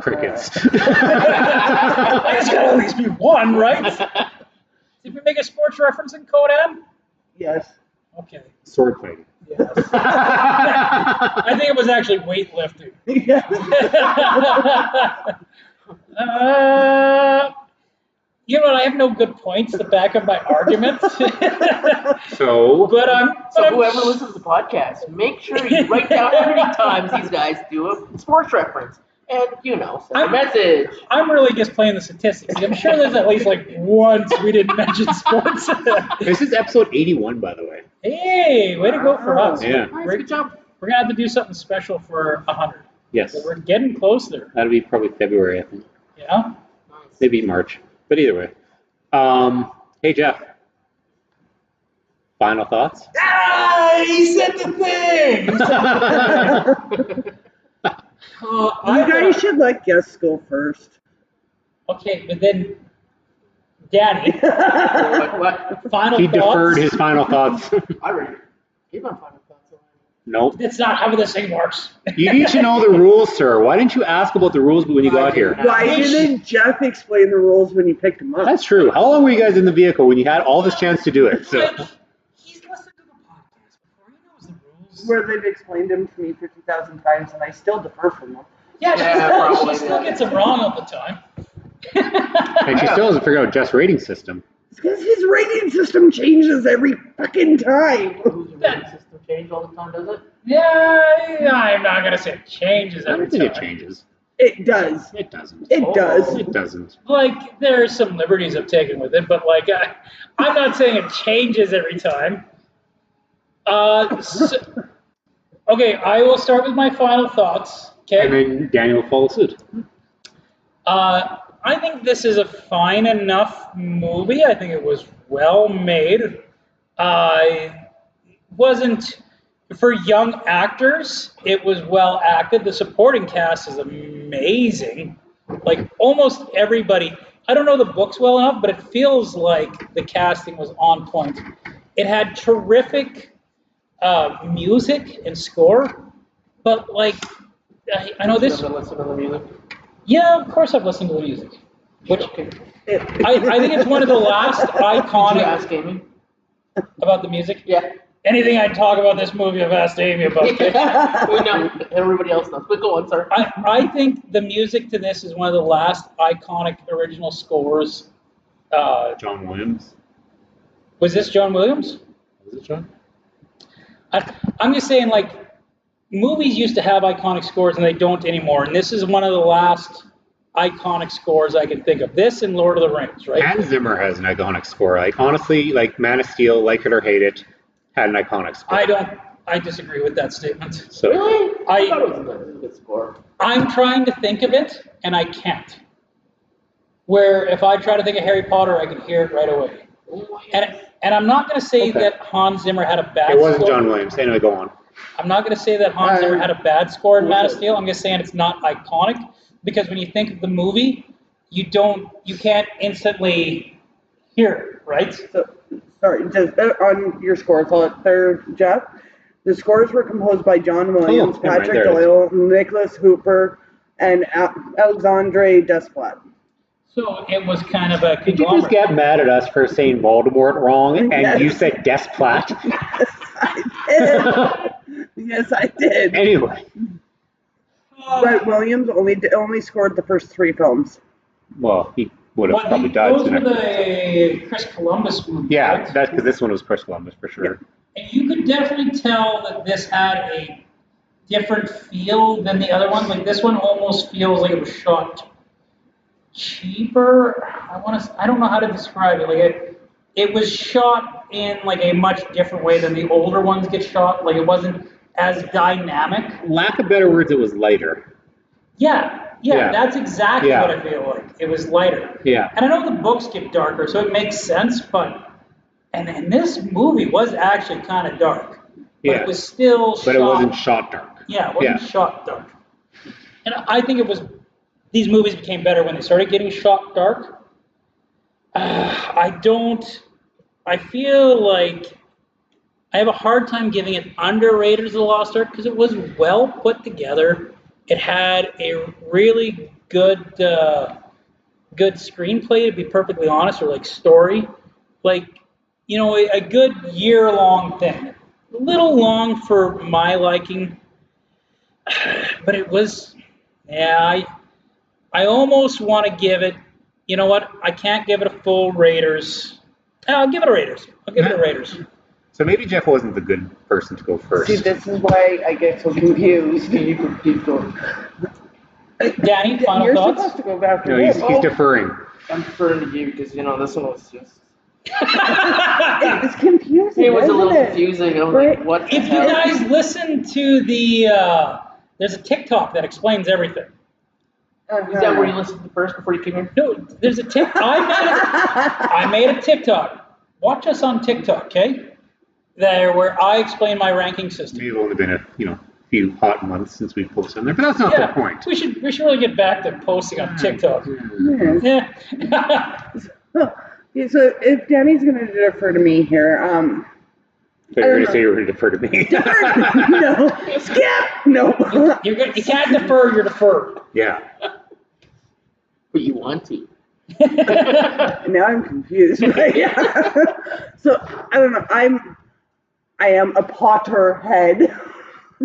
Crickets. There's got to at least be one, right? Did we make a sports reference in Conan? yes. Okay. Sword fighting. Yes. I think it was actually weightlifting. You know what? I have no good points to back up my argument. So, but So whoever listens to the podcast, make sure you write down how many times these guys do a sports reference. And, you know, send a message. I'm really just playing the statistics. I'm sure there's at least like once we didn't mention sports. this is episode 81, by the way. Hey, way to go for us. Yeah. Nice, good job. We're gonna have to do something special for 100. Yes. So we're getting close there. That'll be probably February, I think. Yeah. Nice. Maybe March. But either way. Hey, Jeff. Final thoughts? Ah, he said the thing. You guys should let guests go first. Okay, but then, Danny, What? final He thoughts. deferred his final thoughts. I already gave my final thoughts already. Nope. That's not how this thing works. You need to know the rules, sir. Why didn't you ask about the rules when you got here? Why didn't Jeff explain the rules when you picked him up? That's true. How long were you guys in the vehicle when you had all this chance to do it? So. Like, he's listened to the podcast before. He knows the rules. Where they've explained them to me 50,000 times, and I still defer from them. Yeah, probably, she still gets them wrong all the time. And she still hasn't figured out Jeff's rating system. It's because his rating system changes every fucking time. Whose rating system change all the time, does it? Yeah, I'm not gonna say it changes I every don't think time. it changes. It does. It doesn't. It does. It doesn't. Like, there's some liberties I've taken with it, but like, I'm not saying it changes every time. Okay, I will start with my final thoughts. Okay. And then Daniel will follow suit. I think this is a fine enough movie. I think it was well made. Wasn't for young actors. It was well acted. The supporting cast is amazing. Like almost everybody. I don't know the books well enough, but it feels like the casting was on point. It had terrific music and score, but like I know this. Never listen to the music. Yeah, of course I've listened to the music. Which Okay. I think it's one of the last Did you iconic ask Amy? about the music. Yeah. Anything I talk about this movie, I've asked Amy about. Okay? We know. Everybody else knows. But go on, sir. I think the music to this is one of the last iconic original scores. John Williams. Was this John Williams? Was it John? I'm just saying, like, movies used to have iconic scores and they don't anymore. And this is one of the last iconic scores I can think of. This and Lord of the Rings, right? Hans Zimmer has an iconic score. Like honestly, like Man of Steel, like it or hate it, had an iconic score. I disagree with that statement. So Really? I- thought it was a good score. I'm trying to think of it and I can't. Where if I try to think of Harry Potter, I can hear it right away. Oh, yeah. And I'm not going to say Okay. that Hans Zimmer had a bad it wasn't score. John Williams. Anyway, go on. I'm not going to say that Hans Zimmer had a bad score in Man of Steel. I'm just saying it's not iconic because when you think of the movie, you can't instantly hear it, right? So, sorry, just on your scores there, Jeff. The scores were composed by John Williams, never mind, Patrick there it is. Doyle, Nicholas Hooper, and Alexandre Desplat. So it was kind of a Did you just get mad at us for saying Voldemort wrong and Yes. you said Desplat? Yes, I did. Anyway, But Williams only scored the first 3 films. well, he would have probably died those were soon. the Chris Columbus movies, Yeah, right? that's because this one was Chris Columbus for sure. And you could definitely tell that this had a different feel than the other one. Like this one almost feels like it was shot cheaper. I don't know how to describe it. Like it was shot in like a much different way than the older ones get shot. Like it wasn't as dynamic. Lack of better words, it was lighter. Yeah, Yeah. that's exactly Yeah. what I feel like. It was lighter. Yeah. And I know the books get darker, so it makes sense, but and this movie was actually kind of dark. But Yeah. it was still shot. But it wasn't shot dark. Yeah, it wasn't shot dark. And I think it was, these movies became better when they started getting shot dark. I feel like I have a hard time giving it under Raiders of the Lost Ark because it was well put together. It had a really good screenplay, to be perfectly honest, or like story. Like, you know, a good year-long thing. A little long for my liking. But it was, yeah, I almost want to give it, you know what, I can't give it a full Raiders. I'll give it a Raiders. I'll give it a Raiders. So maybe Jeff wasn't the good person to go first. See, this is why I get so confused. Can you keep going? Danny, final You're thoughts? supposed to go back to No, him. he's deferring. I'm deferring to you because, you know, this one was just... It's confusing. It was a little isn't it? confusing. I'm Right. like, what the If you hell? guys listen to the, there's a TikTok that explains everything. Is that where you listened to first before you came here? No, there's a I made a TikTok. Watch us on TikTok, okay? There, where I explain my ranking system. Maybe it's only been a few hot months since we posted on there, but that's not the point. We should really get back to posting on TikTok. Yeah. Yeah. Yeah, so if Danny's going to defer to me here, So you're going to say you're going to defer to me. No. Skip. No. You can't defer. You're deferred. Yeah. But you want to. Now I'm confused. Yeah. So I don't know. I am a Potterhead.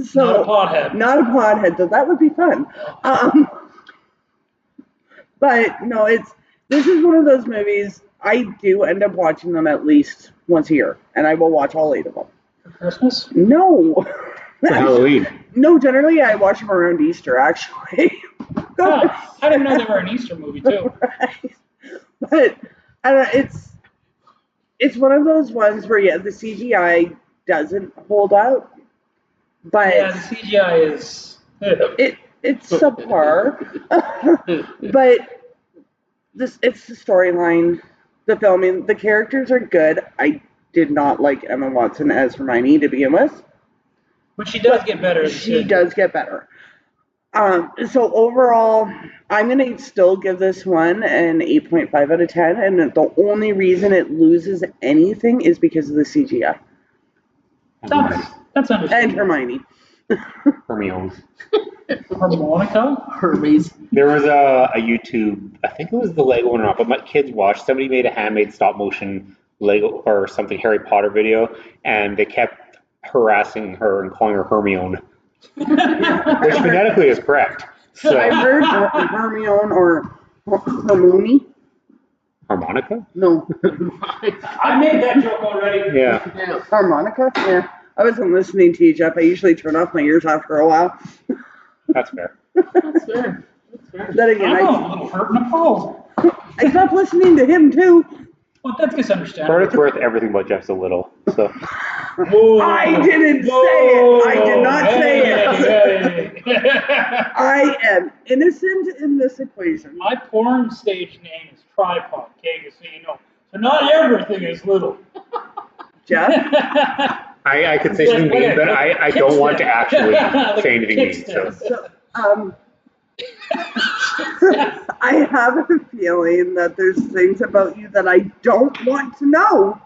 So Not a pothead. Not a pothead. So that would be fun. But no, this is one of those movies. I do end up watching them at least once a year, and I will watch all 8 of them. For Christmas? No. For Halloween. No, generally I watch them around Easter, actually. Oh, I didn't know they were an Easter movie too. Right. But it's one of those ones where the CGI doesn't hold out, but Yeah, the CGI is. it's subpar. But it's the storyline, the filming, the characters are good. I did not like Emma Watson as Hermione to begin with. But she does get better. She does get better. So overall, I'm going to still give this one an 8.5 out of 10. And the only reason it loses anything is because of the CGI. That's understandable. And Hermione. Hermione. Harmonica? Hermes. There was a YouTube, I think it was the Lego one or not, but my kids watched. Somebody made a handmade stop motion Lego or something Harry Potter video, and they kept harassing her and calling her Hermione, which phonetically is correct. So I heard Hermione or Hermione. harmonica? No. I made that joke already. Yeah. Harmonica? Yeah. I wasn't listening to you, Jeff. I usually turn off my ears after a while. That's fair. That's fair. Then again, I'm a little hurt in the balls. I stopped listening to him too. Well, that's just For understandable. what it's worth, everything about Jeff's a little. So Whoa. I didn't say it. I did not say it. Hey. I am innocent in this equation. My porn stage name is Tripod, okay, just so you know. So not everything is little. Jeff? I could say something mean, but I don't want to actually say anything mean. So I have a feeling that there's things about you that I don't want to know.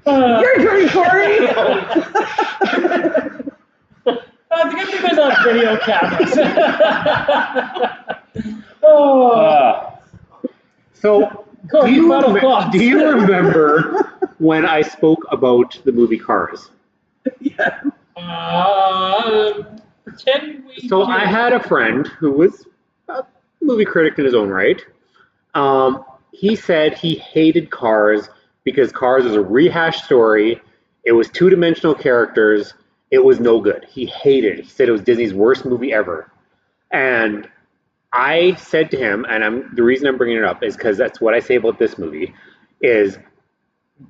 Your turn, Corey. The good thing is on video cameras. Oh. So Corey, final thoughts. do you remember when I spoke about the movie Cars? Yeah. Pretend we So do. I had a friend who was a movie critic in his own right. He said he hated Cars because Cars is a rehashed story. It was two-dimensional characters. It was no good. He hated it. He said it was Disney's worst movie ever. And I said to him, and the reason I'm bringing it up is because that's what I say about this movie, is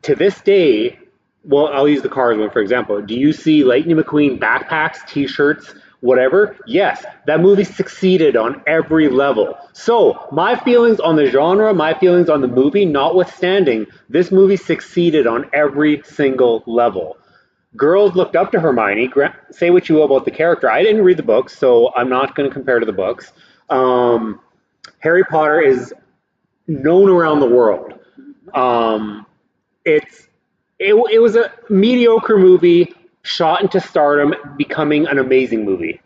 to this day, well, I'll use the Cars one for example. Do you see Lightning McQueen backpacks, T-shirts, whatever? Yes, that movie succeeded on every level. So my feelings on the genre, my feelings on the movie, notwithstanding, this movie succeeded on every single level. Girls looked up to Hermione. Say what you will about the character. I didn't read the books, so I'm not going to compare to the books. Harry Potter is known around the world. It was a mediocre movie shot into stardom, becoming an amazing movie.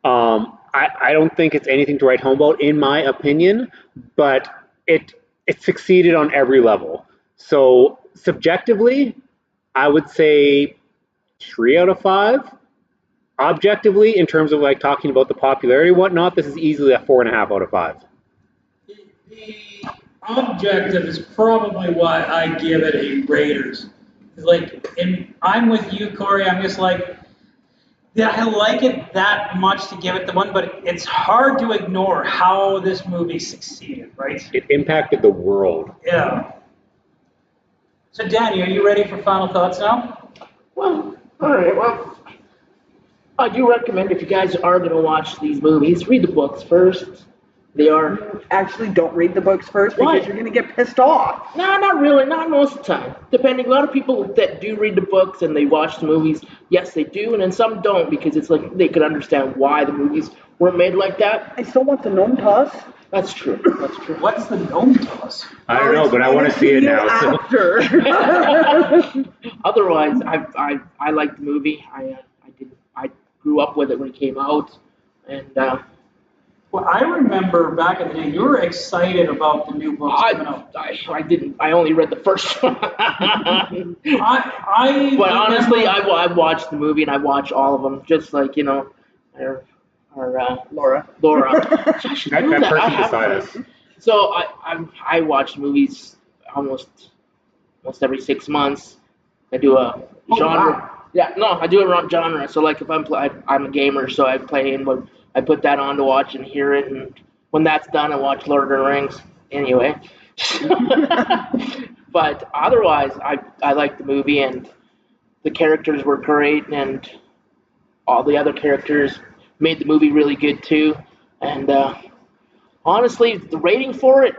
I don't think it's anything to write home about, in my opinion, but it succeeded on every level. So subjectively, I would say 3 out of 5. Objectively, in terms of like talking about the popularity and whatnot, this is easily a 4.5 out of 5. The objective is probably why I give it a Raiders. Like, and I'm with you, Corey. I'm just like, yeah, I like it that much to give it the one, but it's hard to ignore how this movie succeeded, right? It impacted the world. Yeah. So, Danny, are you ready for final thoughts now? Well, all right. Well, I do recommend if you guys are going to watch these movies, read the books first. They are. Actually, don't read the books first Why? because you're gonna get pissed off. No, not really. Not most of the time. Depending, a lot of people that do read the books and they watch the movies, yes, they do, and then some don't because it's like they could understand why the movies were made like that. I still want the gnome toss. That's true. That's true. What's the gnome toss? I don't know, but I want to see it now. So. After. Otherwise, I like the movie. I grew up with it when it came out, and Well, I remember back in the day, you were excited about the new books coming out. I didn't. I only read the first one. I But honestly, remember- I watched the movie and I watched all of them, just like our Laura. Laura. That person beside us. So I watch movies almost every 6 months. I do a genre. wow. Yeah, no, I do a genre. So like if I'm a gamer, so I play and I put that on to watch and hear it, and when that's done, I watch Lord of the Rings. Anyway, but otherwise, I like the movie and the characters were great, and all the other characters made the movie really good too. And honestly, the rating for it,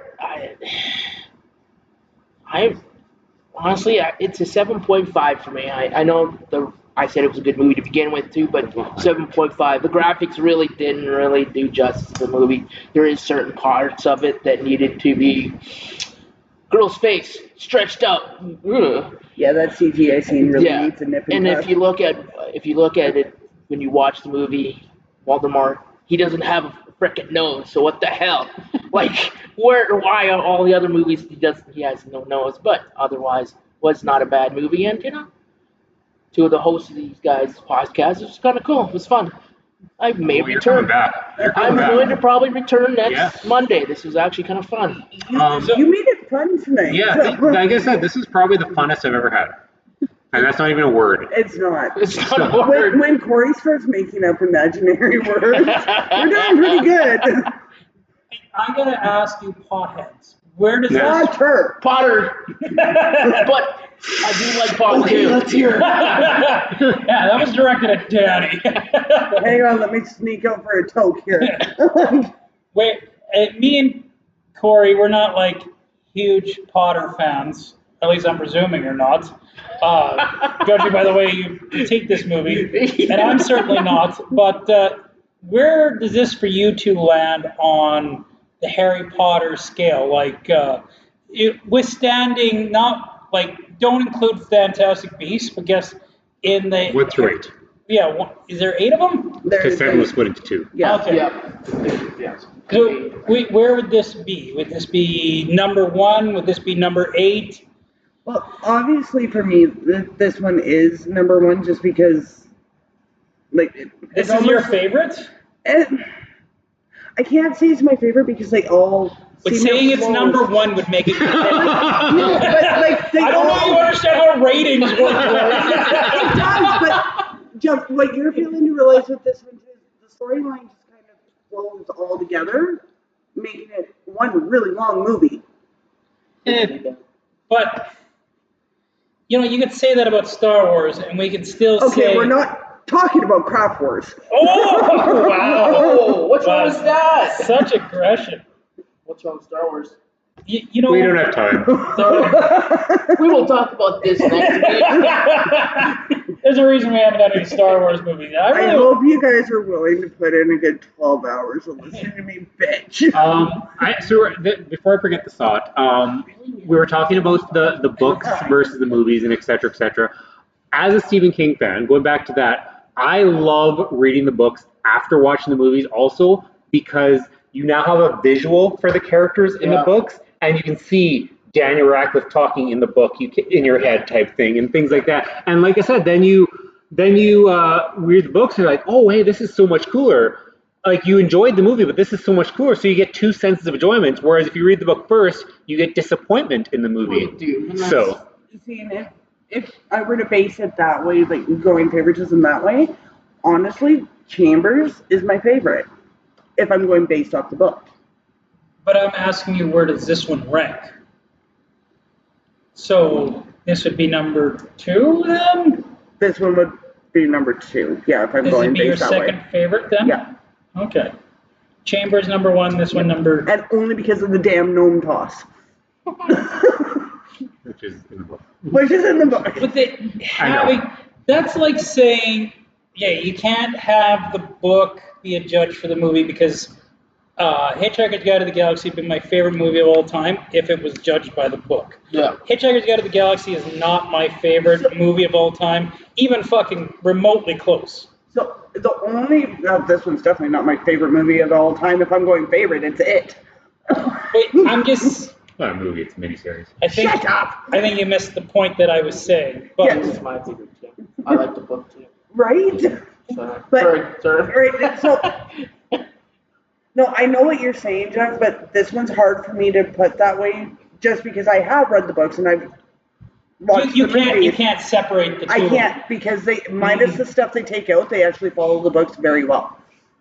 it's a 7.5 for me. I know I said it was a good movie to begin with too, but 7.5. The graphics really didn't really do justice to the movie. There is certain parts of it that needed to be girl's face stretched out. Ugh. Yeah, that CGI scene really needs a nip and tuck. if you look at it when you watch the movie, Voldemort, he doesn't have a frickin' nose. So what the hell? Like why are all the other movies he has no nose? But otherwise, was not a bad movie, and two of the hosts of these guys' podcasts, it was kind of cool. It was fun. I may Well, you're coming return. back. You're I'm coming back. going to probably return next Yeah. Monday. This was actually kind of fun. You made it fun tonight. Yeah, like I said, this is probably the funnest I've ever had. And that's not even a word. It's not. It's not a word. When Corey starts making up imaginary words, we're doing pretty good. I gotta ask you, potheads, where does Yeah. this? Potter. Potter, but I do like Potter too. Let's hear it. Yeah, that was directed at Daddy. Hang on, let me sneak out for a toke here. Wait, me and Corey, we're not like huge Potter fans. At least I'm presuming you're not. Judging by the way you take this movie, and I'm certainly not. But where does this for you two land on the Harry Potter scale? Like, withstanding, not like, don't include Fantastic Beasts, but guess in the. What's right? Yeah, is there 8 of them? Because 7 was split into 2. Yeah. Okay. Yeah. So where would this be? Would this be number 1? Would this be number 8? Well, obviously for me, this one is number 1 just because, like, This is your favorite? I can't say it's my favorite because they all. But seem to saying it's flow. number 1 would make it. No, but like they I don't know if you all- understand how ratings work. It does, but Jeff, what you're feeling to realize with this one is the storyline just kind of flows all together, making it one really long movie. But you could say that about Star Wars, and we could still Okay, say. we're not talking about Craft Wars. Oh wow! Oh, what's wrong Wow, with that? Such aggression. What's wrong with Star Wars? You know. We don't have time. We will talk about this next week. There's a reason we haven't done any Star Wars movies. I I really. hope you guys are willing to put in a good 12 hours of listening to me bitch. Before I forget the thought, we were talking about the books versus the movies and et cetera. As a Stephen King fan, going back to that, I love reading the books after watching the movies also because you now have a visual for the characters in the books, and you can see Daniel Radcliffe talking in the book in your head type thing and things like that. And like I said, then you read the books and you're like, oh, hey, this is so much cooler. Like you enjoyed the movie, but this is so much cooler. So you get 2 senses of enjoyment. Whereas if you read the book first, you get disappointment in the movie. We do, and So See, and if I were to base it that way, like going favoritism that way, honestly, Chambers is my favorite. If I'm going based off the book. But I'm asking you, where does this one rank? So this would be number 2 then? This one would be number 2. Yeah, if I'm This going would be your based that second way. favorite then? Yeah. Okay. Chambers number 1, this one number. And only because of the damn gnome toss. Which is in the book. Which is in the book. But that's like saying, yeah, you can't have the book be a judge for the movie because Hitchhiker's Guide to the Galaxy would be my favorite movie of all time if it was judged by the book. Yeah. Hitchhiker's Guide to the Galaxy is not my favorite movie of all time, even fucking remotely close. So the only, this one's definitely not my favorite movie of all time. If I'm going favorite, it's it. Wait, I'm just... Not a movie, it's a miniseries. Shut up! I think you missed the point that I was saying. But Yes. It's my favorite too. I like the book too. Right? Sorry. But- Sorry. Right, so, no, I know what you're saying, Jeff, but this one's hard for me to put that way just because I have read the books and I've watched you the can't movies. you can't separate the two. I can't because they, minus the stuff they take out, they actually follow the books very well.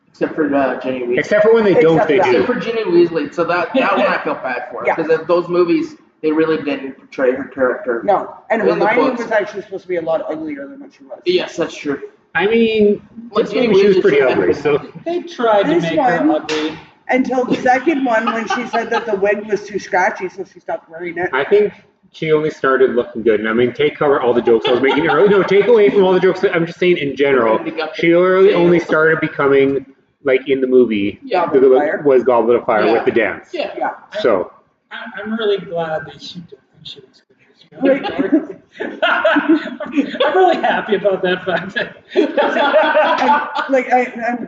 Except for Ginny Weasley. Except for when they don't, Except they that. do. Except for Ginny Weasley. So that one I felt bad for. Yeah. Because those movies, they really didn't portray her character. No, and In the Hermione books. was actually supposed to be a lot uglier than what she was. Yes, that's true. I mean, Like this movie she was pretty ugly, so... They tried to This make her one- ugly. Until the second one when she said that the wig was too scratchy, so she stopped wearing it. I think she only started looking good. And I mean, take cover all the jokes I was making earlier. No, take away from all the jokes. I'm just saying in general. She really only started becoming, like, in the movie, Goblet of Fire. was Goblet of Fire Yeah. with the dance. Yeah. Yeah. So, I'm really glad that she don't think she looks good. Right. I'm really happy about that fact.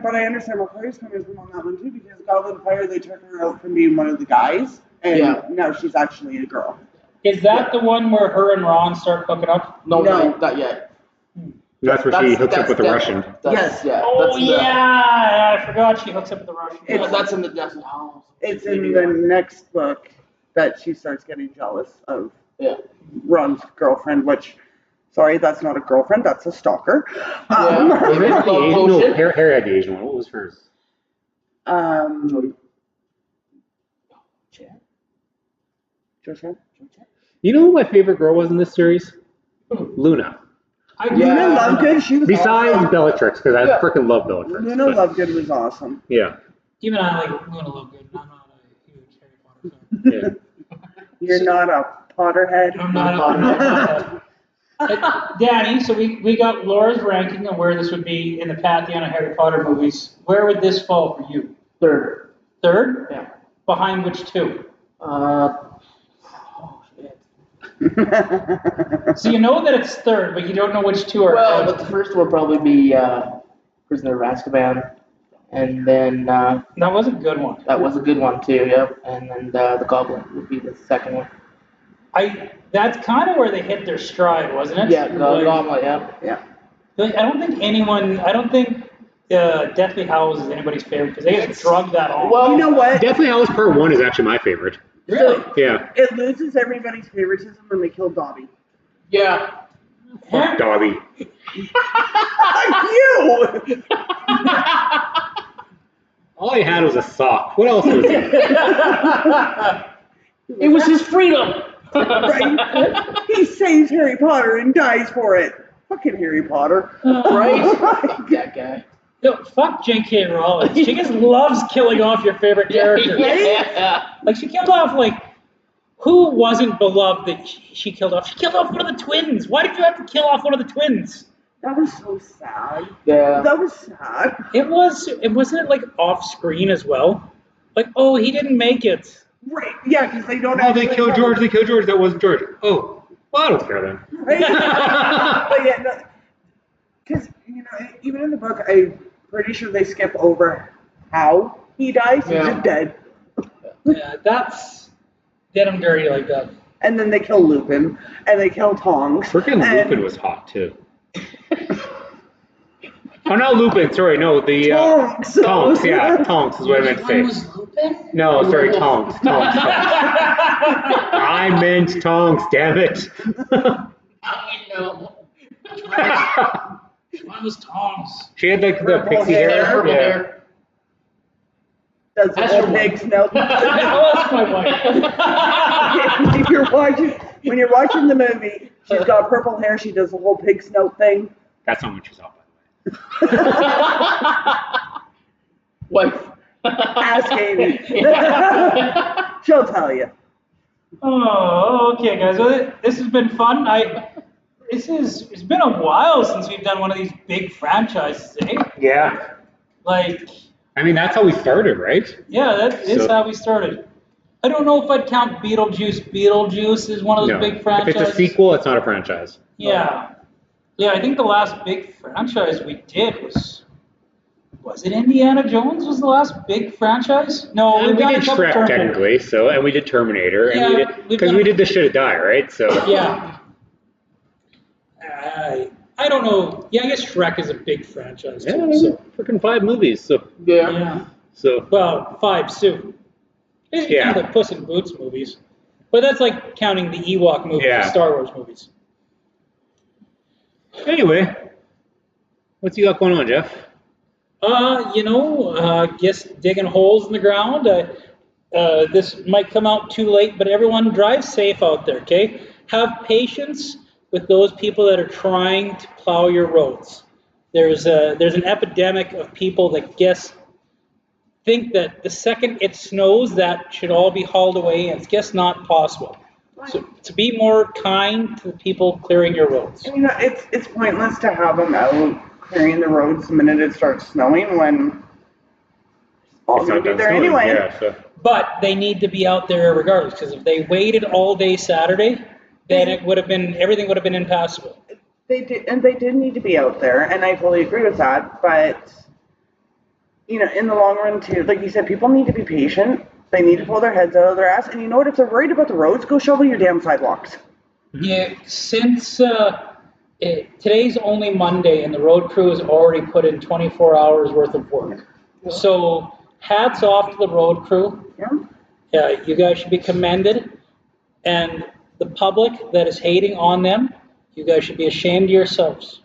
But I understand where Claire's coming from on that one too, because Goblet of Fire, they took her out from being one of the guys, and Yeah. now she's actually a girl. Is that the one where her and Ron start hooking up? No, No. not yet. that's where she hooks up with the Russian. That's, yeah. Oh that's in the- yeah, I forgot she hooks up with the Russian. Yeah, that's in the Deathly Hallows. It's in the next book that she starts getting jealous of Yeah. Ron's girlfriend, which, sorry, that's not a girlfriend, that's a stalker. Yeah. Was that the Love Asian? No, potion? Harry had the Asian one. What was hers? Joshua? You know who my favorite girl was in this series? Luna. Luna Lovegood, she was Besides awesome. Bellatrix, because I Yeah. freaking love Bellatrix. Luna but- Lovegood was awesome. Yeah. Even I like Luna Lovegood. I'm not a huge Harry Potter fan. Yeah. You're not a Potterhead. I'm not. Danny, so we got Laura's ranking of where this would be in the pantheon of Harry Potter movies. Where would this fall for you? Third. Third? Yeah. Behind which two? Oh, shit. So you know that it's third, but you don't know which two are. Well, but the first one would probably be Prisoner of Azkaban. And then that was a good one. that was a good one too, yep. And then the Goblin would be the second one. That's kind of where they hit their stride, wasn't it? Yeah, Like, Goblin, yeah. Yeah. I don't think Deathly Hallows is anybody's favorite because they just drug that on. Well, You know what? Deathly Hallows Part 1 is actually my favorite. Really? Yeah. It loses everybody's favoritism when they kill Dobby. Yeah. Fuck Dobby. You! All he had was a sock. What else was it? It was his freedom. Right? He saves Harry Potter and dies for it. Fucking Harry Potter. Right? Fuck that guy. No, fuck J.K. Rowling. She just loves killing off your favorite characters. Yeah. Like, she killed off, who wasn't beloved that she killed off? She killed off one of the twins. Why did you have to kill off one of the twins? That was so sad. Yeah. That was sad. Wasn't it, off screen as well? Like, oh, he didn't make it. Right. Yeah, because they don't Oh, they actually killed have- George. They killed George. That wasn't George. Oh, well, I don't care then. Right? But yeah, no. Because, even in the book, I'm pretty sure they skip over how he dies. He's Yeah. just dead. Yeah, that's... Get him dirty like that. And then they kill Lupin, and they kill Tongs. Freaking and Lupin was hot, too. Oh, not Lupin. Sorry, no. The Tonks. Tonks, yeah. Tonks is what I meant to say. was Lupin? No, sorry, Tonks. Tonks. I meant Tonks, damn it. I know. Mine was Tom's. She had the Purple pixie hair. hair. Purple Yeah. hair. Does the That's whole your pig wife. smell? That's my wife. If when you're watching the movie, she's got purple hair. She does the whole pig snout thing. That's not what she's off, by the way. Wife. Ask Amy. She'll tell you. Oh, okay, guys. Well, this has been fun. It's been a while since we've done one of these big franchises, eh? Yeah. Like, I mean, that's how we started, right? yeah, that is So- how we started. I don't know if I'd count Beetlejuice. Beetlejuice is one of those No. big If franchises. it's a sequel, it's not a franchise. Yeah. Yeah, I think the last big franchise we did was it Indiana Jones was the last big franchise? No, And we've we done did a couple Shrek Terminator. technically, so and we did Terminator, Yeah, and we've because done- we did The Should Have Died, right? So Yeah. I don't know. Yeah, I guess Shrek is a big franchise yeah, too. So. freaking 5 movies. So Yeah. so Well, 5 soon. It's Yeah. kind of the Puss in Boots movies. But that's like counting the Ewok movies, Yeah. the Star Wars movies. anyway, what's you got going on, Jeff? Guess digging holes in the ground. This might come out too late, but everyone drive safe out there, okay? Have patience with those people that are trying to plow your roads. There's an epidemic of people that think that the second it snows, that should all be hauled away, and it's just not possible. So to be more kind to the people clearing your roads. And, it's pointless to have them out clearing the roads the minute it starts snowing when all It's going not to be done there snowing, anyway. Yeah, so. But they need to be out there regardless, because if they waited all day Saturday, then everything would have been impassable. They did need to be out there, and I fully agree with that. But in the long run, too, like you said, people need to be patient. They need to pull their heads out of their ass. And you know what? If they're worried about the roads, go shovel your damn sidewalks. Yeah, since today's only Monday, and the road crew has already put in 24 hours worth of work. So hats off to the road crew. Yeah. You guys should be commended. And the public that is hating on them, you guys should be ashamed of yourselves.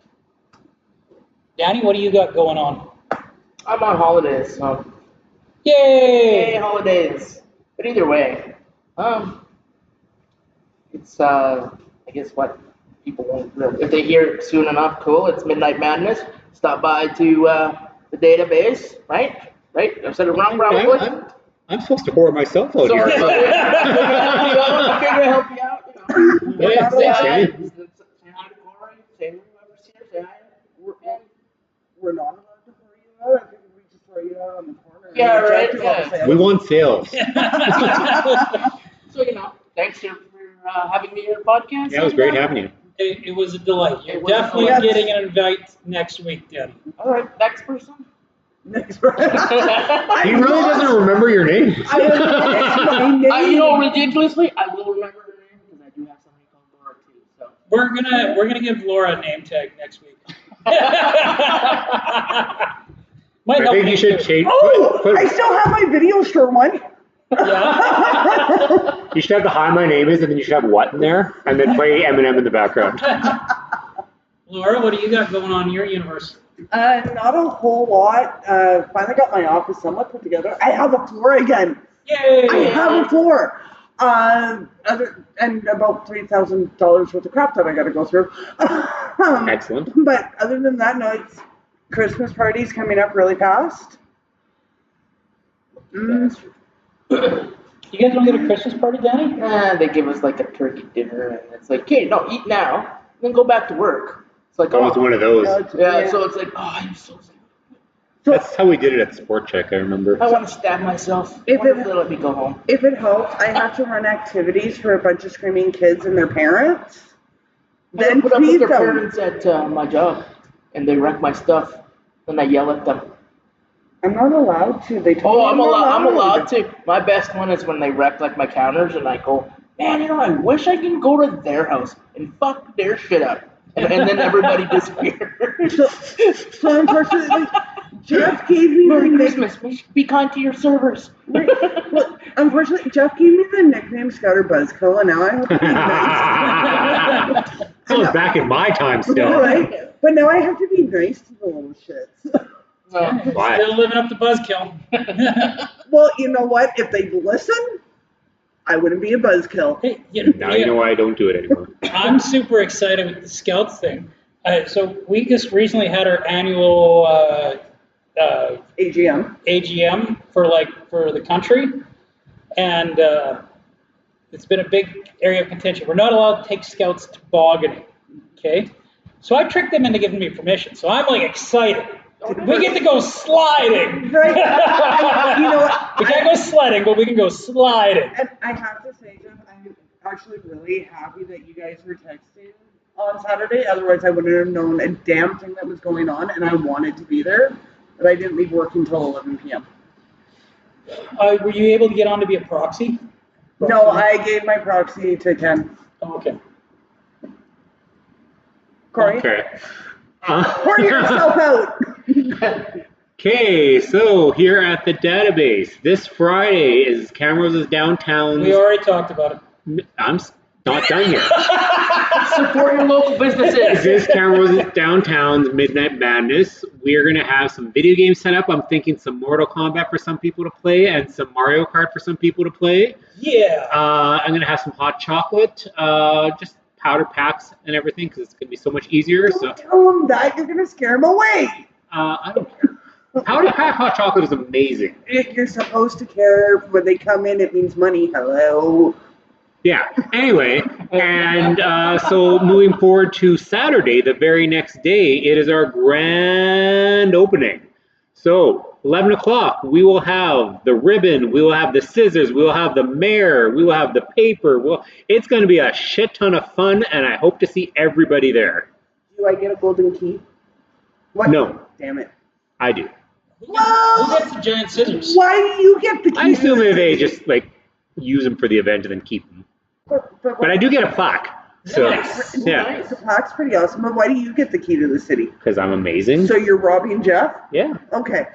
Danny, what do you got going on? I'm on holidays, so Yay! yay holidays. But either way, it's I guess what people won't if they hear it soon enough. Cool. It's Midnight Madness. Stop by to the database, right? Right? I said it wrong, probably. I'm supposed to whore myself out Sorry. here. I figured I'd help you out. Yeah, Say thanks, hi. Danny. Say hi to Corey. Say whoever's here. Say hi. We're not allowed to throw you out. I think we just throw you out on the corner. and Yeah, we right, judge you all the yeah. same. We want sales. So thanks for having me on the podcast. Yeah, it was great having you. It was a delight. You're It was a definitely delight. getting an invite next week, Danny. All right, next person. Next one. He really doesn't remember your name. my name. Ridiculously, I will remember her name because I do have somebody called Laura too. So. We're gonna give Laura a name tag next week. Might I help think me you should too. change. Oh, I still have my video store one. Yeah. You should have the "Hi, my name is," and then you should have "What" in there, and then play Eminem in the background. Laura, what do you got going on in your universe? Not a whole lot. Finally got my office somewhat put together. I have a floor again. Yay! I have a floor. And about $3,000 worth of crap that I got to go through. Excellent. But other than that, no, it's Christmas parties coming up really fast. You guys don't get a Christmas party, Danny? They give us like a turkey dinner, and it's like, okay, no, eat now, then go back to work. It's like, That was one of those. yeah, so it's like, oh, I'm so sick. That's how we did it at Sport Check, I remember. I want to stab myself. If What if it- they let me go home? If it helps, I have to run activities for a bunch of screaming kids and their parents. Then put up with feed their them. parents at my job, and they wreck my stuff. Then I yell at them. I'm not allowed to. They told Oh, me I'm allowed to. My best one is when they wreck like my counters, and I go, man, I wish I can go to their house and fuck their shit up, and then everybody disappears. So unfortunately, Jeff gave me Merry the Christmas. Be kind to your servers. Well, unfortunately, Jeff gave me the nickname Scouter Buzzkill, and now I have to be nice. That was back in my time still. All right, but now I have to be nice to the little shits. Why? Still living up to Buzzkill. Well, you know what? If they'd listen, I wouldn't be a buzzkill. Hey, Now you know why I don't do it anymore. I'm super excited with the Scouts thing. So we just recently had our annual AGM. for the country, and it's been a big area of contention. We're not allowed to take scouts tobogganing. Okay, so I tricked them into giving me permission. So I'm like excited. We get to go sliding. Right. You know what? We can't go sledding, but we can go sliding. And I have to say, Jeff, I'm actually really happy that you guys were texting on Saturday. Otherwise, I wouldn't have known a damn thing that was going on, and I wanted to be there, but I didn't leave work until 11 p.m. Were you able to get on to be a proxy? No, I gave my proxy to Ken. Oh, okay. Corey? Okay. Pour yourself out. Okay, so here at the database, this Friday is Camrose Downtown's. We already talked about it. I'm not done yet. Support your local businesses. This Camrose Downtown's Midnight Madness. We're going to have some video games set up. I'm thinking some Mortal Kombat for some people to play and some Mario Kart for some people to play. Yeah. I'm going to have some hot chocolate, just powder packs and everything because it's going to be so much easier. Don't tell him that. You're going to scare him away. I don't care. Powder pack hot chocolate is amazing. You're supposed to care. When they come in, it means money. Hello. Yeah. Anyway, and so moving forward to Saturday, the very next day, it is our grand opening. So 11 o'clock, we will have the ribbon, we will have the scissors, we will have the mayor, we will have the paper. It's going to be a shit ton of fun, and I hope to see everybody there. Do I get a golden key? What? No. Damn it. I do. Who gets the giant scissors? Why do you get the key? I assume that they just like use them for the event and then keep them. But I do get a plaque. So Nice. yeah, The plaque's pretty awesome, but why do you get the key to the city? because I'm amazing. So you're robbing Jeff? Yeah, Okay.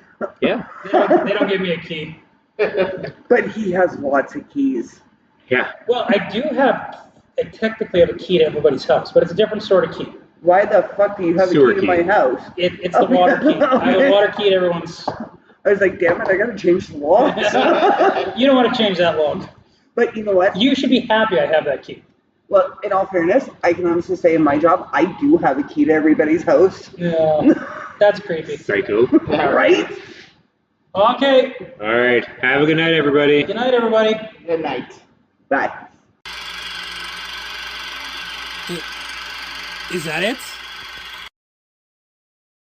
yeah, They don't give me a key. But he has lots of keys. yeah. Well, I technically have a key to everybody's house, but it's a different sort of key. Why the fuck do you have Sewer a key to key. my house? It's the water key. I have a water key to everyone's. I was like, damn it, I gotta change the laws. You don't want to change that log. But you know what? You should be happy I have that key. Well, in all fairness, I can honestly say in my job, I do have a key to everybody's house. Yeah, that's creepy. Psycho. Right? Okay. All right. Have a good night, everybody. Good night, everybody. Good night. Bye. Is that it?